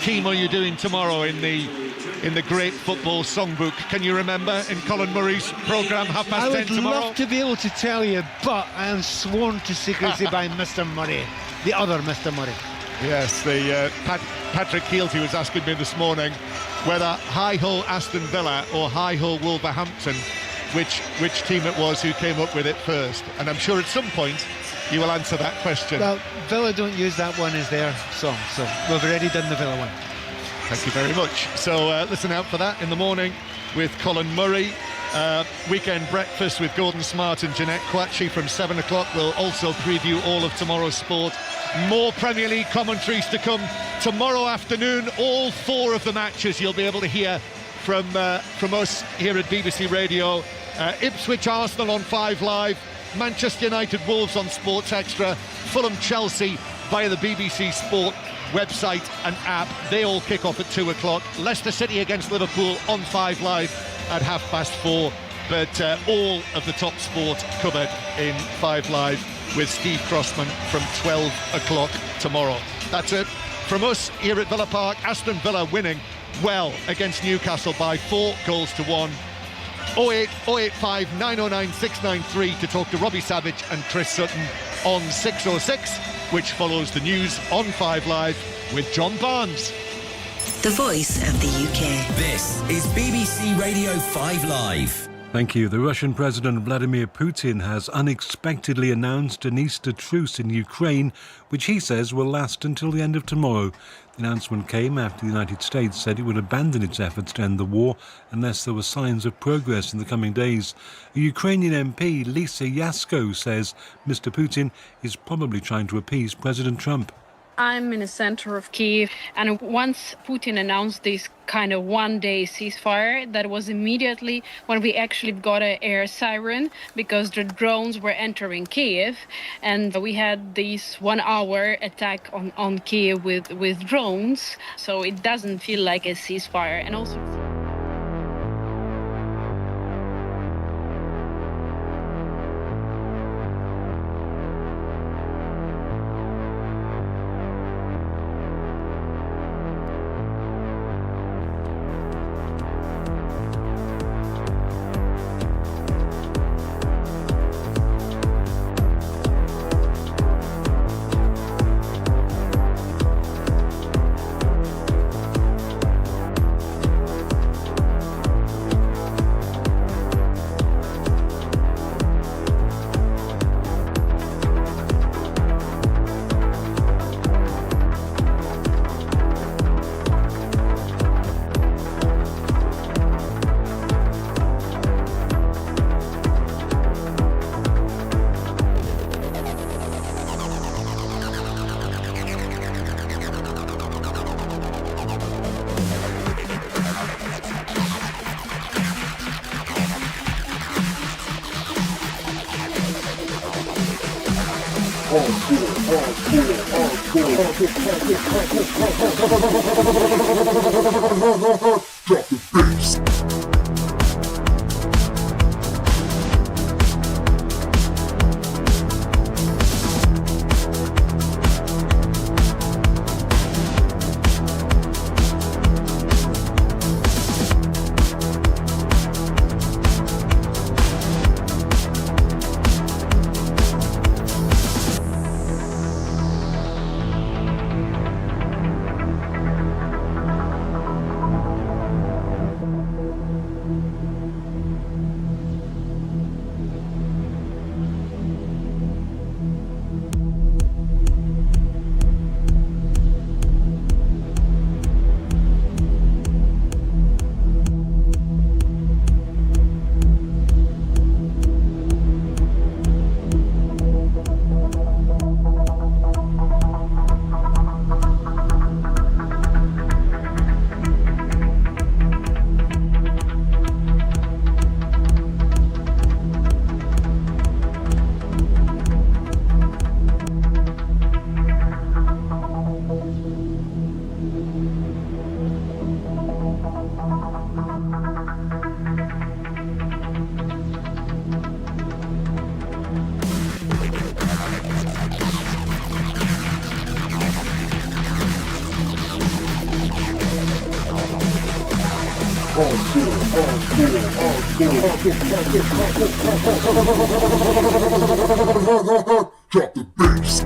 Speaker 4: team are you doing tomorrow in the Great Football Songbook? Can you remember in Colin Murray's programme, 10:30 tomorrow?
Speaker 5: I would love to be able to tell you, but I am sworn to secrecy by Mr. Murray, the other Mr. Murray.
Speaker 4: Yes, Patrick Keelty was asking me this morning whether hi-ho Aston Villa or hi-ho Wolverhampton, which team it was who came up with it first. And I'm sure at some point you will answer that question.
Speaker 5: Well, Villa don't use that one as their song, so we've already done the Villa one.
Speaker 4: Thank you very much. So listen out for that in the morning with Colin Murray. Weekend breakfast with Gordon Smart and Jeanette Quatchy from 7 o'clock. We'll also preview all of tomorrow's sport. More Premier League commentaries to come tomorrow afternoon. All 4 of the matches you'll be able to hear from us here at BBC Radio. Ipswich Arsenal on 5 Live. Manchester United Wolves on Sports Extra, Fulham Chelsea via the BBC Sport website and app. They all kick off at 2 o'clock. Leicester City against Liverpool on 5 Live at 4:30. But all of the top sport covered in 5 Live with Steve Crossman from 12 o'clock tomorrow. That's it from us here at Villa Park. Aston Villa winning well against Newcastle by 4-1. 08085 909 693 to talk to Robbie Savage and Chris Sutton. on 606, which follows the news on 5 Live with John Barnes.
Speaker 7: The voice of the UK.
Speaker 8: This is BBC Radio 5 Live.
Speaker 9: Thank you. The Russian President Vladimir Putin has unexpectedly announced an Easter truce in Ukraine, which he says will last until the end of tomorrow. The announcement came after the United States said it would abandon its efforts to end the war unless there were signs of progress in the coming days. A Ukrainian MP, Lisa Yasko, says Mr. Putin is probably trying to appease President Trump.
Speaker 10: I'm in the center of Kyiv, and once Putin announced this kind of one-day ceasefire, that was immediately when we actually got an air siren because the drones were entering Kyiv, and we had this 1 hour attack on Kyiv with drones, so it doesn't feel like a ceasefire. And also
Speaker 11: Drop the bass. Drop the bass.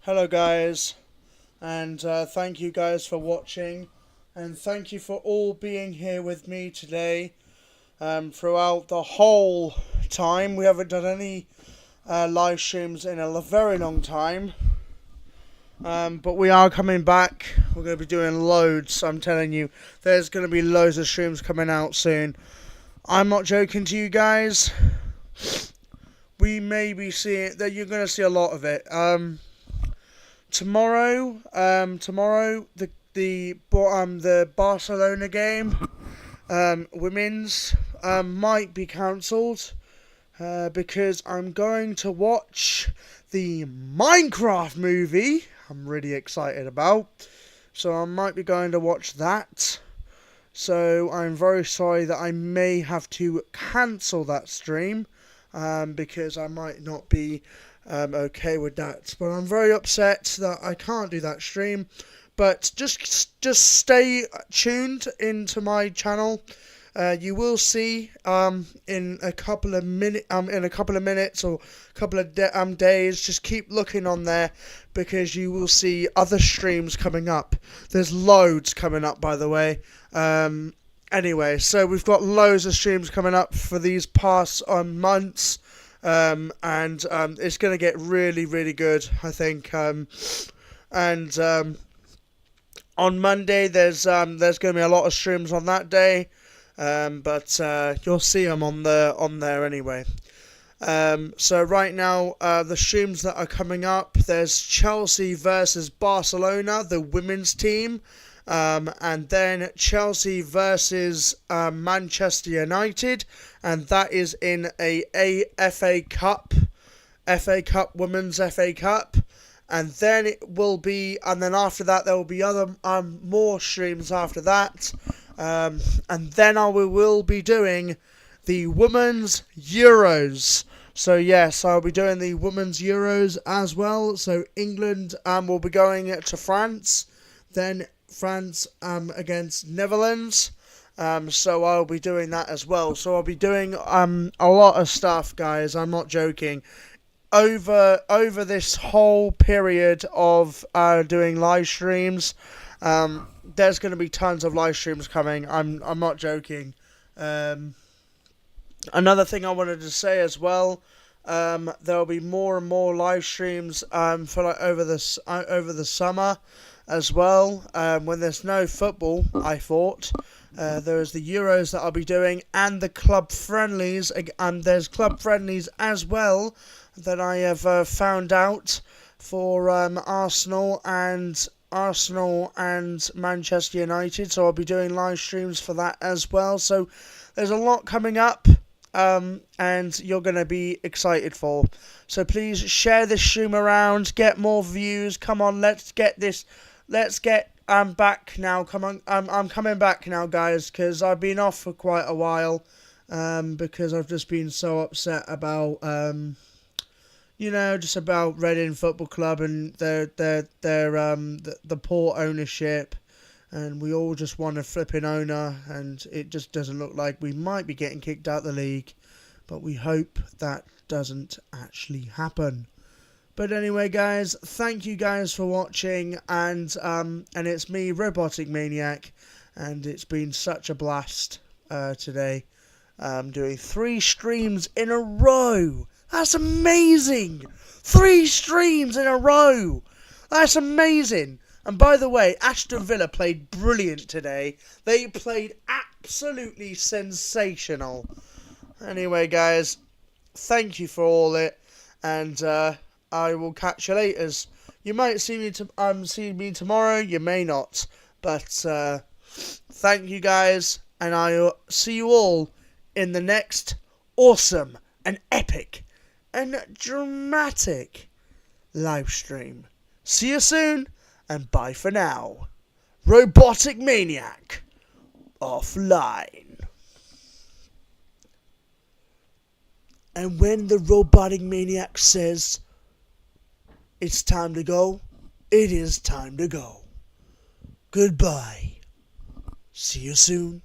Speaker 12: Hello guys, and thank you guys for watching, and thank you for all being here with me today. Throughout the whole time, we haven't done any live streams in a very long time, but we are coming back. We're going to be doing loads. I'm telling you, there's going to be loads of streams coming out soon. I'm not joking to you guys. We may be seeing that. You're going to see a lot of it. Tomorrow, the Barcelona game, women's, might be cancelled, because I'm going to watch the Minecraft movie. I'm really excited about, so I might be going to watch that. So I'm very sorry that I may have to cancel that stream, because I might not be okay with that, but I'm very upset that I can't do that stream. But just stay tuned into my channel. You will see in a couple of minutes or a couple of days. Just keep looking on there, because you will see other streams coming up. There's loads coming up, by the way. Anyway, so we've got loads of streams coming up for these past months. And it's going to get really, really good, I think. On Monday, there's going to be a lot of streams on that day, but you'll see them on there anyway. So right now, the streams that are coming up, there's Chelsea versus Barcelona, the women's team. And then Chelsea versus Manchester United, and that is in a FA Cup, Women's FA Cup, and then it will be, and then after that there will be other more streams after that, and then we will be doing the Women's Euros. So yes, I'll be doing the Women's Euros as well. So England will be going to France, then France against Netherlands, so I'll be doing that as well. So I'll be doing a lot of stuff, guys. I'm not joking. Over this whole period of doing live streams, there's going to be tons of live streams coming. I'm not joking. Another thing I wanted to say as well, there'll be more and more live streams for over the summer as well, when there's no football. I thought there's the Euros that I'll be doing, and the club friendlies, and there's club friendlies as well that I have found out for Arsenal and Manchester United, so I'll be doing live streams for that as well. So there's a lot coming up, and you're going to be excited for. So please share this stream around, get more views. Come on, let's get I'm back now. Come on, I'm coming back now, guys, because I've been off for quite a while, because I've just been so upset about just about Reading Football Club and the poor ownership, and we all just want a flipping owner, and it just doesn't look like we might be getting kicked out of the league, but we hope that doesn't actually happen. But anyway, guys, thank you guys for watching, and it's me, Robotic Maniac, and it's been such a blast today, doing 3 streams in a row. That's amazing! 3 streams in a row! That's amazing! And by the way, Aston Villa played brilliant today. They played absolutely sensational. Anyway, guys, thank you for all it, and I will catch you later. You might see me tomorrow, you may not. But thank you guys, and I'll see you all in the next awesome and epic and dramatic live stream. See you soon, and bye for now. Robotic Maniac, offline. And when the Robotic Maniac says it's time to go, it is time to go. Goodbye. See you soon.